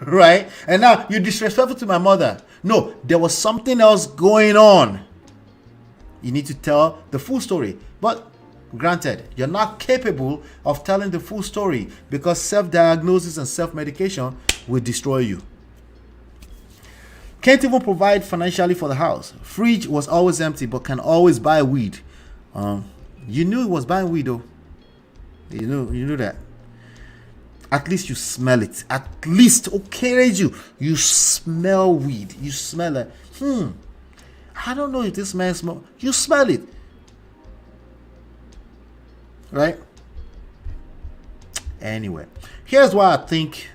Right? And now you're disrespectful to my mother. No, there was something else going on. You need to tell the full story. But granted, you're not capable of telling the full story because self-diagnosis and self-medication will destroy you. Can't even provide financially for the house. Fridge was always empty, but can always buy weed. You knew it was buying weed though. You knew that. At least you smell it. At least, okay, you smell weed. You smell it. I don't know if this man smells. You smell it. Right? Anyway, here's why I think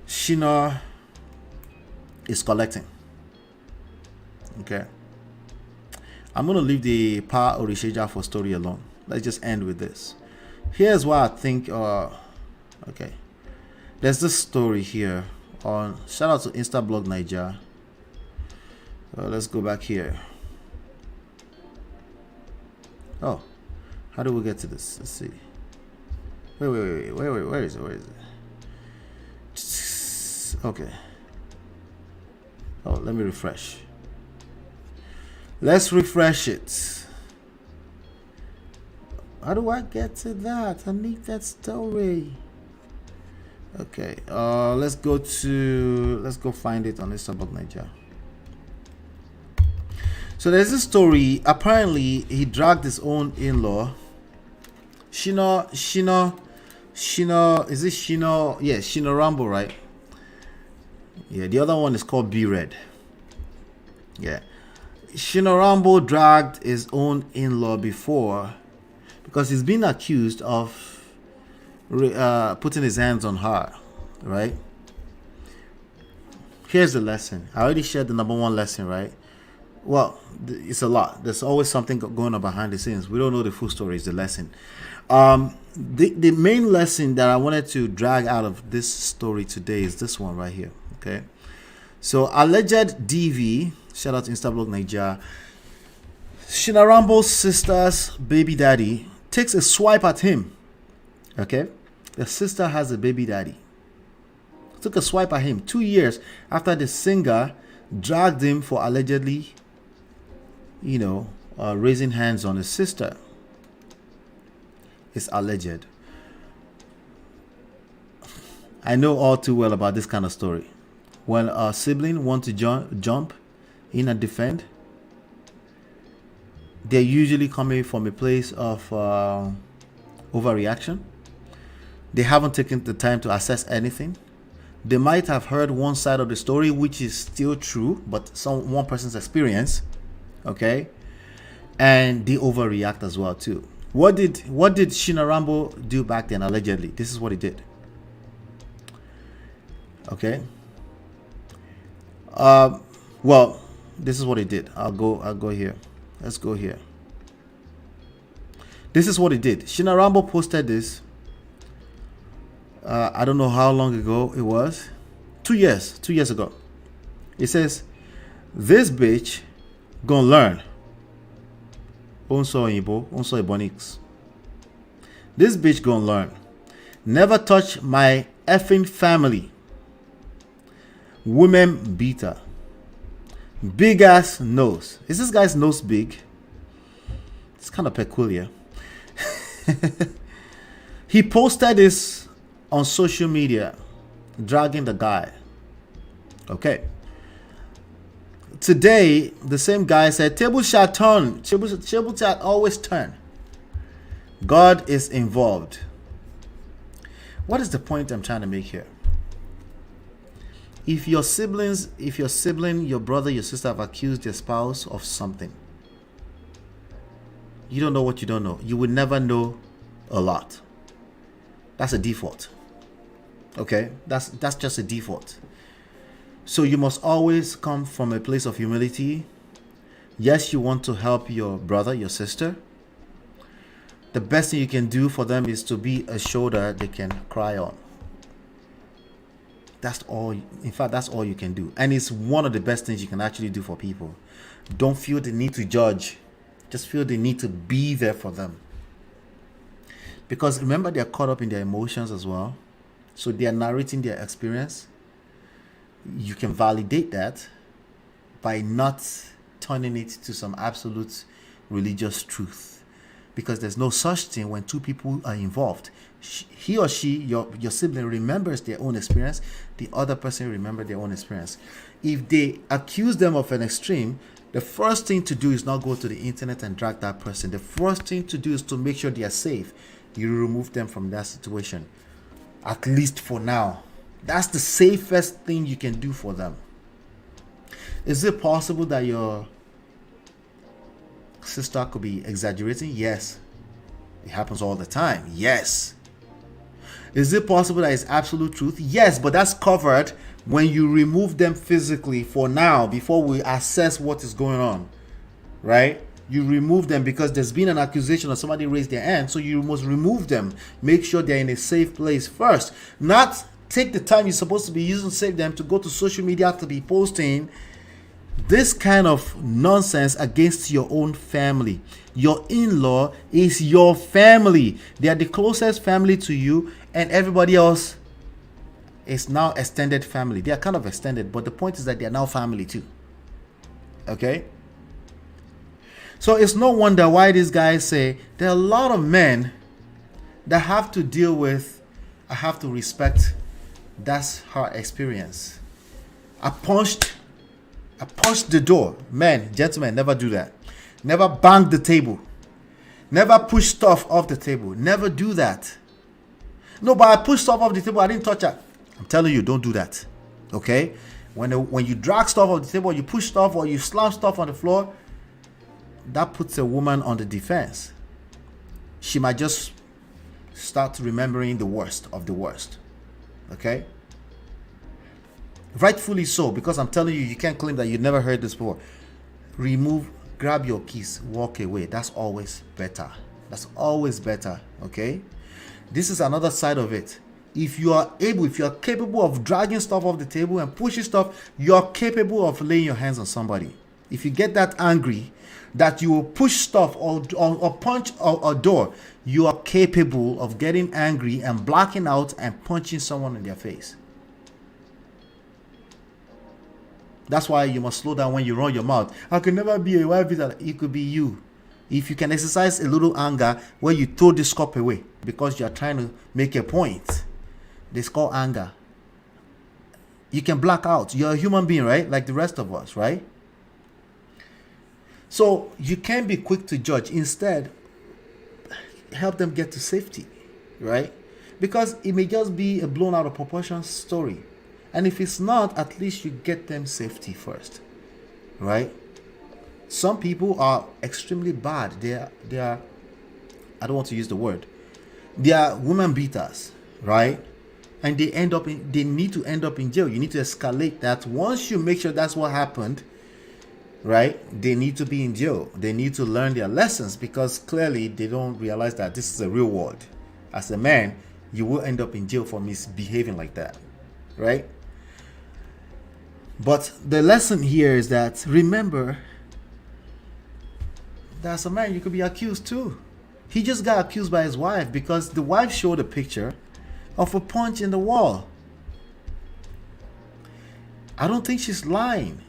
Shina is collecting. Okay. I'm going to leave the Pa Orisheja for story alone. Let's just end with this. Here's why I think... okay, there's this story here on, shout out to Instablog Niger. Let's go back here. Oh, how do we get to this? Let's see. Wait, where is it? Okay. Oh, let me refresh. Let's refresh it. How do I get to that? I need that story. Okay, let's go find it on Instablog Niger. So there's this story. Apparently, he dragged his own in-law. Shino. Is it Shino? Yeah, Shino Rambo, right? Yeah, the other one is called B Red. Yeah. Shino Rambo dragged his own in-law before because he's been accused of putting his hands on her, right? Here's the lesson. I already shared the number one lesson, right? Well, it's a lot. There's always something going on behind the scenes. We don't know the full story. It's the lesson. The main lesson that I wanted to drag out of this story today is this one right here. Okay. So alleged DV, shout out to Instablog Nigeria, Shino Rambo's sister's baby daddy takes a swipe at him. Okay. The sister has a baby daddy. Took a swipe at him 2 years after the singer dragged him for allegedly, raising hands on his sister. It's alleged. I know all too well about this kind of story. When a sibling wants to jump in and defend, they're usually coming from a place of overreaction. They haven't taken the time to assess anything. They might have heard one side of the story, which is still true, but one person's experience, okay, and they overreact as well too. What did Shino Rambo do back then? Allegedly, this is what he did. Okay. Well, this is what he did. I'll go here. Let's go here. This is what he did. Shino Rambo posted this. I don't know how long ago it was. 2 years. 2 years ago. It says, "This bitch gonna learn." Onso Ebonix. This bitch gonna learn. Never touch my effing family. Women beater. Big ass nose. Is this guy's nose big? It's kind of peculiar. He posted this on social media, dragging the guy. Okay. Today, the same guy said, "Table shall turn. Table shall always turn. God is involved." What is the point I'm trying to make here? If your sibling, your brother, your sister have accused their spouse of something, you don't know what you don't know. You will never know a lot. That's a default. Okay, that's just a default. So you must always come from a place of humility. Yes, you want to help your brother, your sister. The best thing you can do for them is to be a shoulder they can cry on. That's all. In fact, that's all you can do. And it's one of the best things you can actually do for people. Don't feel the need to judge. Just feel the need to be there for them. Because remember, they're caught up in their emotions as well. So they are narrating their experience. You can validate that by not turning it to some absolute religious truth. Because there's no such thing when two people are involved. He or she, your sibling, remembers their own experience. The other person remembers their own experience. If they accuse them of an extreme, the first thing to do is not go to the internet and drag that person. The first thing to do is to make sure they are safe. You remove them from that situation. At least for now. That's the safest thing you can do for them. Is it possible that your sister could be exaggerating? Yes. It happens all the time. Yes. Is it possible that it's absolute truth? Yes, but that's covered when you remove them physically for now, before we assess what is going on. Right? You remove them because there's been an accusation or somebody raised their hand, so you must remove them. Make sure they're in a safe place first. Not take the time you're supposed to be using to save them to go to social media to be posting this kind of nonsense against your own family. Your in-law is your family. They are the closest family to you, and everybody else is now extended family. They are kind of extended, but the point is that they are now family too. Okay? So it's no wonder why these guys say there are a lot of men that have to deal with, I have to respect, that's her experience. I punched I punched the door. Men, gentlemen, never do that. Never bang the table. Never push stuff off the table. Never do that. No, but I pushed stuff off the table. I didn't touch it. I'm telling you, don't do that. Okay? When you drag stuff off the table, you push stuff or you slam stuff on the floor, that puts a woman on the defense. She might just start remembering the worst of the worst. Okay? Rightfully so, because I'm telling you, you can't claim that you never heard this before. Grab your keys, walk away. That's always better. That's always better. Okay? This is another side of it. If you are capable of dragging stuff off the table and pushing stuff, you're capable of laying your hands on somebody. If you get that angry that you will push stuff or punch a door, you are capable of getting angry and blacking out and punching someone in their face. That's why you must slow down when you run your mouth. I could never be a wife beater. It could be you. If you can exercise a little anger where you throw this cup away because you are trying to make a point, it's called anger. You can black out. You're a human being, right? Like the rest of us, right? So you can't be quick to judge. Instead, help them get to safety, right? Because it may just be a blown out of proportion story. And if it's not, at least you get them safety first, right? Some people are extremely bad. They are, I don't want to use the word. They are woman beaters, right? And they need to end up in jail. You need to escalate that. Once you make sure that's what happened, right? They need to be in jail. They need to learn their lessons because clearly they don't realize that this is a real world. As a man, you will end up in jail for misbehaving like that, right? But the lesson here is that remember that as a man, you could be accused too. He just got accused by his wife because the wife showed a picture of a punch in the wall. I don't think she's lying.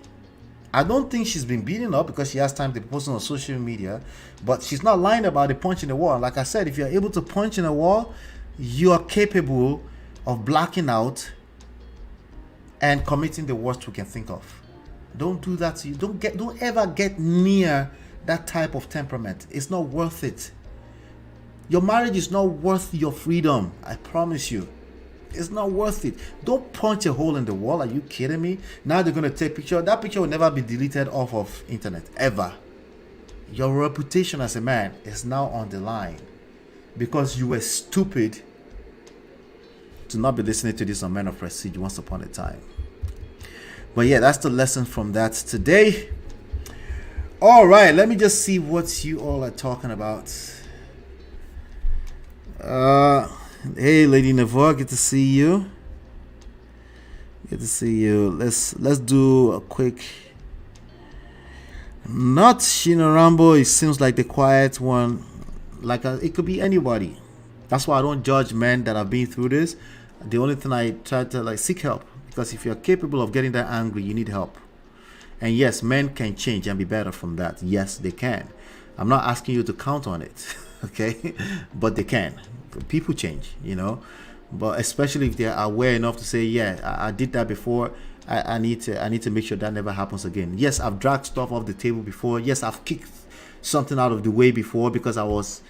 I don't think she's been beaten up because she has time to post on social media, but she's not lying about the punch in the wall. Like I said, if you're able to punch in a wall, you are capable of blacking out and committing the worst we can think of. Don't do that to you. Don't ever get near that type of temperament. It's not worth it. Your marriage is not worth your freedom. I promise you. It's not worth it. Don't punch a hole in the wall. Are you kidding me? Now they're going to take a picture. That picture will never be deleted off of internet. Ever. Your reputation as a man is now on the line. Because you were stupid to not be listening to this on Men of Prestige once upon a time. But yeah, that's the lesson from that today. Alright, let me just see what you all are talking about. Hey, Lady Navor, good to see you. Good to see you. Let's do a quick. Not Shina Rambo. It seems like the quiet one. It could be anybody. That's why I don't judge men that have been through this. The only thing I try to seek help, because if you're capable of getting that angry, you need help. And yes, men can change and be better from that. Yes, they can. I'm not asking you to count on it, okay? But they can. People change, But especially if they are aware enough to say, yeah, I did that before. I need to make sure that never happens again. Yes, I've dragged stuff off the table before. Yes, I've kicked something out of the way before because I was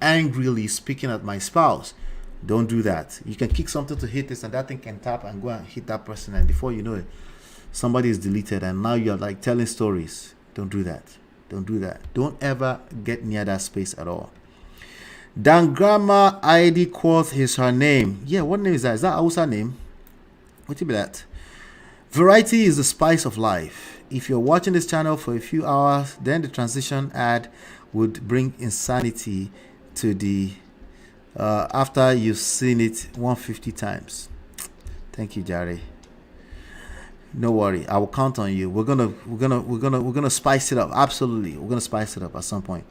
angrily speaking at my spouse. Don't do that. You can kick something to hit this and that thing can tap and go and hit that person, and before you know it, somebody is deleted and now you're like telling stories. Don't do that. Don't do that. Don't ever get near that space at all. Dangrama ID Quoth is her name. Yeah, what name is that? Is that Hausa name? What be that? Variety is the spice of life. If you're watching this channel for a few hours, then the transition ad would bring insanity to the after you've seen it 150 times. Thank you, Jare. No worry, I will count on you. We're gonna spice it up. Absolutely, we're gonna spice it up at some point.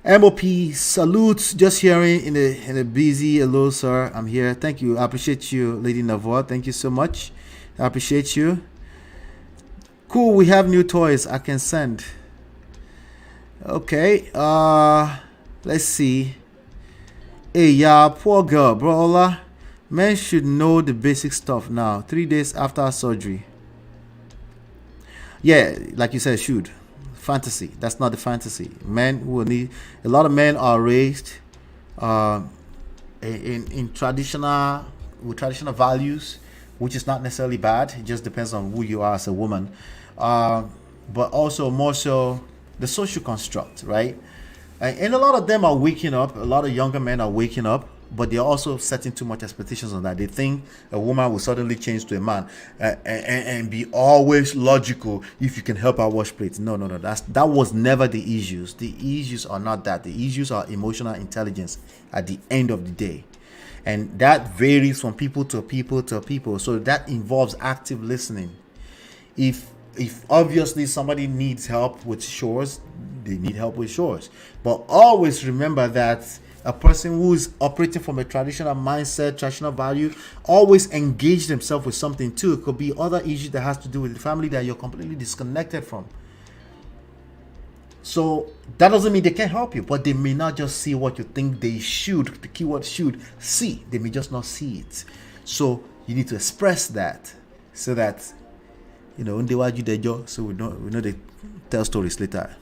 MOP salutes. Just hearing in a busy. Hello, sir. I'm here. Thank you. I appreciate you, Lady Navor. Thank you so much. I appreciate you. Cool. We have new toys I can send. Okay. Let's see. Hey, yeah, poor girl, bro. Ola. Men should know the basic stuff now. 3 days after surgery. Yeah, like you said, should. Fantasy. That's not the fantasy. Men will need. A lot of men are raised uh, in traditional with traditional values, which is not necessarily bad. It just depends on who you are as a woman, uh, but also more so the social construct, right? And a lot of them are waking up. A lot of younger men are waking up, but they're also setting too much expectations on that. They think a woman will suddenly change to a man and be always logical if you can help her wash plates. No, no, no. That was never the issues. The issues are not that. The issues are emotional intelligence at the end of the day. And that varies from people to people to people. So that involves active listening. If obviously somebody needs help with chores, they need help with chores. But always remember that a person who is operating from a traditional mindset, traditional value, always engage themselves with something too. It could be other issues that has to do with the family that you're completely disconnected from. So that doesn't mean they can't help you, but they may not just see what you think they should. The keyword should see. They may just not see it. So you need to express that so that when they watch you their job, so we know they tell stories later.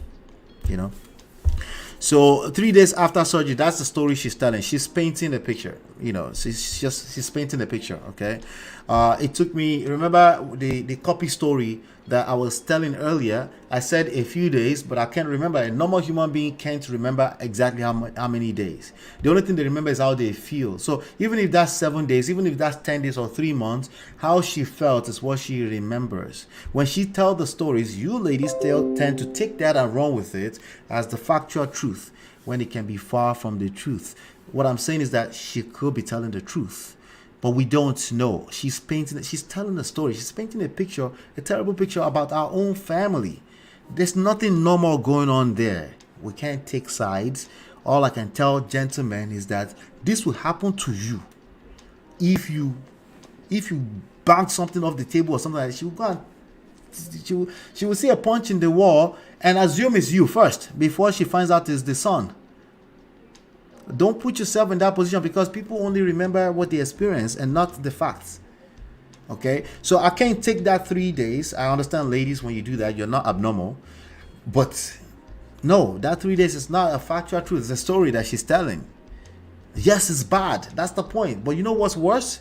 So 3 days after surgery, that's the story she's telling. She's painting a picture. She's painting a picture. Okay. It took me. Remember the copy story that I was telling earlier. I said a few days, but I can't remember. A normal human being can't remember exactly how many days. The only thing they remember is how they feel. So even if that's 7 days, even if that's 10 days or 3 months, how she felt is what she remembers. When she tells the stories, you ladies still tend to take that and run with it as the factual truth when it can be far from the truth. What I'm saying is that she could be telling the truth, but we don't know. She's telling a story. She's painting a picture, a terrible picture about our own family. There's nothing normal going on there. We can't take sides. All I can tell gentlemen is that this will happen to you if you bang something off the table or something like that. She will go and she will see a punch in the wall and assume it's you first before she finds out it's the son. Don't put yourself in that position, because people only remember what they experience and not the facts. Okay, so I can't take that 3 days. I understand, ladies, when you do that, you're not abnormal. But no, that 3 days is not a factual truth. It's a story that she's telling. Yes, it's bad. That's the point. But you know what's worse?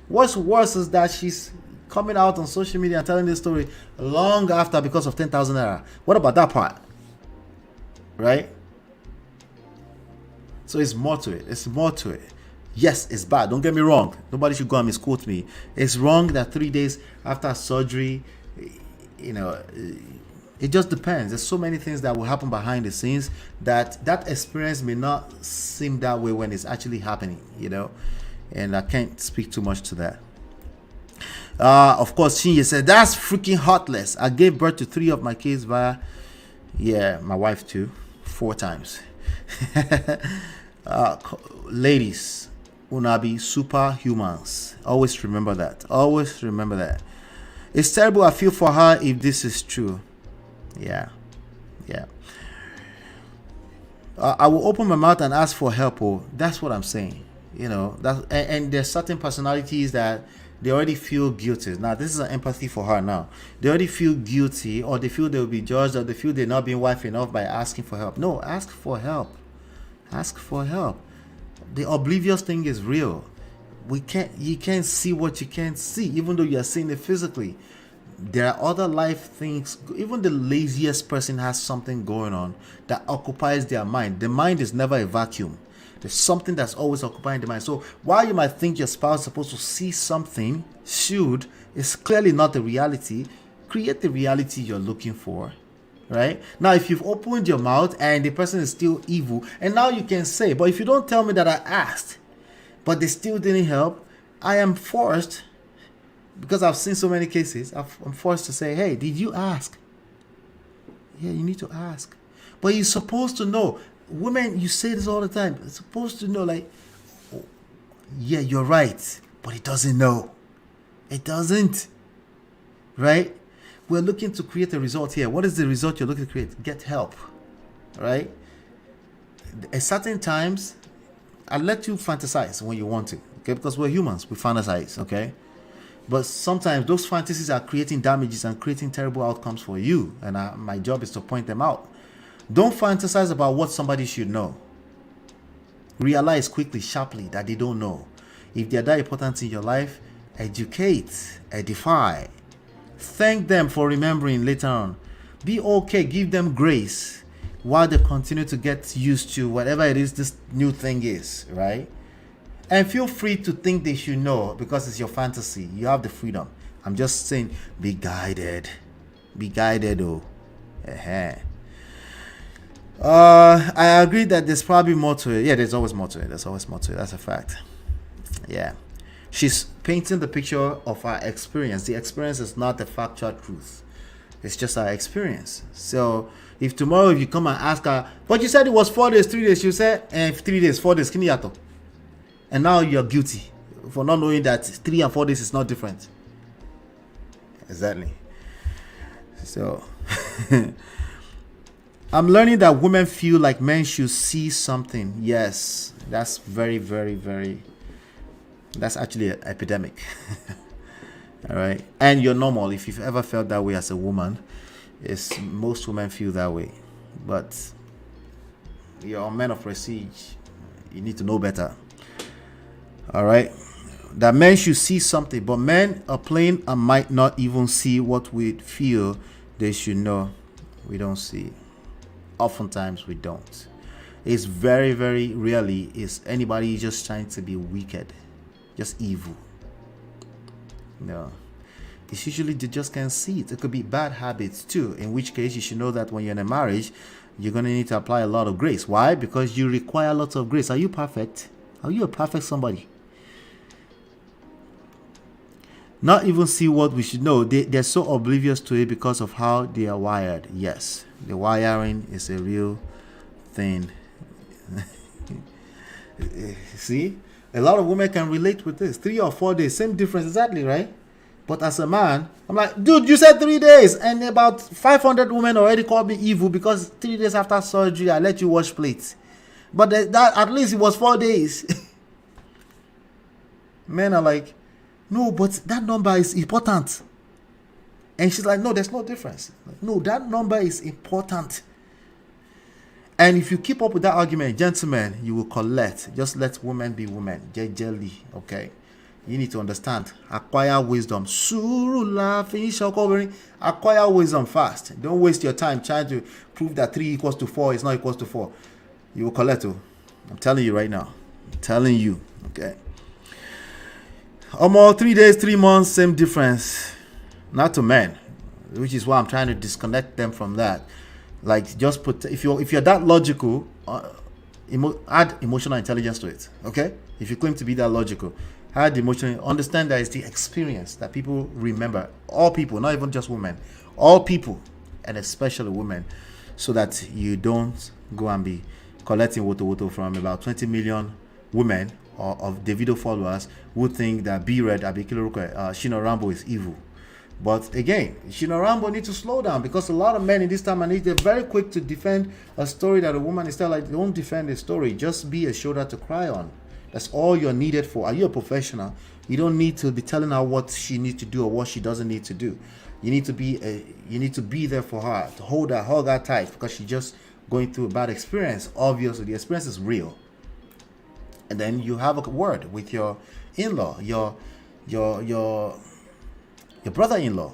What's worse is that she's coming out on social media and telling this story long after because of 10,000 naira. What about that part? Right? So it's more to it. It's more to it. Yes, it's bad. Don't get me wrong. Nobody should go and misquote me. It's wrong that 3 days after surgery, it just depends. There's so many things that will happen behind the scenes that experience may not seem that way when it's actually happening, and I can't speak too much to that. Of course, Shinye said, that's freaking heartless. I gave birth to 3 of my kids via, my wife too, 4 times. Ladies, unabi superhumans. Always remember that. Always remember that. It's terrible. I feel for her if this is true. Yeah. I will open my mouth and ask for help. Oh, that's what I'm saying. And there's certain personalities that they already feel guilty. Now, this is an empathy for her now. They already feel guilty, or they feel they'll be judged, or they feel they're not being wife enough by asking for help. No, ask for help. Ask for help. The oblivious thing is real. You can't see what you can't see, even though you are seeing it physically. There are other life things. Even the laziest person has something going on that occupies their mind. The mind is never a vacuum. There's something that's always occupying the mind. So while you might think your spouse is supposed to see something, it's clearly not the reality. Create the reality you're looking for. Right? Now, if you've opened your mouth and the person is still evil, and now you can say, but if you don't tell me that I asked, but they still didn't help, I am forced, because I've seen so many cases, I'm forced to say, hey, did you ask? Yeah, you need to ask. But you're supposed to know. Women, you say this all the time. You're supposed to know, like, oh, yeah, you're right, but it doesn't know. It doesn't. Right? We're looking to create a result here. What is the result you're looking to create? Get help. Right? At certain times, I'll let you fantasize when you want to. Okay? Because we're humans. We fantasize. Okay? But sometimes those fantasies are creating damages and creating terrible outcomes for you. And my job is to point them out. Don't fantasize about what somebody should know. Realize quickly, sharply, that they don't know. If they're that important in your life, educate, edify. Thank them for remembering later on. Be okay, give them grace while they continue to get used to whatever it is this new thing is, right? And feel free to think they should know because it's your fantasy. You have the freedom. I'm just saying, be guided. Be guided, oh. I agree that there's probably more to it. Yeah, there's always more to it. There's always more to it. That's a fact. Yeah. She's painting the picture of our experience. The experience is not the factual truth. It's just our experience. So if tomorrow you come and ask her, but you said it was 4 days, 3 days, you said 3 days, 4 days, kiniyato. And now you're guilty for not knowing that 3 and 4 days is not different. Exactly. So I'm learning that women feel like men should see something. Yes, that's very, very, very, that's actually an epidemic. All right. And you're normal. If you've ever felt that way as a woman, most women feel that way. But you're a man of prestige. You need to know better. All right. That men should see something, but men are plain and might not even see what we feel they should know. We don't see. Oftentimes we don't. It's very, very rarely is anybody just trying to be wicked, just evil. No. It's usually they just can't see it. It could be bad habits too, in which case you should know that when you're in a marriage, you're going to need to apply a lot of grace. Why? Because you require lots of grace. Are you perfect? Are you a perfect somebody? Not even see what we should know. They're so oblivious to it because of how they are wired. Yes, the wiring is a real thing. See, a lot of women can relate with this. 3 or 4 days, same difference exactly, right? But as a man, I'm like, dude, you said 3 days, and about 500 women already called me evil because 3 days after surgery I let you wash plates. But that at least it was 4 days. Men are like, no, but that number is important. And she's like, no, there's no difference. Like, no, that number is important. And if you keep up with that argument, gentlemen, you will collect. Just let women be women. Jelly, okay? You need to understand. Acquire wisdom. Acquire wisdom fast. Don't waste your time trying to prove that 3 equals to 4 is not equals to 4. You will collect. I'm telling you right now. I'm telling you, okay? Almost 3 days, 3 months, same difference. Not to men, which is why I'm trying to disconnect them from that. Like, just put, if you're that logical, add emotional intelligence to it. Okay, if you claim to be that logical, add emotional. Understand that it's the experience that people remember. All people, not even just women. All people, and especially women, so that you don't go and be collecting woto from about 20 million women or of Davido followers who think that B-Red Shino Rambo is evil. But again, Shino Rambo needs to slow down because a lot of men in this time and age, they're very quick to defend a story that a woman is telling. Like, don't defend a story, just be a shoulder to cry on. That's all you're needed for. Are you a professional? You don't need to be telling her what she needs to do or what she doesn't need to do. You need to be there for her, to hold her, hug her tight because she's just going through a bad experience. Obviously, the experience is real. And then you have a word with your in-law, your brother-in-law.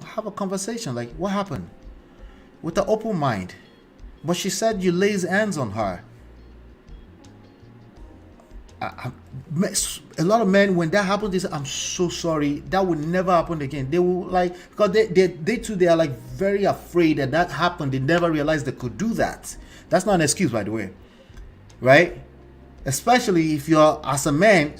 Have a conversation like, what happened? With an open mind. But she said you laid hands on her. A lot of men, when that happens, they say, I'm so sorry. That will never happen again. They will because they too, they are like very afraid that happened. They never realized they could do that. That's not an excuse, by the way. Right? Especially if you're, as a man,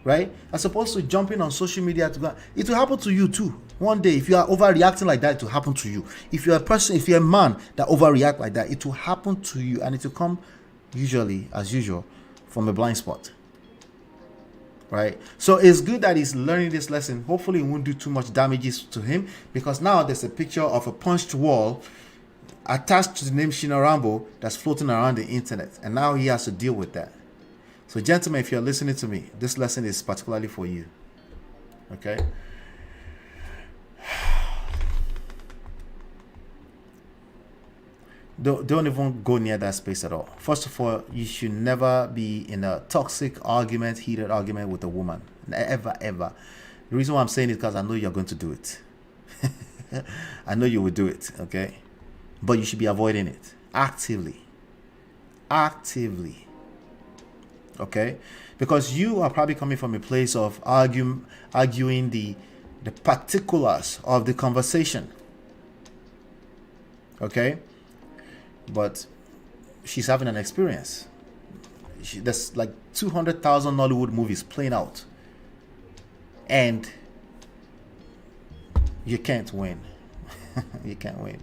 right, as opposed to jumping on social media to go, it will happen to you too. One day, if you are overreacting like that, it will happen to you. If you're a man that overreact like that, it will happen to you, and it will come usually, as usual, from a blind spot. Right? So it's good that he's learning this lesson. Hopefully it won't do too much damages to him, because now there's a picture of a punched wall attached to the name Shino Rambo that's floating around the internet, and now he has to deal with that. So gentlemen, if you're listening to me, this lesson is particularly for you. Okay? don't even go near that space at all. First of all, you should never be in a toxic argument, heated argument with a woman. Ever, ever. The reason why I'm saying it is because I know you're going to do it. I know you will do it, okay? But you should be avoiding it actively. Actively. Okay? Because you are probably coming from a place of arguing the particulars of the conversation. Okay? But she's having an experience. There's like 200,000 Nollywood movies playing out. And you can't win. You can't win.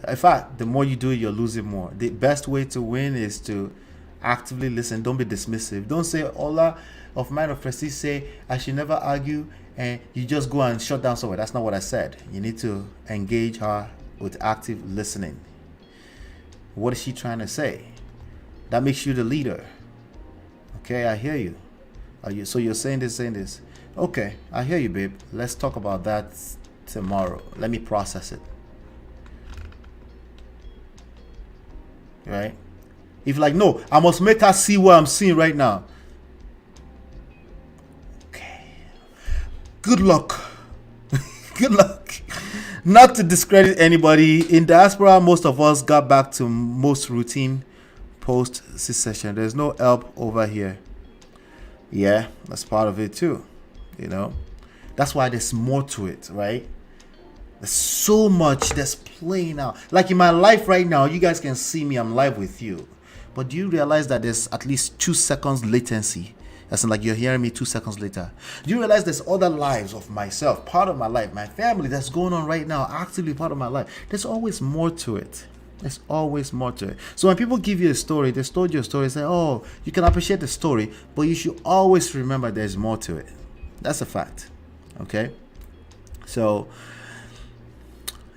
In fact, the more you do it, you're losing more. The best way to win is to actively listen. Don't be dismissive. Don't say, Ola of Mind of Prestige say, I should never argue, and you just go and shut down somewhere. That's not what I said. You need to engage her with active listening. What is she trying to say? That makes you the leader. Okay, I hear you. So you're saying this. Okay, I hear you, babe. Let's talk about that tomorrow. Let me process it. Right? If you're like, no, I must make her see what I'm seeing right now. Okay. Good luck. Good luck. Not to discredit anybody. In diaspora, most of us got back to most routine post-secession. There's no help over here. Yeah, that's part of it too. You know, that's why there's more to it, right? There's so much that's playing out. Like in my life right now, you guys can see me, I'm live with you. But do you realize that there's at least 2 seconds latency? As in, like, you're hearing me 2 seconds later. Do you realize there's other lives of myself, part of my life, my family that's going on right now, actively part of my life? There's always more to it. There's always more to it. So when people give you a story, they told you a story, say, oh, you can appreciate the story, but you should always remember there's more to it. That's a fact. Okay? So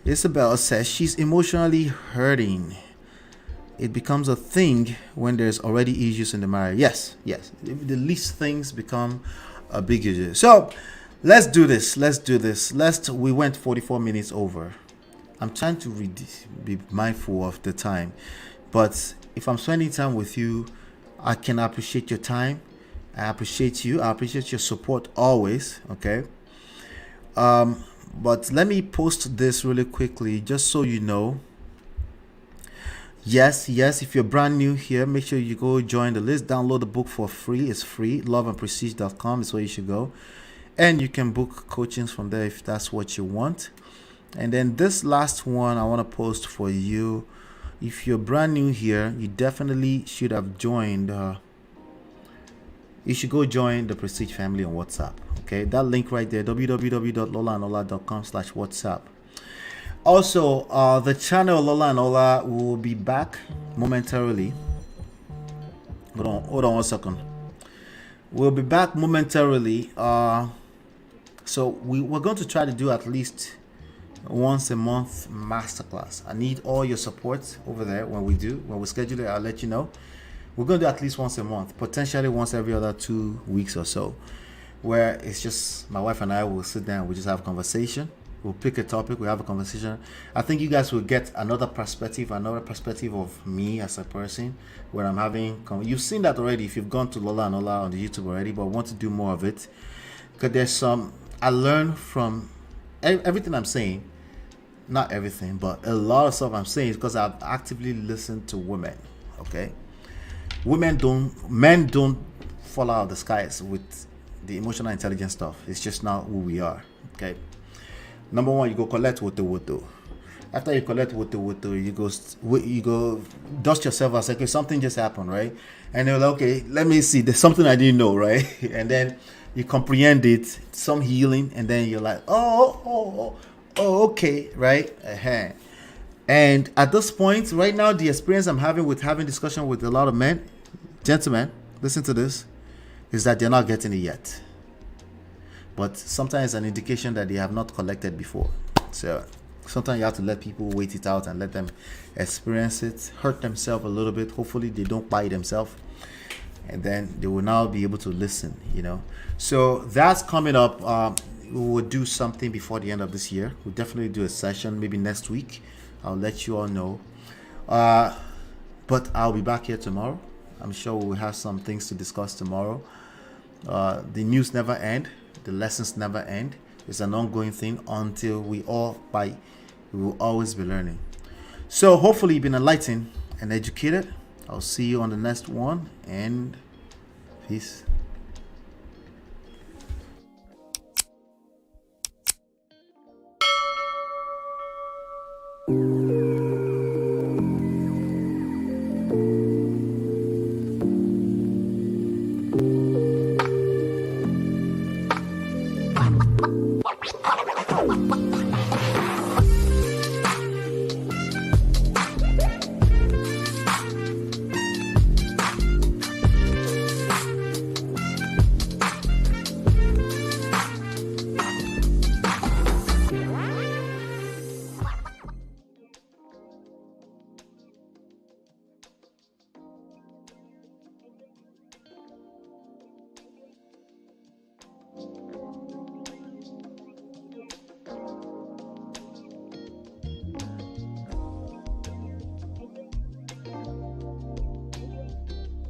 Isabel says she's emotionally hurting. It becomes a thing when there's already issues in the marriage. Yes. The least things become a big issue. So let's do this. We went 44 minutes over. I'm trying to be mindful of the time. But if I'm spending time with you, I can appreciate your time. I appreciate you. I appreciate your support always. Okay. But let me post this really quickly just so you know. Yes, if you're brand new here, make sure you go join the list. Download the book for free. It's free. loveandprestige.com is where you should go. And you can book coachings from there if that's what you want. And then this last one I want to post for you. If you're brand new here, you definitely should have joined. You should go join the Prestige family on WhatsApp. Okay, that link right there, www.lolaanola.com/WhatsApp. Also, the channel Lola and Ola will be back momentarily. Hold on 1 second. We'll be back momentarily. So we're going to try to do at least once a month masterclass. I need all your support over there. When we schedule it, I'll let you know. We're going to do at least once a month, potentially once every other 2 weeks or so, where it's just my wife and I will sit down, we just have a conversation. We'll pick a topic, we'll have a conversation. I think you guys will get another perspective of me as a person where I'm having. You've seen that already if you've gone to Lola and Ola on the YouTube already, but I want to do more of it because there's I learn from everything I'm saying. Not everything, but a lot of stuff I'm saying is because I've actively listened to women. Okay, men don't fall out of the skies with the emotional intelligence stuff. It's just not who we are. Okay. Number one, you go collect woto. After you collect woto, you go dust yourself and say, okay, something just happened, right? And you're like, okay, let me see. There's something I didn't know, right? And then you comprehend it, some healing, and then you're like, oh, okay, right? And at this point, right now, the experience I'm having with having discussion with a lot of men, gentlemen, listen to this, is that they're not getting it yet. But sometimes it's an indication that they have not collected before. So sometimes you have to let people wait it out and let them experience it, hurt themselves a little bit. Hopefully they don't buy themselves. And then they will now be able to listen, So that's coming up. We will do something before the end of this year. We'll definitely do a session maybe next week. I'll let you all know. But I'll be back here tomorrow. I'm sure we'll have some things to discuss tomorrow. The news never end. The lessons never end. It's an ongoing thing until we will always be learning. So hopefully you've been enlightened and educated. I'll see you on the next one, and peace.